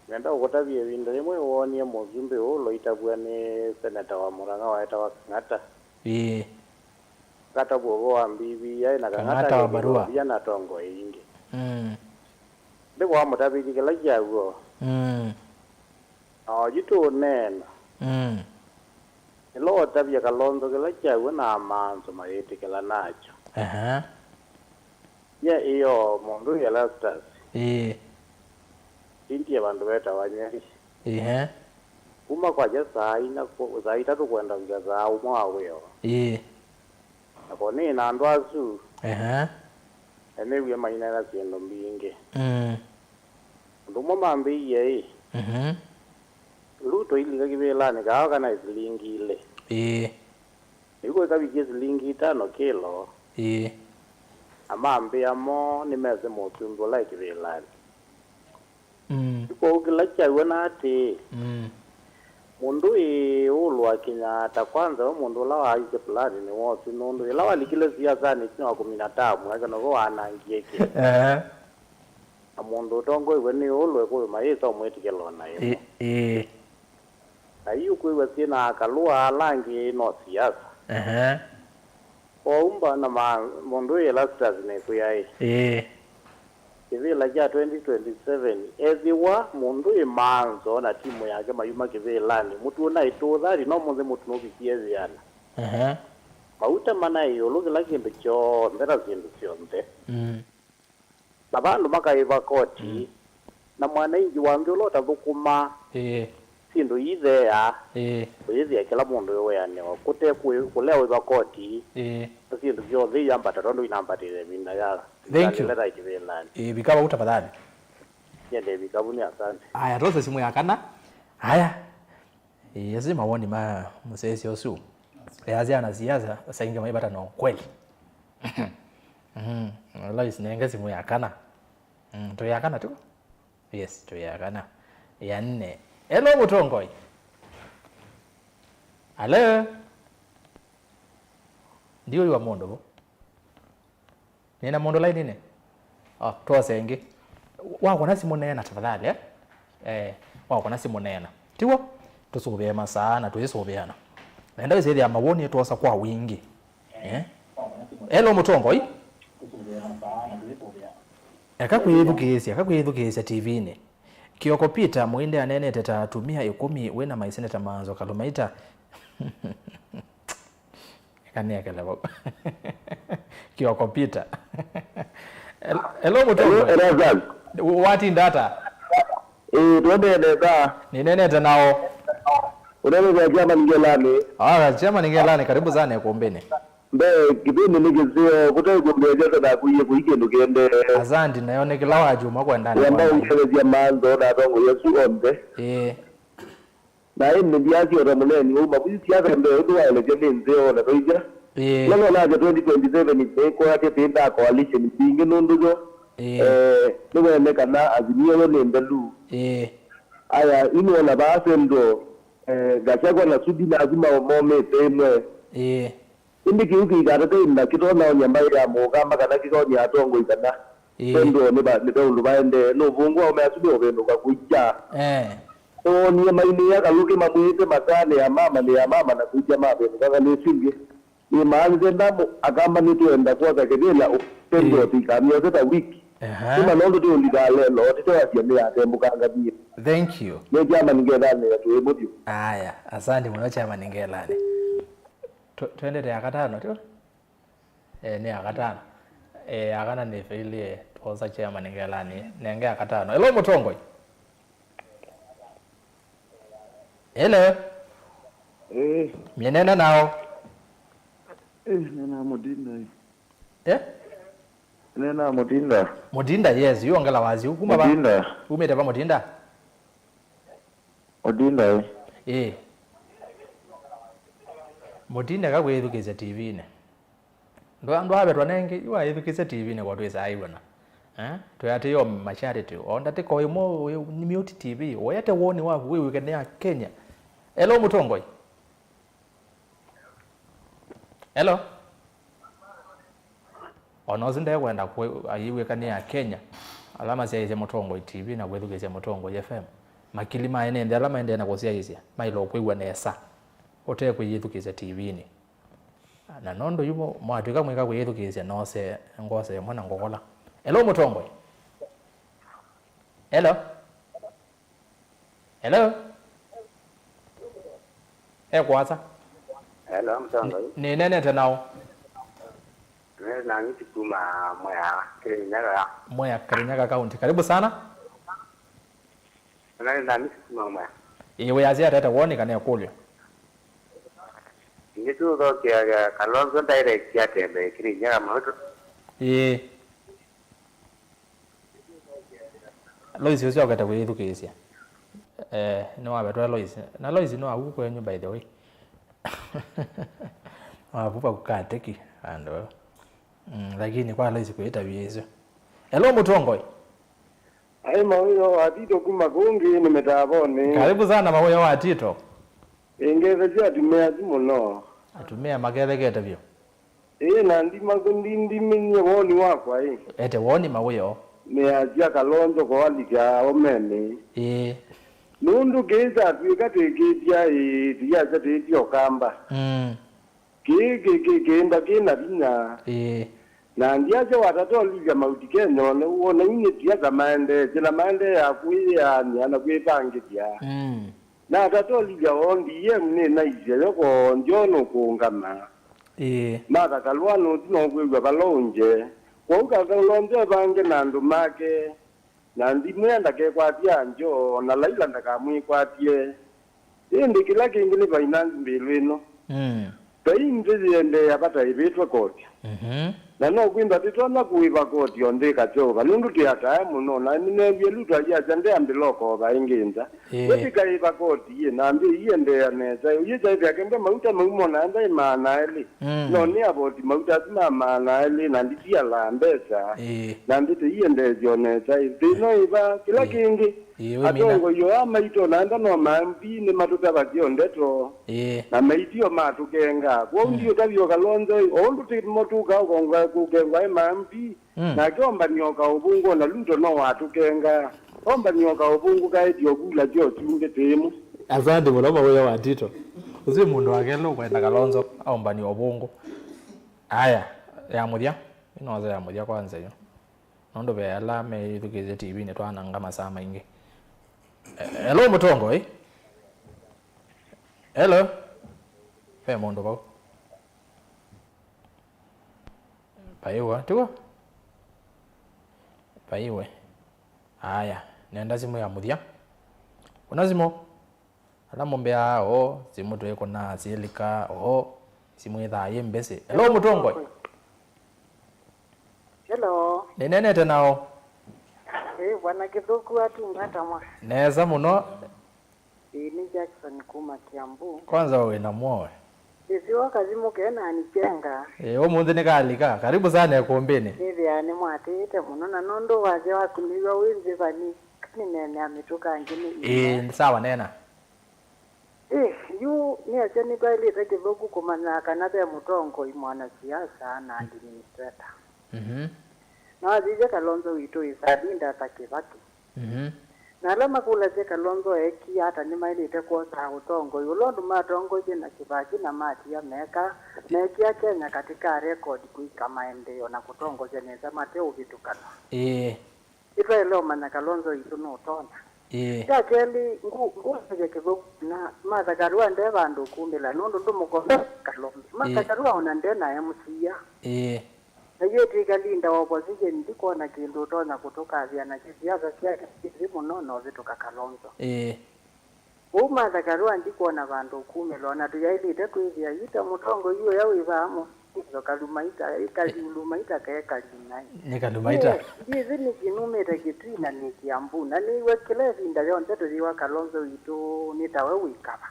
Ngenda ukotabye binda yemwe wonie muzumbe ulo itabwane Senator wa Murang'a waeta wa Kang'ata. Kata bobo wa mbibi ya na Kang'ata wa barua. Ya na Tongo ingi. Ndiko wa mutabiki kala jago. Jitu nena. Ilo tabia Kalonzo kala jago na amanzo maiti kala nacho. Ya iyo mundu ya lastas. Inti bandu beta wanyeri. Kuma kwa jasa ina ko zaita to kwenda ngaza umwawe yo. Akoni na ndo azu. Ene wiye maina na siendo mbinge. Ndumo mambi ye. Luto ili kakibelani kawa kana izilingile. Iko kabike zilingi 5 kilo. Amambi amo nimeze motumbo like belani. Iko ukilacha wena ati. Mundu ulwa Kenyatta kwanza mundu lawa aike plani ni wote mundu lawa likile siasa ni 15 aka no wanangieke. Mundu Tongo iwe ni ulwe ko maisa omwetikelo na yemo. Ayu ko iwe sina kalua langi no siasa. Umba na mundu yela stars ne kuyai. Kivila ja 2027 eziwa mundu imanzo na timu yake mayuma kivilani mutu na itudha rino munze mutu no bikiezi yana. Mauta mana iyo lugila kindu cho ndera kindu sionte. Nabandu makaiva koti na mwana ingi wangi ulota thukuma. Sindu ithea. Uyithia kila mundu yowe yani wakute kuleo iva koti. Sindu vyothe yambata rondo inambatire binda yala. Thank you. Bikaba utafadhali. Yende bikabu ni asante. Aya roza simu ya kana. Aya. Yazima woni ma musesi osu. Yazia na siasa sainga maibata no kweli. Wallahi sinenga simu ya kana. To ya kana tu. Yes, to ya kana. Ya 4. Hello Mutongoi. Hello. Ndio ywa mondo. Nina mondo line nene. Toa senge. Wako na simu nena tafadhali wako na simu nena. Tiwo tusubema sana tuisobeana. Nenda wese ya mawoni yetu asa kwa wingi. Hello Mutongoi. Akakwithukisia TV ne. Kioko Peter muinde anene tetatumia 10 wena maiseneta manzo kalumaita. Kaneka labo. Kioko Peter. Hello Mutongoi. What in data? Tuende nenda. Ni nene tenao. Unaweza chama Ningelani. Chama Ningelani, karibu sana kuombeni. Mbe kipindi nikizio kutoka kumbejeza na kuike ndugende. Asante naone kila wajuma kwa ndani. Ambao ungeweza manzo na dongo Yesu ombe. Na hii ni biazi ya Ramuneni umabuzi siasa ndio ndio ile jeni nzeo na toija. Lolo na 2027 ni kwa yake pinda coalition bingi nundugo. Niwe mekana azimio wene mbelu. Aya ini wala base ndo gachagwa na sudi na azima omome temwe. Indi kiuki garate na kitona onyamba ya mugamba kana kikonya atongo ikana. Ndo ne ba ne ndo baende no bungu o measubi obendo kwa kuja. Ni maini ya kaluke mamuite makane ya mama ni ya mama na kuja mabe kanga ni singe. Ni maanze ndamu akamba ni tuenda kwa kakedela upendo tikamio seta wiki. Kuma nondo tu ndidale lo tito ya ya tembu kanga bi. Thank you. Ne jama ningelane ya tuebudio. Aya, asante mwana chama ningelane. Twende ya katano tu. Ni ya katano. Akana ni fili toza chama ningelane. Nenge ya katano. Hello Mutongo. Hello. Mienena nao. Nena Mudinda. Nena Mudinda. Mudinda, yes, you ongela wazi ukuma ba. Mudinda. Umete ba Mudinda? Mudinda. Mudinda kagwethukise TV ne. Ndo habe twanenge iwa yethukise TV ne kwatwisa aibona. Tuyate yo macharity. Onda te ko imo ni mute TV. Oyate woni wa wewe kenya Kenya. Hello Mutongoi. Hello. Onozinde kwenda ayiwe kania Kenya. Alama sia Mutongoi TV na gwethukise Mutongoi FM. Makilima ene ndi alama ende na kosia isia. Mailo kwigwa nesa. Ote kwithukise TV ni. Na nondo yumo mwatuka mwika kwithukise nose ngose mwana ngokola. Hello Mutongoi. Hello. Hello. Kwanza. Hello Mutongoi. Ni nene tenao? Na niti kuma Kirinyaga. Kirinyaga County. Karibu sana. Na niti kuma Iwe azia tata woni kana kulio. Nitu do kia Kalonzo direct ya tembe Kirinyaga moto. Lois usio kata kwithukisia. No abatwa Lois. Na Lois no agu kwenyu by the way. Avupa kukateki ando. Lakini kwa Lois kuita biezo. Hello Mutongoi. Mawio wa Tito kuma kungi nimetabone. Karibu sana mawio wa Tito. Ingeze cia tumea muno. Atumia magethegete bio. Na ndi minye woni wakwa Ete woni mawio. Ni ajia Kalonzo kwa walika omene. Nundu geza tuika tegetia dia za tedio kamba. Genda kina bina. Na ndiaje watato liga maudikenyo ne uone nyinyi tia kamande jina mande ya kuya nyana kwebange dia. Na watato liga ondi yemne na ije ko njono kuungama. Maka kalwano tino kwegwa balonje. Kwa ukalonje bange nandu make. Na ndimwenda ke kwatia njo na laila ndakamwi kwatie. Ndi kila kingine finance mbelweno. Taindi ende yapata ibetwa koti. Na no kwimba titona kuiva koti ondeka choba. Nundu tiata muno na ninebye lutwa ya jande ambiloko ba inginza. Wetika iva koti ye na ambi yende ya neza. Uyeza iva kembe mauta mumona anda imana eli. No ni aboti mauta sima mana eli na nditia la mbesa. Na ndite yende joneza. Dino iva kila kingi. Atongo yo amaito nanda no mambi ne matuta bakiondeto. Na maitio matukenga. Kwa ndio tabio Kalonzo ondu timotuka ukonga kugengwa mambi. Na kiomba nyoka ubungo na lundo no watukenga. Omba nyoka ubungo kaidi ogula jo tunge temu. Asante muloma wewe wa Tito. Uzi mundu wakelo kwenda Kalonzo aomba ni ubungo. Aya, ya mudia. Inoza ya mudia kwanza yo. Nondo be alame ithukize TV ne twana ngama sama ingi. Hello Mutongo Hello. Mundu bau. Paiwa tuwa. Paiwe. Aya, nenda simu ya mudia. unazimo alamombe simu tueko na silika simu itha yembese. Hello Mutongo. Hello. Nene tenao. Bwana Kithuku atungata mwa. Neza muno. Ni Jackson kuma Kiambu. Kwanza wewe na mwoe. Isiwa kazimu kena anichenga. Umuthi nikalika. Karibu sana ekombeni. Ni mwatete muno na nondo waje wakuliwa winzi vani. Kani nene ametoka ngini. Sawa nena. Yu ni achani kwa ili Kithuku kumanya kanathe Mutongo imwana siasa na administrator. Na wazije Kalonzo wito isabinda takivaki. Na alama kula je Kalonzo eki hata ni mailite kwa Mutongo yulondo matongo je na kibaki na mati ya meka meki ya Kenya katika record kuika maendeleo na kutongo je neza mateo vitukana. Ifa leo mana Kalonzo ito no tona. Ya keli ngu je Kithuku na madhagarua nde bandu kumbila nondo ndumukombe Kalonzo. Madhagarua onande na MCA. Na yeti galinda opposition ndiko na kindu tona kutoka vya na kisiasa kia kisimu nono vitoka Kalonzo. Madhagarua ndiko na bandu kumelo na tuyailite kwithia ita Mutongo hiyo yao ivamo izo kalumaita ikalilumaita kaekalina ni kalumaita ndizi ni kinumete kitina ni Kiambu na ni wekele vinda yonte tuliwa Kalonzo ito nitawe wikaba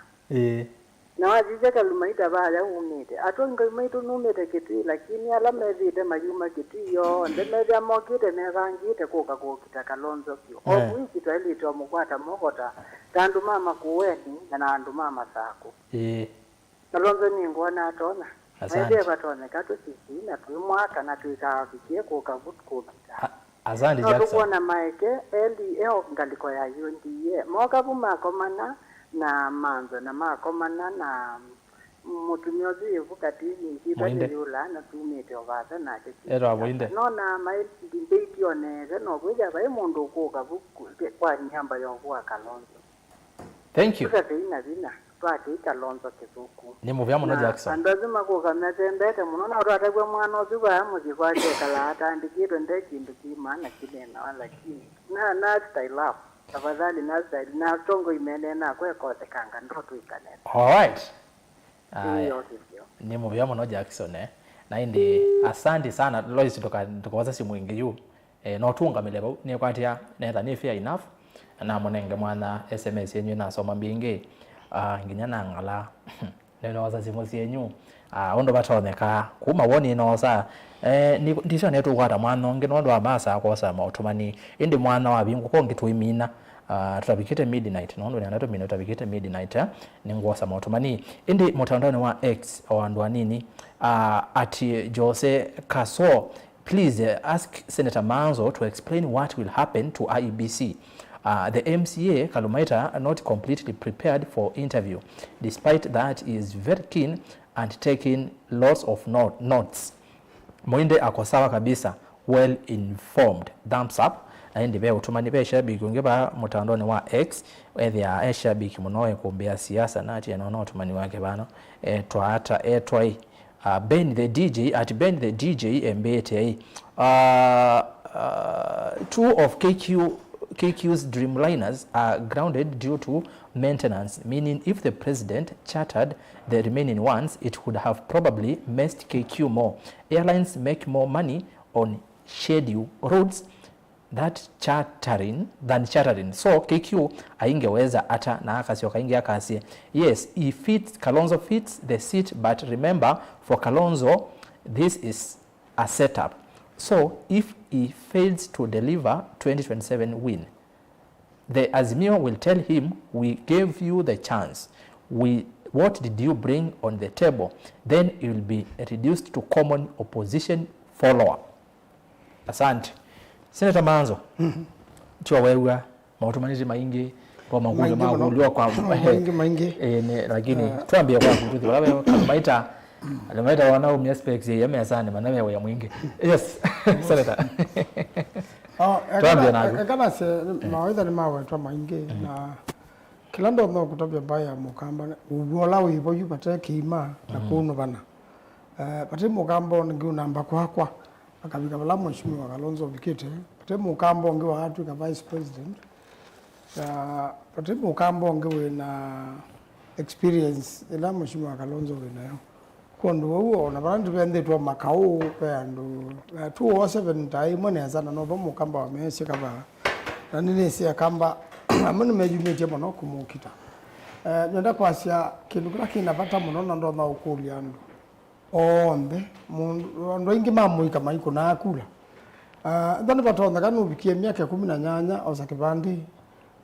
na wajije kalumaita baya umete atonga maitu numete kiti lakini alama vide mayuma kiti yo ndemeza mokite ne rangite koka kokita Kalonzo kyo obwiki twalito mukwata mokota tandu mama kuweni na andu mama sako Kalonzo ni ngwana atona Asante batone kato sisi na tumwaka na tuikavikie kokavutko Asante Jackson tukuona maeke eli ngaliko ya yundiye mokabu makomana na manzo na makomana na mutumiozi yevukatini kibali yula na tumete ovata na Ero aboinde nona maili debate oneze no kuja bae mundu kokavutko kwa nyamba yovua Kalonzo. Thank you. Vina twati Kalonzo Kithuku ni muvyamo no Jackson andazima kukamezembete muno na uratagwe mwana oziva muzikwate kala atandikiro ndekindu kimana kinena lakini na style up tafadhali na style na tongo imenena kwekose kanga ndo tuikanena. Alright. Ni muvyamo no Jackson na indi asante sana Lois tukawaza simu ingi yu no tunga milebo ni kwatia netha ni fair enough na monenge mwana SMS yenyu na soma mbingi nginya na ngala neno wazazi mosi yenyu ondo batoneka kuma woni inosa ndisho netu kwata mwana nginondo abasa akosa mautumani indi mwana wabingu ko ngitwimina tutabikite midnight nondo ni anato minute tutabikite midnight ningosa mautumani indi mutandao wa X wandu nini ati Jose Kaso please ask Senator Manzo to explain what will happen to IEBC. The MCA Kalumaita are not completely prepared for interview. Despite that, he is very keen and taking lots of notes. Mwinde ako sawa kabisa, well informed. Thumbs up. Na hindi bea utumani bea shabiki ungeba mutandoni wa X wethi ya shabiki munoe kumbea siasa na ati yanaona utumani wake bano tuata twai Ben the DJ at Ben the DJ mbete two of KQ's Dreamliners are grounded due to maintenance, meaning if the president chartered the remaining ones, it would have probably messed KQ more. Airlines make more money on schedule routes than chartering. So KQ aingeweza ata na akasi wakaingia kasi. Yes, Kalonzo fits the seat, but remember for Kalonzo, this is a setup. So if he fails to deliver 2027 win, the Azimio will tell him, we gave you the chance. What did you bring on the table? Then he will be reduced to common opposition follower. Asante. Senator Manzo. Tiwa wewe mautumanizi maingi kwa makulu maguliwa kwa maingi. Lakini tuambie kwa kututhi wala Kalumaita Kalumaita wanao miaspects ya mesane manawe ya mwingi. Yes. Senator. Tuambie nago. Kana se mawaidha ni mawe maingi na kila ndo no kutobya baya mukamba ubola wibo yupate kima na kuno bana. Pate mukambo ngiu namba kwa akabika bala mheshimiwa Kalonzo Bikete pate mukambo ngiu watu ka vice president patimu kambo ngewe na experience ila Mheshimiwa Kalonzo winayo kondo huo na bantu bende twa makao pendo 207 tai mone sana no bomu kamba wamesi kaba na nini sia kamba amani mejumeje mono kumukita nenda kwasia kindu kila kinapata muno na ndo na ukuli andu ombe ndo ingi mamuika maiko na akula ndani batonda kanu bikie miaka 18 oza kibandi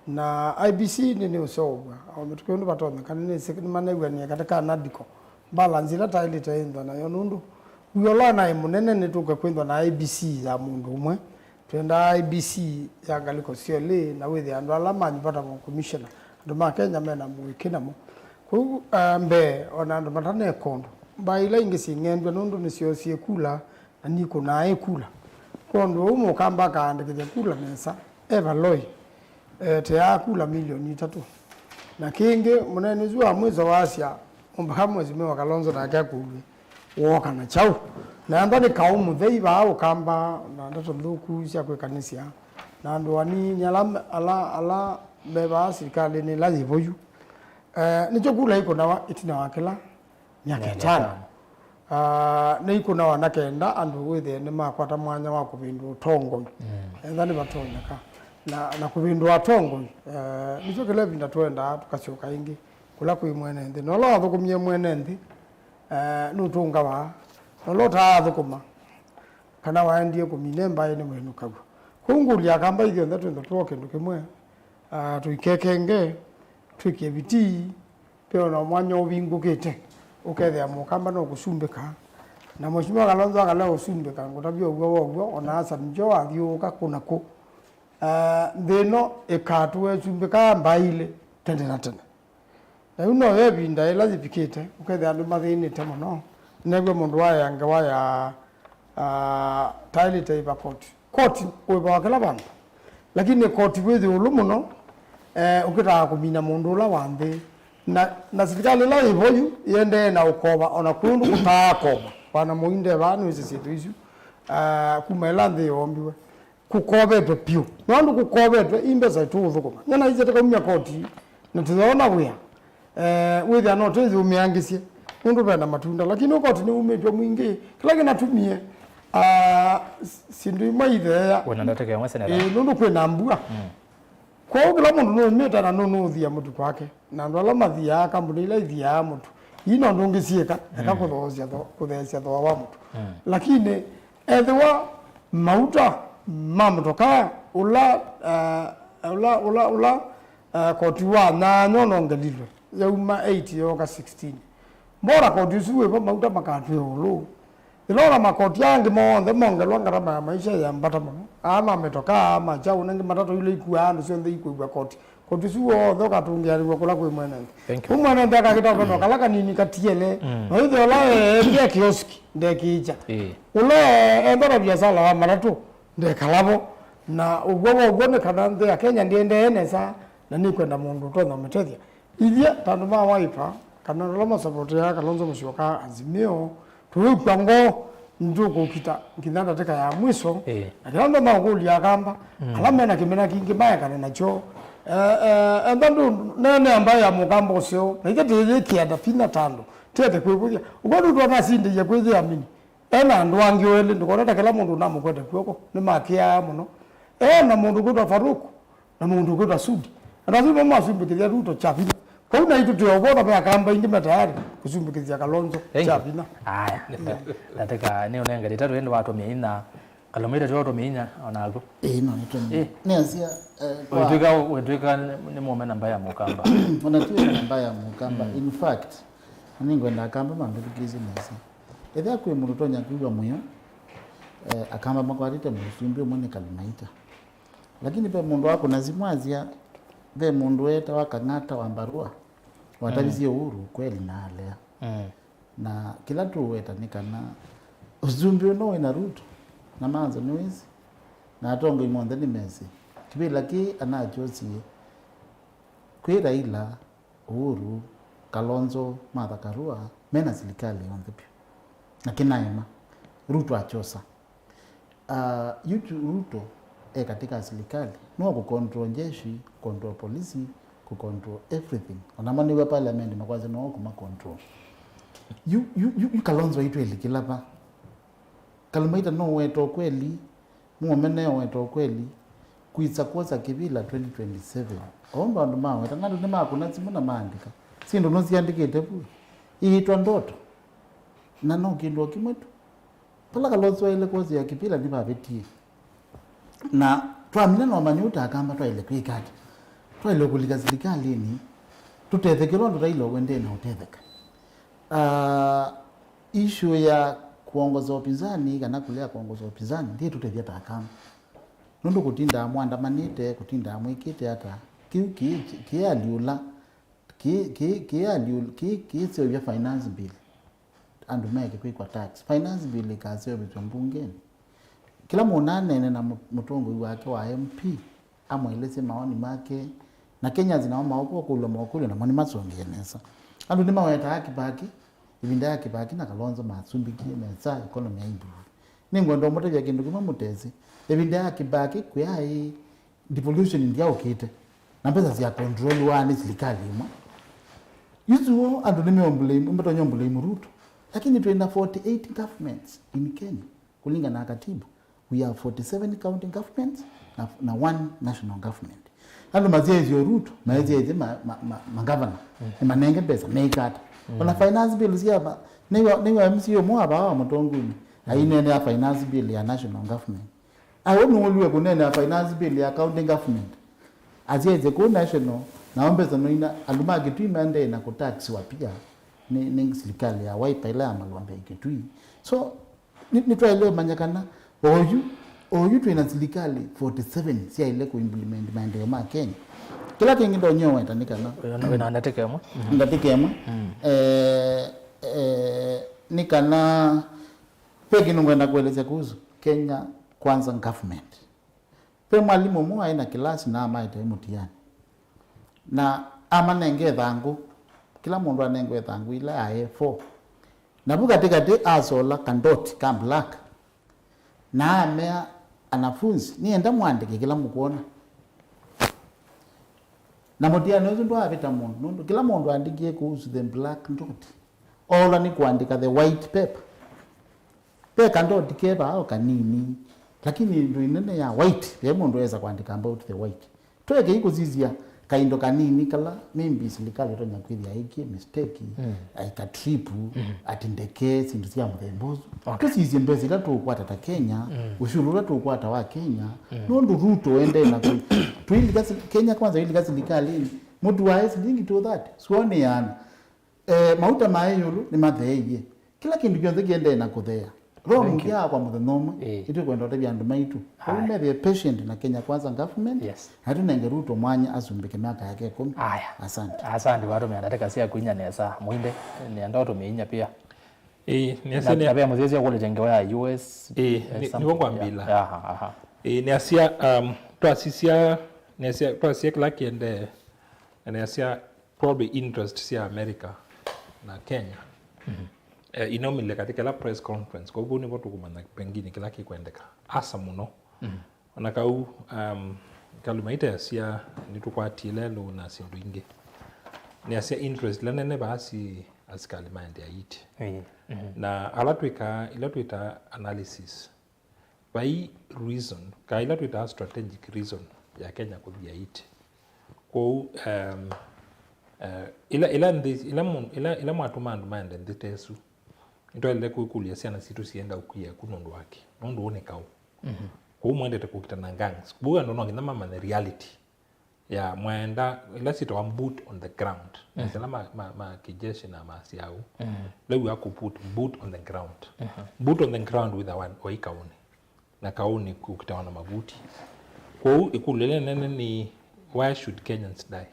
na IBC nini usobwa au mtukondo batonda kanini sekini manegwa ni katika nadiko balance ila taili taenda na yonundu uyola na imunene nituka kwendwa na IBC ya mundu umwe twenda IBC ya galiko siole na wethi andu alama nyipata mu commissioner andu ma Kenya mena muikina mu ku mbe ona andu matane kondo baila ingisi ngendwa nundu nisiosie kula na niko nae kula kondo umu kamba kaandike kula nesa evaloi te akula milioni 3 na kingi munene zua mwezo wasia umba mwezi mewa Kalonzo na kya kubi woka na chau na ndani kaumu theiba au kamba na ndato nduku cia kwe kanisia na ndo ani nyala ala beba serikali ni lazi boyu nicho kula iko na itina wakela miaka 5 na iko na wanakenda andu withe ni makwata mwanya wa kubindu tongo ndani batonyaka na kubindu atongo nicho kile binda twenda tukashoka ingi kula kwi mwene ndi no lo thukumye mwene ndi nutunga wa no lo ta thukuma kana waendie kuminemba ine mwenu kagu kungulia kamba ithio nda twenda twoke ndukimwe tuikekenge twike biti peo na mwanya ubingukite ukethia mukamba no kusumbika na Mheshimiwa Kalonzo akala usumbika ngotabio ugo ona asa njo athiuka kunako thino ikatwe sumbika mbaile tende na tende na uno yebinda ila zipikite ukethia andu mathinite muno negwe mundu wayanga waya taili taiba koti uiba wakala bantu lakini koti wethi ulu muno ukitaka kumina mundu ula wambi na serikali la ivoyu yende na ukoba ona kundu kutakoba wana muinde banu isi situ isu kumela ndi ombiwe kukobetwe pio nwandu kukobetwe imbeza tuthukuma nyana izete kumya koti na tuzaona buya wethi anote umiangisie mundu bena matunda lakini ukoti ni umetwe mwingi kila kinatumie sindu maithea wona ndateke mwesenera nundu kwina mbua kwa kila mundu no meta na no thia mutu kwake na ndwala mathia kambuni ila ithia mutu ino ndungicieka akakuthozia kuthecia thwa wa mutu lakini ethwa mauta mamutoka ula koti wa na nyono ngelilwe yauma 8 yoka 16 mbora koti suwe pa mauta makatwe ulu ilora makoti yangi monthe mongelwa ngarama ya maisha ya mbata muno ama metoka ama chau nangi matatu ile ikuwa andu cionthe ikuwa koti suwo thoka tungiarirwa kula kwi mwene umwana ndaka kitoko no kala kanini katiele no ithe ola ndia kioski ndekicha ule endora biasala wa maratu ndekalabo na ubwo ne kana ndea Kenya ndiende enesa na nikwenda mundu tono metethia ithia tandu ma waipa kana loma support ya Kalonzo Musyoka Azimio tuikwango nduko kita kinanda teka ya mwiso akilanda maguli ya kamba alama na kimena kingi baya kana nacho ndandu nene ambaye amugambo sio na ikete kiada pina tando tete kwebuya ugodu twana sindi ya kwezi amini ena ndwangi wele ndikona kila mundu namukwete kwoko ni makia muno na mundu kutwa Faruku na mundu kutwa Sudi lazima mwasumbikilia Ruto chapina kuna itu tuobona kwa kamba ingi matayari kusumbikizia Kalonzo chapina haya nataka ni unenga litatu ende watu 400 kalomita tu watu 400 onago no nito ni asia wetwika ni muomena mbaya mukamba onatiwe mbaya mukamba in fact ningwenda kamba mambikizi nesa etha kwe mundu tonya kuwa muyo akamba makwarite musumbi mwene kalimaita lakini pe mundu wako nazimwazia ve mundu weta wakangata wa mbarua watalizie uhuru kweli na alea na kila tu weta nikana uzumbi uno ina Ruto na manzo niwezi na atongo imonde ni mezi kibila ki anachosie kwira ila Uhuru Kalonzo Martha Karua mena serikali yonde pia na kinaima Ruto achosa Ruto katika serikali no ku control jeshi, control polisi, ku control everything ona mani wa parliament makwaze no kuma control you Kalonzo itu elikila pa kalmaita no weto kweli muomene weto kweli kuitsa koza kibila 2027 omba ndo mawe tanalo ne makuna simuna maandika sindo noziandikete pu iitwa ndoto na no kindo kimwetu pala Kalonzo ile kozi ya kibila ndi babetie na twamina no manyuta akamba twaile kwikati twaile kulika serikali tutethekero ndo tailo wende na utetheka issue ya kuongoza upinzani kana kulea kuongoza upinzani ndiye tutethia takama nondo kutinda mwandamanite kutinda mwikite hata kialiula sio ya finance bill andu meke kwa tax finance bill ikasio bitwa mbungeni kila monane na mutongo wake wa MP amweleze maoni make na Kenya zinaoma huko kulo na moni masongenesa andu ni maweta haki baki ibinda yake baki na Kalonzo masumbikie meza economy ya improve ningo ndo moto ya kindu kuma mutezi ibinda yake baki kuyai devolution ndia okite na pesa zia control wani serikali mwa yuzo andu ni meombule mbeto nyombule Ruto lakini tuenda 48 governments in Kenya kulinga na katibu we have 47 county governments na one national government andu maziezi Ruto maziezi magavana manenge pesa neikata ona finance bill siapa niwa MCO mwa ba mutonguni aine ya finance bill ya national government awo nuliwe kunene ya finance bill ya county government azieze ku national naombe zanoina alumagi tu imende na kutax wapia ni serikali ya Wiper ile amalwambe ikitui so ni twaile manyakana oyu tuina serikali 47 si ile ku implement maendeleo ma Kenya kila kingi ndo nyowe tanikana na ndatekemo ndatekemo nikana pegi nungwenda kueleza kuhusu Kenya kwanza government pe mwalimu mwa ina kilasi na amaita mutiani na ama nenge thangu kila mundu anenge thangu ile A4 na buka tikati asola kandoti ka black na amea anafunzi nienda mwandike kila mukuona na mutiani wezo ndo avita mundu kila mundu andikie kuhusu the black ndoti ola ni kuandika the white paper pe kandoti keba au kanini lakini ndo inene ya white ya mundu weza kuandika about the white tweke iko zizia kaindo kanini kala mimbi serikali to nyakwiri aiki mistake aika trip atindeke sindu cia muthembozo tusizie mbezi la tu kwata Kenya ushuru la tu kwata wa Kenya nondu Ruto ende na tuili gasi Kenya kwanza ili gasi serikali mudu wa lingi to that suone yana mauta maayulu ni matheye kila kindu kionze kiende na kuthea roho mungia kwa muthomo itu kwenda tabia andu maitu ume the patient na Kenya kwanza government hatu nenge Ruto mwanya asumbike miaka yake 10 asante watu meandateka sia kuinya nesa muinde ni ndoto meinya pia nesa ni tabia muzezi ya kule jengewa ya US ni wongo ambila ni asia twasisia nesa twasia kila kiende ni asia probably interest sia America na Kenya inomile katika la press conference kwa hivyo ni watu kumana pengine kila kikwendeka asa muno onakau kalumaita yasia nitukwatile lo na sindu inge ni asia interest lanene basi askali mind ya iti na ilatwita analysis by reason ka ilatwita strategic reason ya Kenya kuthia iti kwa ila mwatumandu mande nditesu ntwele kukulia siana situ sienda ukuya kunundu wake nundu onekao kwa mwendete kukitana gangs buga ndo nongi mama the reality ya mwenda ila sito wa boot on the ground sala ma kijeshi na masiau lewe ya kuput boot on the ground boot on the ground with one oikaone na kaoni kukitana mabuti kwa ikulele nene ni why should Kenyans die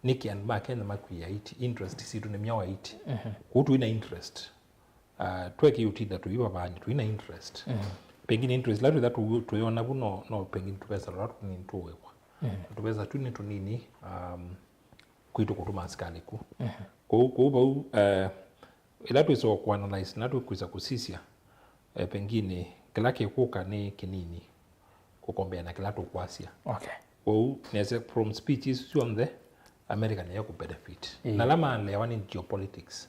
niki and back and makuya iti interest situ ne myawa iti kutu ina interest tweke utida tuiwa banyi tuina interest pengine interest latu that tuiona buno no pengine tupesa latu ni tuwekwa tupesa tu ni tunini kuito kutuma askali ku kwa ilatu iso ku analyze natu kuisa kusisia pengine kilake kuka ni kinini kukombea na kilatu kwasia kwa nese from speeches on the America ni ku benefit na lama lewa ni geopolitics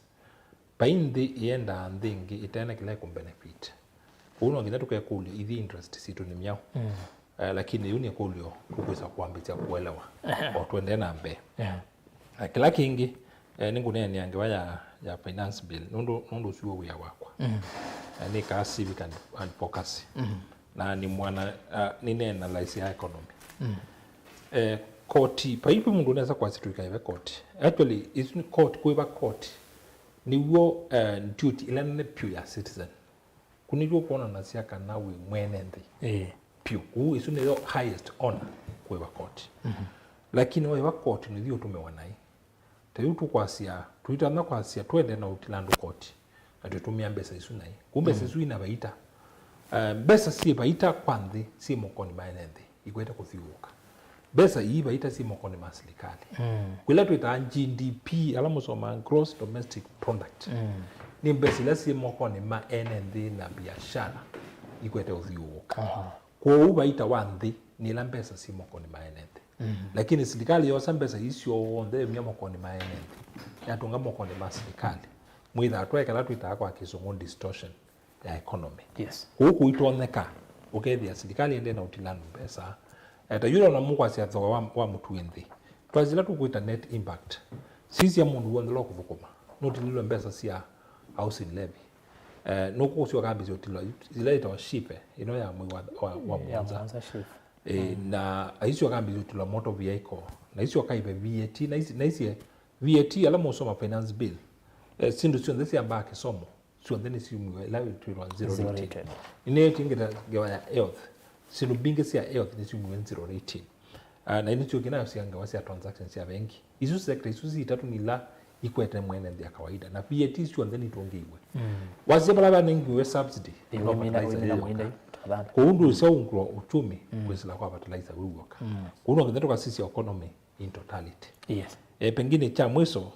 paindi yenda ndingi itene kile ku benefit uno ngina tukekuli ithi interest situ ni myao lakini yuni kulio kukweza kuambitia kuelewa kwa tuende na mbe kila kingi ningunene yangewa ya finance bill nondo suo wia wakwa ni ka civic and advocacy na ni mwana nine analyze ya economy koti paipi mundu unaweza kwa situ ikaive koti actually isn't court kuiva koti ni wo duty ilane pure ya citizen kunijua kuona nasiaka nawe mwenende pure huu isn't the highest honor kuiva koti lakini waiva koti ni dio tumewanai tayu tukwasia tuitana kwasia twende na utilando koti atutumia mbesa isunai kumbe sesu ina baita mbesa si baita kwanthi si mokoni maenende ikweta kuthiuka besa hii baita si mokoni maslikali kwila tuita GDP ala musoma gross domestic product ni mbesa ila si mokoni maenende na biashara ikweta kuthiuka kwa baita wanthi ni la mbesa si mokoni maenende lakini serikali yosa mbesa isio onde myamokoni maenende yatunga mokoni maslikali mwitha atwekela twita kwa kizungu distortion ya economy huku itoneka ukethia serikali ende na utilano pesa eta yuro na mungu asiathoga wa mutu nthi twazila tukuita net impact sisi ya mundu wonde lo kuvukuma nutililo mbesa cia housing levy nuko sio kambi zotilo zileta washipe ino ya mwi wa mwanza na hizo kambi zotilo motor vehicle na hizo kaibe VAT na hizo VAT ala musoma finance bill sindu sio ndesi ambake somo sio ndeni si mwe la zero rating ine tingira gewa ya health sindu binge sia health ni si mwe zero rating na ine sio kina sianga wasi transactions ya benki isu sector isu zitatu ni la ikwete mwene ya kawaida na VAT sio ndeni tongiwe wazebala banengiwe subsidy kuundu sio ungro uchumi kwesila kwa fertilizer uwoka kuno ngendo kwa sisi economy in totality pengine cha mwiso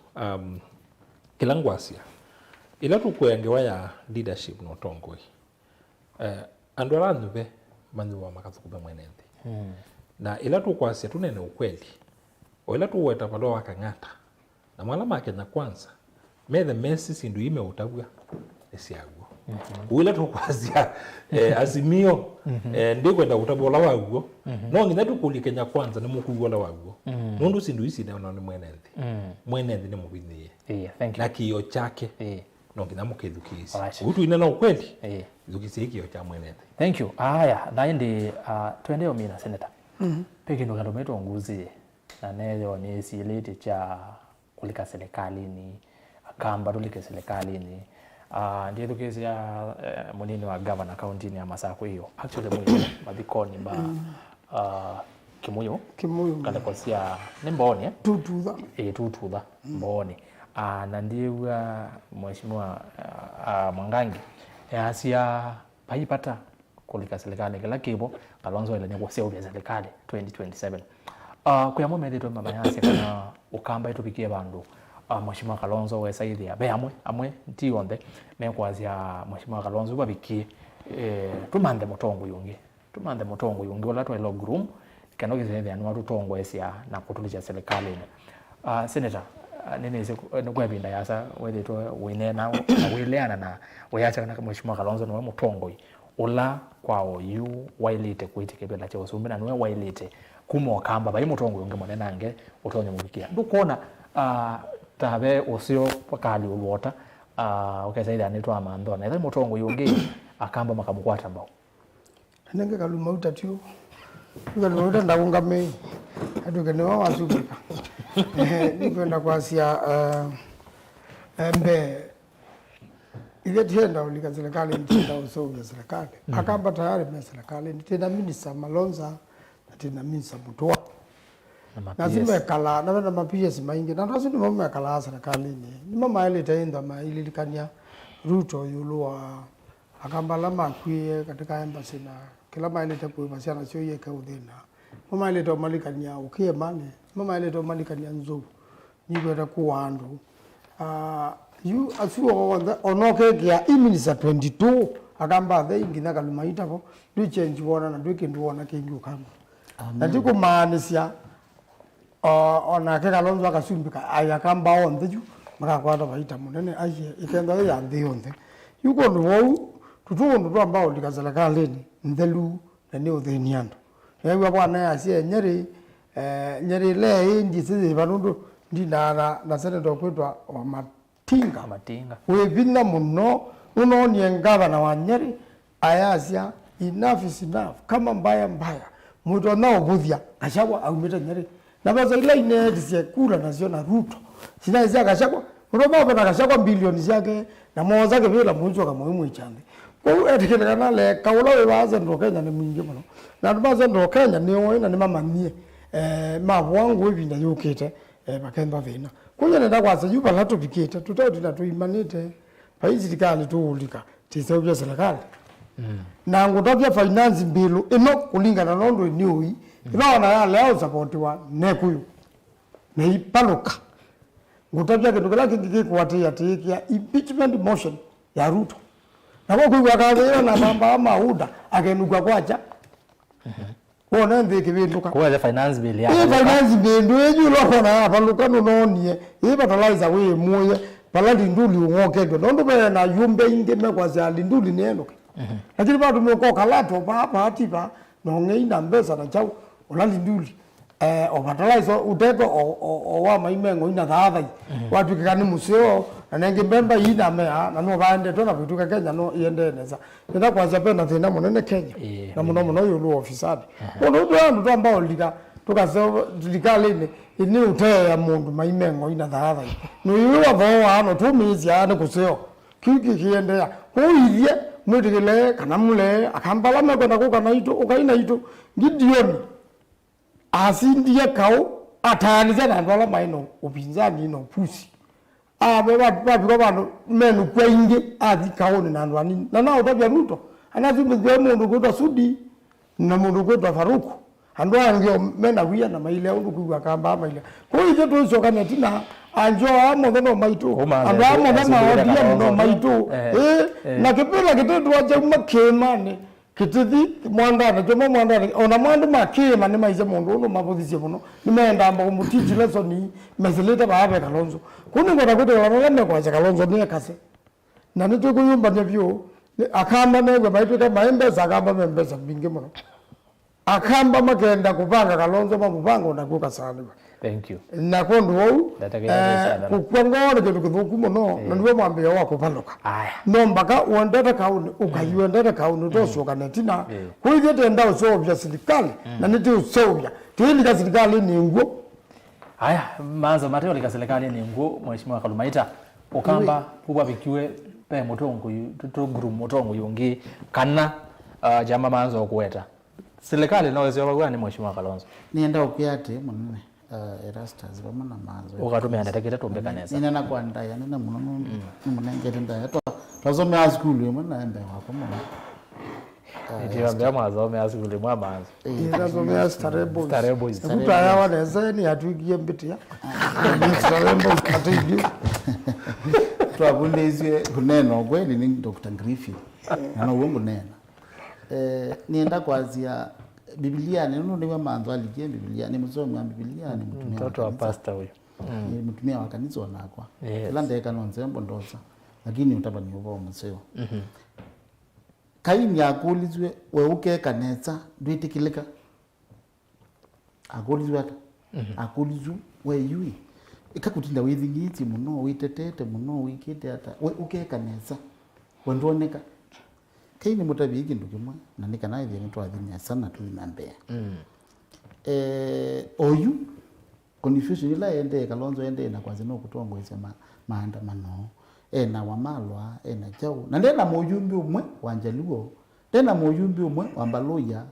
kilangwasia ila tukwengewa ya leadership no tongoi andwala nube manduwa makathukuba mwenende na ila tukwasia tunene ukweli o ila tuweta palo wakangata na mwala makenya kwanza methe mesi sindu ime utagwa esiaguo ila tukwasia azimio ndikwenda utabola waguo no ngina tukuli Kenya kwanza ni mukugola waguo nundu sindu isi na ni mwenende ni mubithie na kiyo chake no ngina mukithukisi utu ina na ukweli thukisi kiyo cha mwenende. Thank you. Aya naindi twende omina senator peki ndo kando meto nguzi na neyo ni siliti cha kulika serikali ni akamba tulike serikali ni ndiye tukezi ya munini wa governor county ni ya Masako hiyo actually mwe mabikoni ba kimuyo kale kosia ni mboni tutudha mboni na ndiye mheshimiwa Mwangangi asia paipata kulika serikali kila kibo Kalonzo ile nyako sio ya serikali 2027 kuyamwe medito mama yase kana ukamba itupikie bandu mheshimiwa Kalonzo we saidi ya be amwe ntionde mekwazia mheshimiwa Kalonzo babikie tumande motongo yungi wala to ilo groom kana gizebe anu rutongo esia na kutulisha serikali senator nene se kwa binda yasa wede to wine na wileana na wayacha kana mheshimiwa Kalonzo no motongo ola kwao yu wailite kuitikebela cha usumbi na nwe wailite kumo kamba bayi motongo yungi mone nange utonyo mubikia ndukona tabe osio pakali ulwota ukazaida anitwa amando na ile motongo yungi akamba makamukwata mbao nenge kaluma utatio ukaluma ndakungame atukene wawasubika nikwenda kwasia mbe ile tenda ulika serikali nitenda usonga serikali akamba tayari mwa serikali nitenda minister Malonza nitenda minister Mutua na zime kala na mapies maingi na rasu ni mama kala serikali ni mama ile tenda ma ile likania Ruto yulua akamba lama kwie katika embassy na kila maile tapo masiana sio yeke udhina mama ile to malikania ukie mane mama ile to malikania nzo nikwenda kuwandu you asuo onoke kia iminisa 22 akamba the ingina kalumaita ko du change wona na du kindu wona kingu kama na ndiko maanisia ona ke Kalonzo akasumbika ayakamba onthe ju makakwata baita munene aje ikenda ya nthi onthe yuko nduo tutundu twamba ulikazala kaleni nthelu na ni uthini andu yewa bwana asie nyeri le ndi sizi banundu ndi na senator kwetwa wa matinga we bina muno uno ni ngavana wa Nyeri ayasia enough is enough kama mbaya mtu nao buthia Gachagua aumite Nyeri na baza ile ine disia kura nacio na Ruto sina isia Gachagua roba kwa Gachagua bilioni zake na moza ke bila munzo kama muhimu ichambe kwa etikele na le kaula we baza ndo Kenya ni mwingi muno na baza ndo Kenya ni oina ni mama nie mabwangu ebinda yukite bakemba vina kunya nenda kwaza yuba lato bikita tutauti na tuimanite paizirikali tuulika tisebya serikali na ngutobya finance bill ino kulingana nondo niui inaona ya leo support wa nekuyu na ipaluka ngutobya kitu kila kikikwatia tikia impeachment motion ya Ruto na kwa kuwa kaza na mamba mauda akenugwa kwacha wona ndike binduka kwa finance bill ya finance bill ndio loko na paluka nonie ibataliza we moye balandi nduli ngokedo nondo be na yumbe inge mekwaza nduli nenoke lakini bado mkoka lato baba atiba no ngeina mbesa na chau olali nduli obataliza uteko wa maimengo ina thatha watu kikani museo na nenge mbemba ina mea na no baende tona bituka Kenya no iende neza nenda kwanza pena thina munene Kenya na muno yulu ofisadi ono ndo ndo ambao lika tukazo likalene ini uteya mundu maimengo ina thatha no yuwa bo ano tumizi ana kuseo kiki kiendea kuilie mwetikele kana mule akambala mekwenda kukana ito ukaina ito Gideon asindie kau atanize na ndola maino upinzani no pusi baba bano menu kwingi athi kaoni na ndwani na nao tabia Ruto anazimwe mundu kwetwa Sudi na mundu kwetwa Faruku andwa ngio mena wia na maile undu kuwa kamba maile ko ije to soka netina anjo amo no maitu andwa amo na odia no maitu na kipela kitetu aje makemane kitithi mwandana jomo mwandana ona mwandu makema ni maize mundu no mabodhisie muno nimeenda amba kumutiji lesoni mezeleta baabe Kalonzo kuni ngora kuti wanaleme kwa Kalonzo ni kase na nito kuyumba nebyo akamba negwe maitu ka maembe zakamba membeza binge muno akamba makenda kupanga Kalonzo mapanga ndakuka sana. Thank you. Na kondo wau kukwangona kitu kithuku muno na niwe mwambia wako paluka no mpaka uendete kauni ukayuendete kauni tosoka netina kuithete ndao sovya serikali na niti usovya tili ka serikali ni nguo haya manzo mateo lika serikali ni nguo mheshimiwa Kalumaita ukamba kubwa bikiwe pe mutongo tutunguru mutongo yungi kana jama manzo okuweta serikali naweza yobagwa ni mheshimiwa Kalonzo nienda ukuyate munene Erastus bamana manzo ukatumia ndateketa tombeka neza nina kwa ndaya nina muno munengete ndaya twazome a school yo mwana embe wako muno ndiye mbya mazome a school mwa manzo ndazome a starebo kutaya waneze ni atuigie mbitia starebo katidi twabundizwe kuneno kweli ni Dr. Griffith na uongo nena nienda kwazia Biblia ni ndio ndiwe manzo alikie Biblia ni msomi wa Biblia ni mtoto wa pastor huyo ni mtumia wa kanisa wanakwa kila ndeka nonzembo ndoza lakini utabani ubo mseo kaini yakulizwe weuke kanetsa ndwitikilika akulizwe akulizwe weyui ikakutinda withingiti muno witetete muno wikite hata we uke kanetsa wendoneka kaini mutabi kindu kimwe na nikana ithia nitwa thinya sana tulimambea oyu confusion ila ende Kalonzo ende na kwanza no kutongo isema maandamano na Wamalwa na Chau na ndena mujumbi umwe wanjaluo ndena mujumbi umwe wambaloya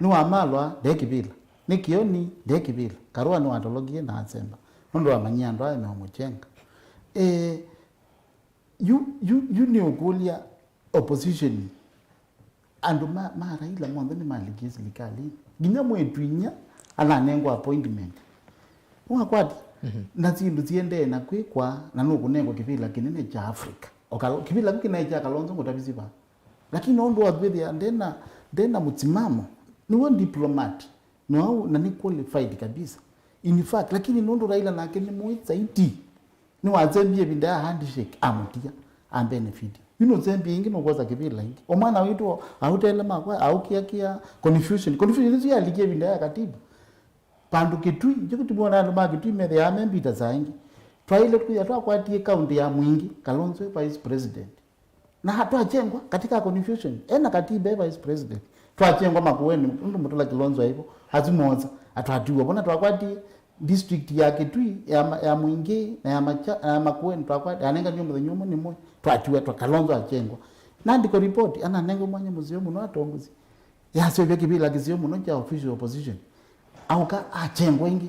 ni Wamalwa dekibila nikioni dekibila karwa ni watologie na asemba ndo amanyando aya na muchenga you ni okulia opposition andu mara ila mwanzo ni maligezi likali ginya mwetwinya ala nengo appointment wakwati na zindu ziende na kwikwa na nuko nengo kivila kinene cha Africa kivila kina cha Kalonzo ngotabiziba lakini ondo wabethia ndena mutsimamo ni one diplomat no na ni qualified kabisa in fact lakini nundu Raila nake ni muitsa iti ni wazembie binda handshake amutia am benefit zembie ingi no goza kibila ingi omwana witu autele makwa au kia confusion is ya ligie binda ya katiba pandu kitui jikuti bona ndo magitui methe ya membita zaingi twaile kuya twakwatie county ya Mwingi Kalonzo vice president na hatwachengwa katika confusion ena katiba vice president twachengwa Makueni ndo mutula Kilonzo hivyo hazimoza atwatiwa bona twakwatie district ya Kitui ya Mwingi na ya Makueni twakwati anenga nyumba nyumo ni moyo twatiwa Kalonzo achengwa na ndiko report ana nengo mwanye muzio muno atongozi ya sio kibila kizio muno cha official opposition auka achengwa ingi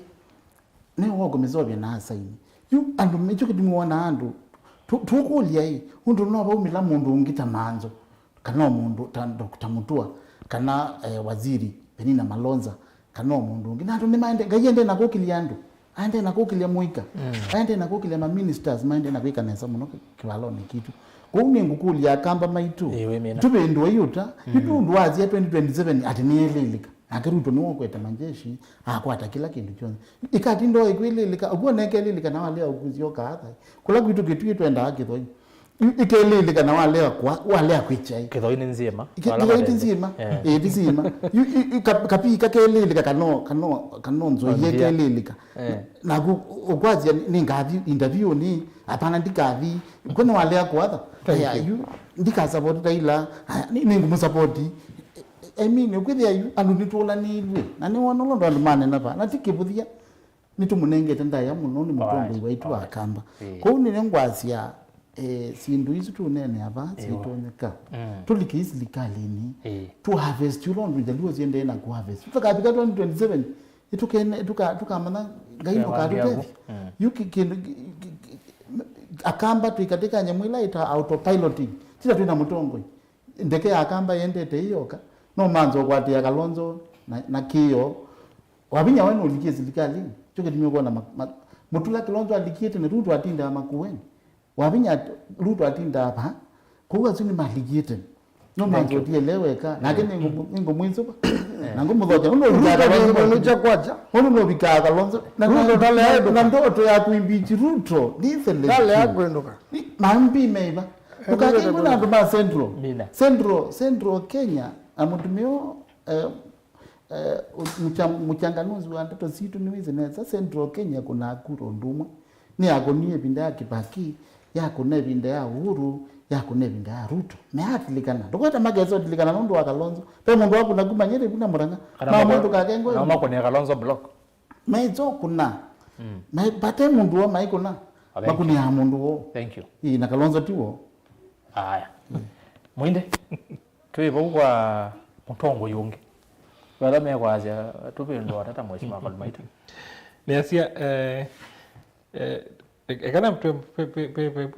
ne wogo mezobye na saini yu andu mecho kidimuona andu tukulia hii undu no baumila mundu ungita manzo kana mundu Dr. Mutua kana waziri Penina Malonza kana mundu ungina andu nimaende gayende na kokilia andu aende na kokilia Muika aende na kokilia ma ministers maende na kwika nesa muno kibalo ni kitu kuni ngukulia kamba maitu tubendo yuta itundu wazi ya 2027 atinielelika akiruto nuo kweta manjeshi akwata kila kintu chonse ikati ndo ikwililika ubone kelilika na wale ukuzioka hata kula kitu kitu twenda akitho ikelilika na wale akwichai kitho ni nzima nzima nzima kapika kelilika kano nzo yekelilika na ukwazi ni ngavi interview ni apana ndikavi kwani wale akwata ya yu ndika support Raila ni ngumusupporti ukwithia yu andu nitula nilwe na ni wono londo andu manena pa na tikibuthia nitumunengete ndaya muno ni mutombo waitu akamba ko ni ngwasia sindu izi tunene aba zitonyeka tulikisi likalini to harvest londo jaluo ziende na ku harvest tukabika 2027 tukamana gaino kadute yuki akamba tuikatika nyamwila ita autopiloting tira tuna mutongo ndeke akamba yendete hiyoka no manzo kwati ya Kalonzo na Kiyo wabinya wenu ulikie zilikali choke timekuona mutula Kalonzo alikiete ne Ruto atinda Makueni wabinya Ruto atinda hapa kuwa zini malikiete no manzo tieleweka lakini ngo mwizo na ngo mudhoja uno cha kwacha uno bika Kalonzo na Ruto dale na ndoto ya kuimbichi Ruto ndivele dale yako ndoka mambi meiba ukakimbo na ndo ma central Kenya amutumio mchanganuzi wa ndoto situ niwize neza Central Kenya kuna akuro ndumwe ni agonie binda ya Kibaki yako ne binda ya Uhuru yako ne binda ya Ruto me hatilikana ndokweta magezo tilikana nondo wa Kalonzo pe mundu wako na kumanyire kuna muranga ma mundu kakengo na mako ne Kalonzo block maizo kuna bate mundu wa maiko na makuni ya mundu wo thank you na Kalonzo tiwo aya mwinde tuibo kwa mutongo yungi wala me kwaza tupendo atata mheshimiwa Kalmaita neasia ekana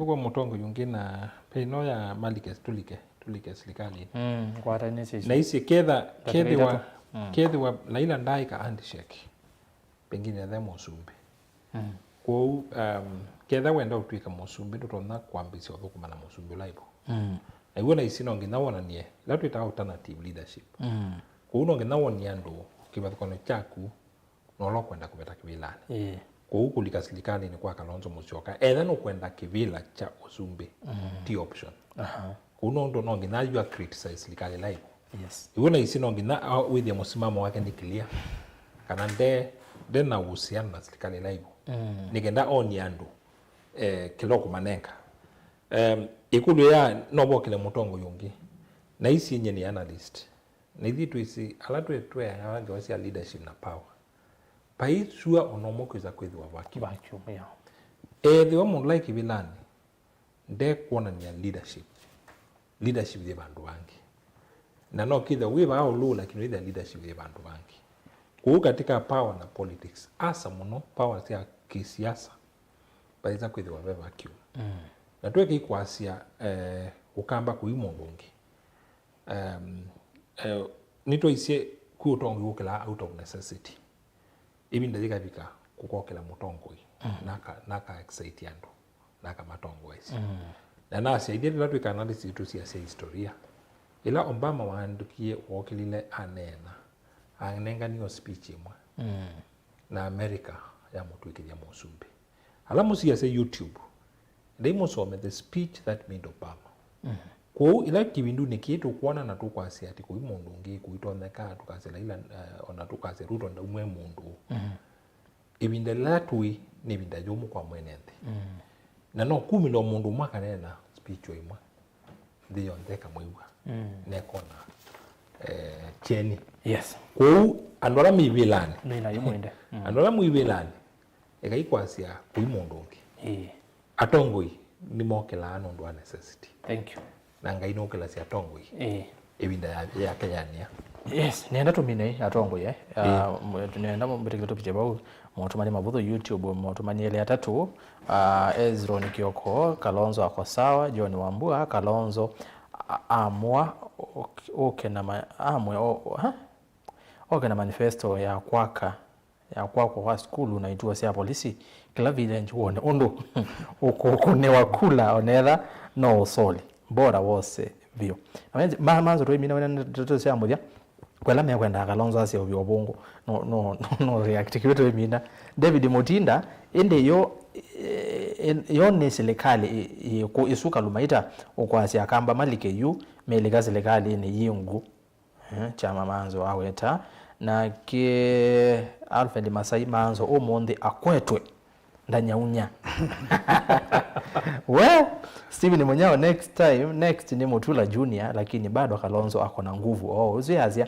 kwa mutongo yungi na peno ya malike tulike serikali kwa tani sisi na isi kedhi wa Raila ndai ka handshake pengine the Musumbi kwa kedha wenda utwika Musumbi tutona kwambisi othukuma na Musumbi laibo na iwona isino ngina wona nie la twita alternative leadership kuno ngina woni andu kibathikono chaku no lo kwenda kubeta kivilani kwa huku likasilikani ni kwa Kalonzo Musyoka no kwenda kivila cha Musumbi the option kuno ndo no ngina you criticize serikali live iwona isino ngina with the musimamo wake ni clear kana na uhusiano na serikali live nigenda oni andu kiloko manenga ikulu ya nobo kile mutongo yungi na isi yenye ni analyst na ithitu isi alatu etwe awange wasi leadership na power paitsua onomoku za kwithwa vacuum the one like vilani nde kuona ni leadership ya bandu wangi na no kitha wiva au lu lakini with leadership ya bandu wangi ku katika power na politics asa muno power ya kisiasa paiza kwithwa vacuum na tweke ikwasia ukamba kuimo ngungi nito ise kuutongo ukela out of necessity ibi ndazika bika kukokela mutongo naka excite yandu naka matongo isi na nasi idea latu ikanalisi tu siasa historia ila Obama waandukie wokelile anena anenga niyo speech imwe na America ya mutwikiria musumbi ala musiase YouTube ndimo some the speech that made Obama kwa ila kibindu ni kitu kuona na tukwasi ati kwa mundu ngi kuitoneka tukasela ila ona tukase ruto nda umwe mundu ibinde latwi ni binda jomu kwa mwenende na no kumi no mundu mwaka nena speech imwe ndio ndeka mwiwa nekona cheni yes kwa andora mibilani nina yumwende andora mibilani ekaikwasya kwa mundu ngi atongoi ni mokela no ndo necessity thank you na ngai no kela sia tongoi ebinda ya Kenya yes nenda tumine atongoi tunaenda mbere kitu pijebau motumani mabudho YouTube motumani ile ya tatu Ezro Nikioko Kalonzo ako sawa John Wambua Kalonzo amwa na manifesto ya kwako kwa school unaitwa sia polisi kila village uone ondo ukune wakula onera no usoli bora wose vio manzo roi mina wana toto sia mudia kwela me kwenda Kalonzo ase obyo bongo no react kiweto mina David Mutinda ende yo ni serikali ko isuka lumaita okwasi akamba malike yu meleka serikali ni yingu chama manzo aweta na ke Alfred Masai manzo omonde akwetwe ndanyaunya Steven Munyao next ni Mutula Junior lakini bado Kalonzo ako na nguvu uziazia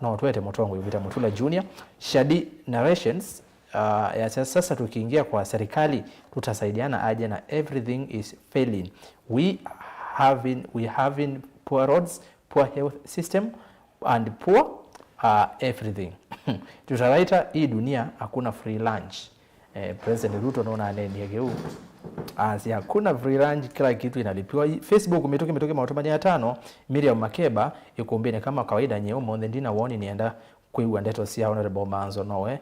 no twete Mutongo yuvita Mutula Junior Shadi narrations ya sasa tukiingia kwa serikali tutasaidiana aje na everything is failing we having poor roads poor health system and poor everything tutaraita hii dunia hakuna free lunch President Ruto naona aneni yegeu asi hakuna free lunch kila kitu inalipiwa Facebook umetoke mautomani ya 5 Miriam Makeba ikumbine kama kawaida nyeumo ndina woni nienda kuiwa ndeto sia honorable manzo nowe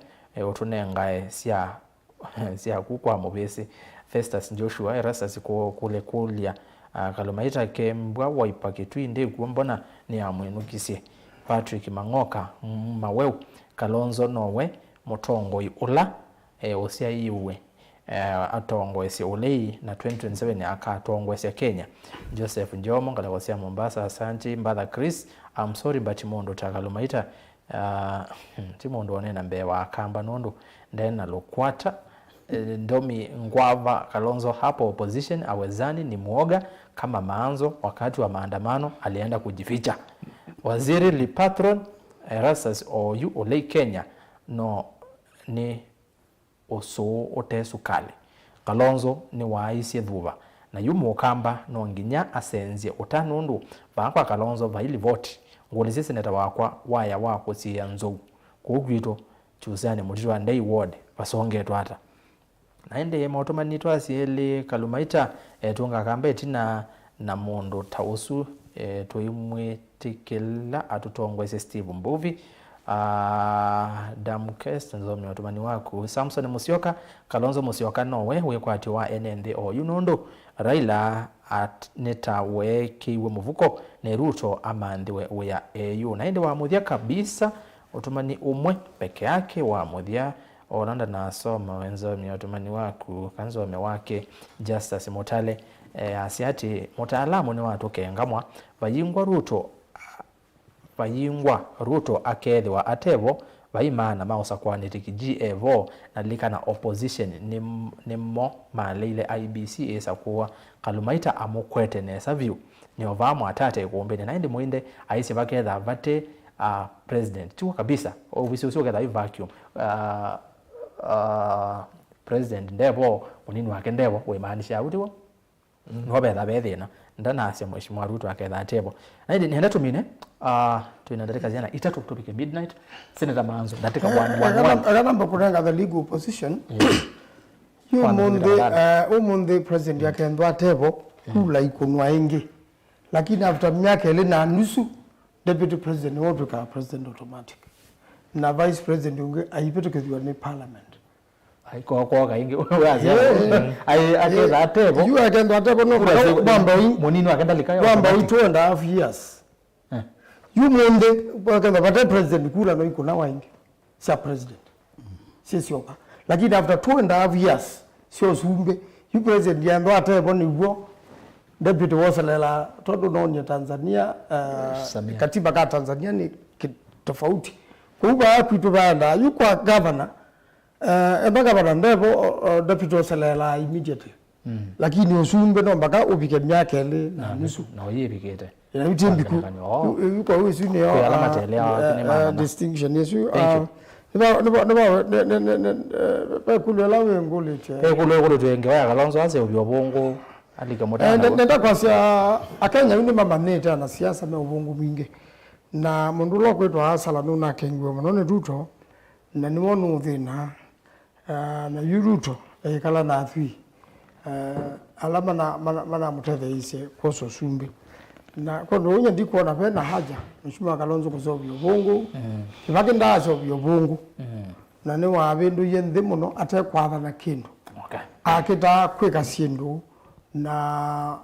utunengae sia kukwa mobesi Festus Joshua Erastus kule kulia Kalumaita kembwa waipakitu inde kumbona ni amwenukisie Patrick Mangoka Maweu Kalonzo nowe Mutongo ula osia iwe atongo ese ulei na 2027 akatongo ese Kenya Joseph Njomo ngalawasia Mombasa asante Mbadha Chris I'm sorry but Mondo Tagalumaita Timondo onena mbewa akamba nondo ndena lokwata Ndomi Ngwava Kalonzo hapo opposition awezani ni muoga kama maanzo wakati wa maandamano alienda kujificha Waziri Lipatron Erastus Oyu Olei Kenya no ni oso otesu kale Kalonzo ni waisi dhuva na yumu okamba no nginya asenzie otanundu bakwa Kalonzo vaili vote ngolisi seneta wakwa waya wako siya nzou kugwito chuzane mutitwa ndai ward basonge twata naende mautomani twasiele Kalumaita tunga kambe tina na mondo tausu toimwetikela atutongwese Steve Mbuvi Damkest nzomi watumani wako Samson Musyoka Kalonzo Musyoka nowe wekwati wa NND yunondo Raila at netawe kiwe muvuko ne Ruto amandiwe uya EU naende wa mudhia kabisa utumani umwe peke yake wa mudhia Oranda na soma wenzomi watumani wako kanzomi wake Justice Motale asiati mutaalamu ni watu kengamwa bayingwa Ruto akethwa atevo baimana mausa kwa nitiki GEVO na likana opposition nimmo malile IBC esa kuwa Kalumaita amukwete nesa view ni ovamo atate kuombene na ndi muinde aisi baketha vate president tuwa kabisa obisi ketha vacuum president ndebo unini wake ndebo wemaanisha utiwo nobetha bethina ndanasya mheshimiwa Ruto aketha atebo na nenda tumine tuinaendelea jana itatu topic midnight Senator Manzo nataka 111 namba kunanga the legal position umunde president yake ndo atebo kula ikunwa ingi lakini after miaka ile na nusu deputy president wote ka president automatic na vice president unge aipeto kwa ni parliament aiko kwa ingi wazi akeza atebo you akenda atebo no bamba munini akenda likayo bamba 2.5 years you monde wakanda vata president kula no iko na waingi sa president sio lakini after 2.5 years sio sumbe yu president ya ndo atebo ni huo deputy wasalela todo nonya Tanzania katiba ka Tanzania ni tofauti kuba hapo tubanda yu kwa governor embaka bana ndebo deputy wasalela immediately lakini usumbe no mpaka ubike myaka ile na nusu na oyebikete ina bitimbi ku yuko huyu sini kwa alama telea ni mama distinction yesu Pekulela wengole che. Pekulela twenge waya Kalonzo ase ubyobongo alika motana. Nenda kwa sia Akenya ni mama neta na siasa me ubongo mwingi. Na mundu lo kwetu asala nuna kengwe monone Ruto na ni wonu thina na Ruto kala na afi. Alama na mana muthethe ise koso sumbi. Na kwa ndio ndiko na pena haja mshuma Kalonzo kusobyo bongo kibake ndazo byo bongo na ne wa bindu yende muno atekwatha na kindu akita kwika sindu na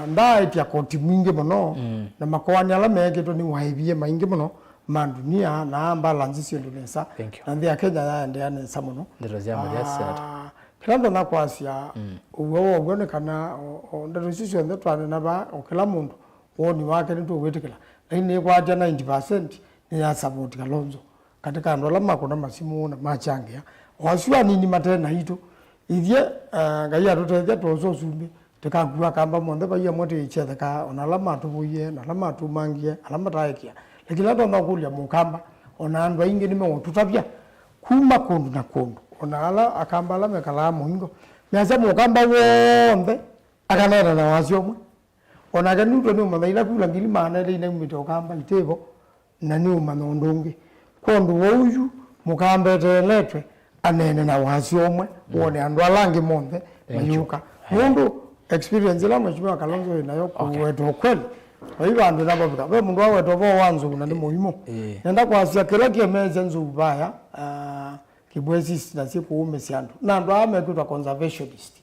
ndaitia koti mwingi muno na makwani ala mekito ni waibie maingi muno mandunia na balance sindu nesa na ndia Kenya yaende nesa muno ndiro zya mjasa kilando na kwasia uwo ogone kana ndiro sisyo ndetwane na ba okila mundu woni wake ndio wetikila lakini kwa 90% ni ya support Kalonzo katika ndola makona masimu na machangia wasiwa nini matena hito ithie ngai atuteja tozo sumbi tukagua kamba monde baiya mote icheza ka onalama tubuye na lama tumangie alama taekia lakini lato makulia mukamba ona ndo ingi nime tutapya kuma kundu na kundu onala akamba la mekala muingo nyaza mukamba wonde akanera na wasiomwe ona ganuto no mamaila kula ngili mana ile ina mitokamba itebo na ni umanondonge kondo woju mukamba teletwe anene na wasiomwe wone andu alangi monde mayuka mundu experience la mheshimiwa Kalonzo inayo kuweto kweli kwa hivyo andu nababika we mundu waweto bo wanzu na ni muhimu nenda kwasia kila kiemeze nzu ubaya kibwezi na siku umesiandu na ndo amekutwa conservationist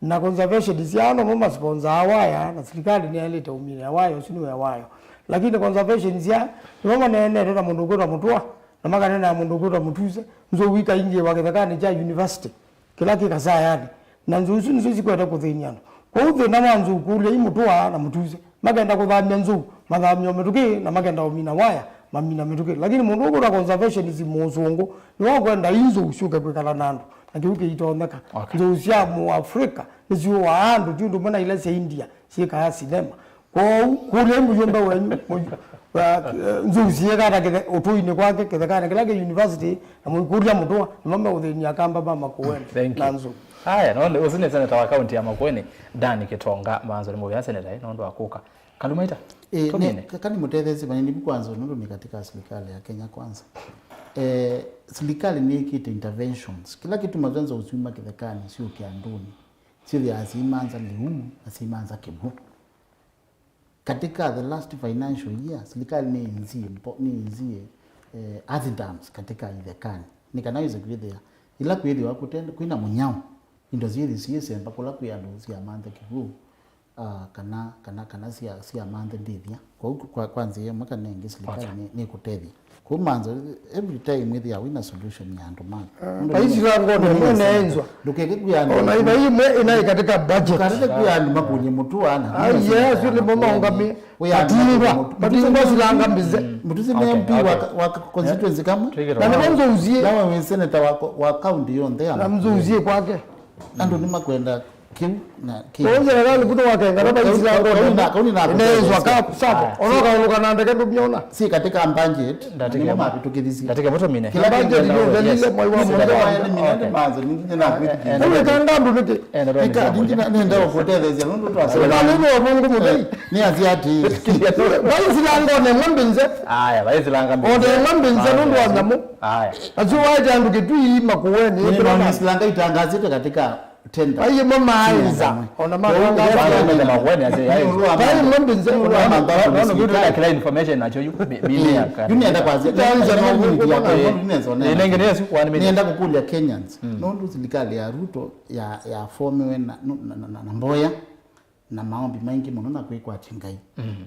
na conservationist yana mama sponsor awaya na serikali ni ile taumini awayo sinu awayo lakini conservationist ya mama nene ndo mundu kwa mtua na magana na mundu kwa mutuze nzo wika inge wakethakani ja university kila kikasaa yani na nzo usu nizo zikwenda kuthinyana kwa hivyo na manzu kule imutua na mutuze magenda kuthamia nzo mathamio metuki na magenda umina waya mamina metuki lakini mundu kwa conservationism muzungu ni wakwenda inzo ushuka kwikala nandu akiuke itoneka nzo usia mu Afrika nzo wa andu tundu mona ile se India sika ya sinema kwa kule mjomba wenyu nzo usia kada kete otuine kwake kethakana kila university na mukuria mutua mama uthenia kamba mama kuwena nanzo haya naone usine seneta wa county ya Makueni Dani Kitonga manzo ni mwe seneta nondo akuka kalumaita kani mutethezi bani kwanza nondo ni katika serikali ya Kenya kwanza serikali ni kitu interventions kila kitu mazanza usima kithekani sio kianduni sio ya asimanza lihumu asimanza kibu katika the last financial year serikali ni inzie earth dams katika ithekani nikanaweza kwithia ila kwithia wakutenda kuina munyao indo ziri siese mpaka la kuyanduzi amanthe kibu kana si amanthe ndithia kwa kwanza ye mwaka nengi serikali ni kutethia kwa manzo every time with ya wina solution ya ndo man hizi lango ni nenzwa ndukeke kuyanda ona iba hii ina katika budget katika kuyanda makunye mutu ana yes ile mama ngami atilwa batizo silanga mbize mutuzi MP wa constituency kama na mwanzo uzie na wewe senator wa county yonde na mzo uzie kwake ando ni makwenda kim na kim onze ngali kuto wakenga baba hizi lango nenzwa kapu sapo onoka uluka na ndeke tumiona si katika budget ndatika mapi tukidhisi ndatika moto mine kila budget ndio dalile mwa mwa minende manzo ningi na kwitu ile kanga ndunike nika ningi na nenda kuteleza ndo twasema nalo wabongo mudai ni aziati hizi lango ne mwambinze haya hizi langa mbi ode mwambinze ndo wandamu haya azuwa jandu kitui Makueni ni Makueni itangazite katika tenda ayi mama aiza ona maganga bana Makueni aze yayi bali mwambinze no good kila information nacho yuko bile yaka yuni enda kwa tanza na mwingi ya ni nengene siku wani nienda kukulia Kenyans nondo serikali ya Ruto ya fomewe na Mboya na maombi maingi muno na kwikwa chingai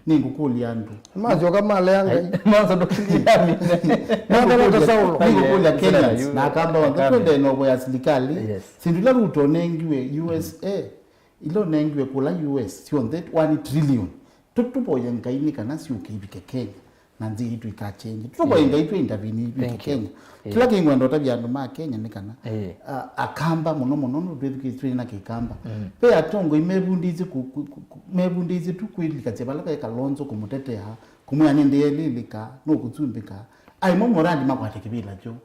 ningukulia andu mazo kama lenga mazo ndokilia mine na Saulo ningukulia Kenya na kamba wangatwende no ya serikali sindula ruto nengiwe USA ilo nengiwe kula US sio that 1 trillion tutupo yangaini kana si ukibike Kenya na nzi itu ikachange tutupo yangaitu intervene ibike Kenya kila kingo ndo tabia ndo ma Kenya nikana akamba muno ndwethu na kikamba pe atongo imebundizi mebundizi tukwilika tsebala ka Kalonzo kumutetea kumuyane ndiyelilika nokutsumbika ayimo morandi makwate kibila jo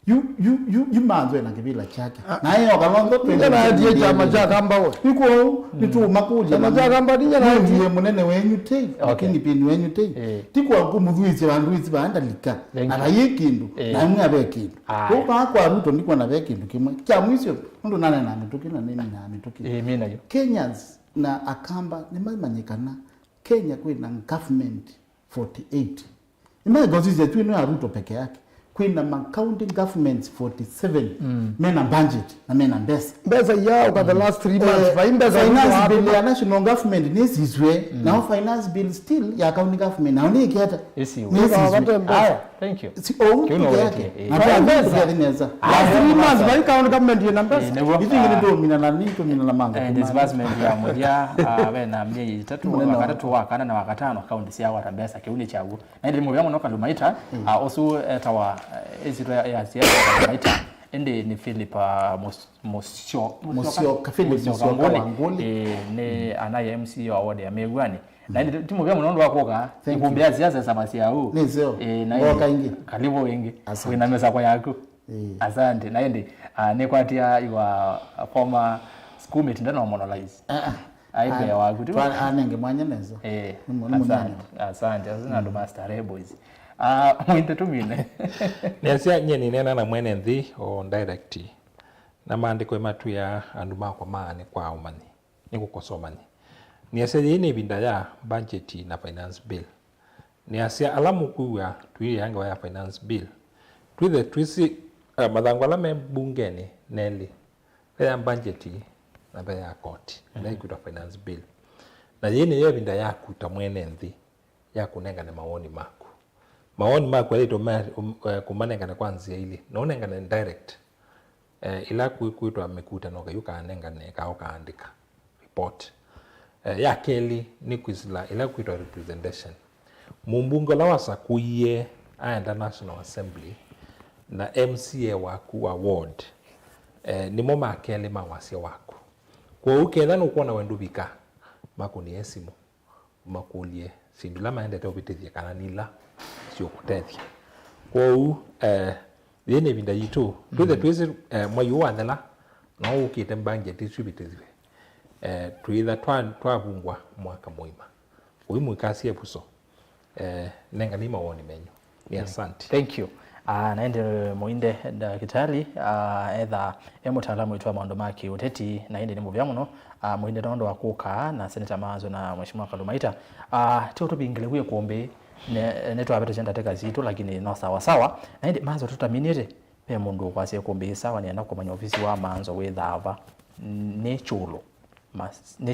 you manzo na kibila chake naye Kalonzo twende na ndiye chama cha kamba we iko nituma kuja chama cha kamba ndiye na ndiye munene wenyu te lakini pini wenyu te tikwa kumudhuize bandu izi bandalika abayikindu na mwe abekindu ko kwa Ruto ndiko na bekindu kimwe kya mwisho ndo nane na mitukina nini na mitukina mimi nayo Kenyans na akamba nimanyikana Kenya kwina government 48 imagozize tu ino ya Ruto peke yake kwina county governments 47 mena budget na mena mbesa yao kwa the last 3 months finance bill ya national government nisizwe na finance bill still ya county government na oni kiata thank you si yake na mbesa dineza 3 months by county government ya mbesa hivi ngine ndio mina na nito mina na manga disbursement ya moja na miezi 3 wakati wakana na wakatano county sia wa mbesa kiuni chagu na ndio mwe yangu noka Lumaita osu tawa ezito ya siasa ya Lumaita ende ni Philip Musio ne anaye MC wa ward ya Megwani na ndio timu vya mnondo wako ka kumbea siasa za masia huu na wakaingi kalivo wengi wina mesa kwa yako asante na ende ne kwatia wa former schoolmate ndana wa Monolize aibe ya wagutu anenge mwanya nezo asante ndo master boys mwinte tumine nesia nyeni nena na mwene nthi o direct na maandiko matu ya andu makwa maane kwa umani nikukosomani nesia yene binda ya budget na finance bill nesia alamu kuwa tuye yanga ya finance bill twithe twisi mathangwala me bungeni neli ya budget na ya court na ikuta finance bill na yene yo binda ya kuta mwene nthi ya kunenga na maoni mako maoni mako yalito kumanengana kwanza ile naonengana direct ila kuitwa amekuta noka yuka anenga ne ka andika report ya keli ni kwizla ila kuitwa representation mumbungo la wasa kuye aenda National Assembly na MCA waku wa ward ni moma akeli mawasi wako kwa ukela no kuona wendu bika mako ni esimu makulie sindula maende to bitithia kana nila sio kutethia kwa u yene binda yitu twethe twese mwayu thela no ukite mbanje tisubitithwe twitha twabungwa mwaka muima uyu mwikasie buso nenga ni mawoni menyu ni asante thank you naende muinde daktari edha emutaalamu itwa maondo maki uteti naende ni muvya muno muinde nondo wakuka na Senator Mazo na Mheshimiwa Kalumaita tio tubingile kuye kuombe neto abete chenda teka zitu lakini no sawa naende Mazo tutaminire pe mundu kwase kuombe sawa nienda kwa manya ofisi wa Manzo wethava ne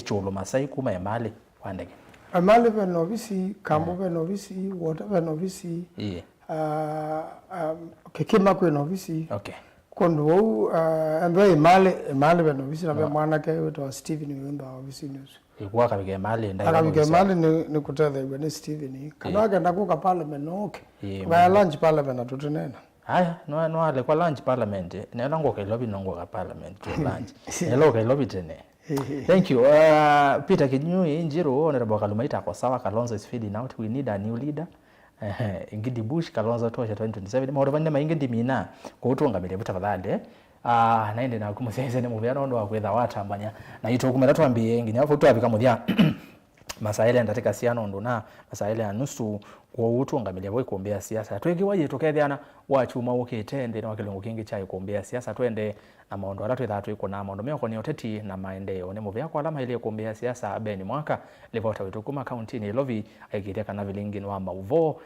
chulo masai kuma emali kwandeke amali ve novisi kambo ve novisi water ve novisi kekima kwe novisi kondo ambaye emali ve novisi na ve mwana ke weto Steven wemba novisi news ikuwa kabige emali ndai kabige emali ni kutetha ibwe Steven kanaga ndakuka parliament noke ba lunch parliament atutunena haya no ale kwa lunch parliament nela ngoke lobby nongoka parliament to lunch nelo lobby tene thank you Peter Kinyui Njiro Honorable Kalumaita kwa sawa Kalonzo is fading out we need a new leader ingidi Bush Kalonzo tosha 2027 maoro vande maingi mina kwa utonga mbele butafadhali naende na kumusese ne muvyano ndo akwetha watambanya na ito kumera twambiye nginya afu twabika muthya masaile ndatika siano nduna masaile ya nusu kwa utungamilia bwe kuombea siasa twege waje tukethiana wachuma ukitende na wakilungu kingi cha kuombea siasa twende na maondo aratu ithatu iko na maondo meko ni oteti na maendeleo ne muvya kwa alama ile kuombea siasa beni mwaka livota wetu kuma county ni lovi aikiteka na vilingino wa mauvo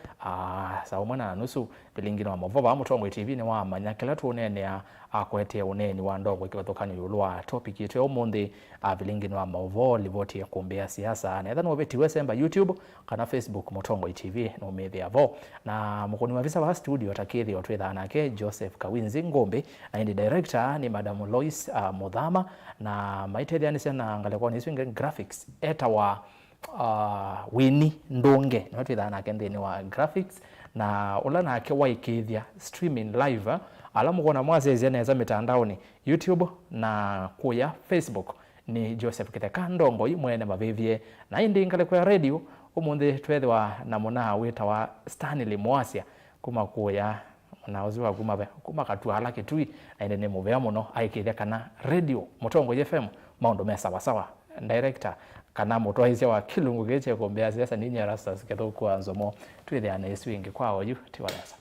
sawa mwana na nusu vilingino wa mauvo ba Mutongo TV ni wa manyakela tuonene ya akwete uneni wa ndogo ikotokana yulwa topic yetu omonde vilingino wa mauvo livoti ya kuombea siasa na ethano webeti wesemba YouTube kana Facebook Mutongo TV no media vo na mukoni mavisa wa studio takithi otwetha nake Joseph Kawinzi Ngombe na ndi director ni Madam Lois Modhama na maitethia ni sana ngalekwa ni swing graphics eta wa Winnie Ndonge na twetha nake ndini wa graphics na ula nake waikithia streaming live ala mukona mwazezi neza mitandaoni YouTube na kuya Facebook ni Joseph Kitheka Ndongo imwene mavivie na indi ngalekwa radio umundi twethwa na mona wita wa Stanley Mwasia kuma kuya na uziwa kuma katwala kitui na inde ne muvea muno aikithia kana radio Mutongo FM maondo mesa sawa director kana mutwa hisia wa kilungu geche kuombea siasa ninyi rastas ketho kwa nzomo twithia na iswingi kwao yu tiwalasa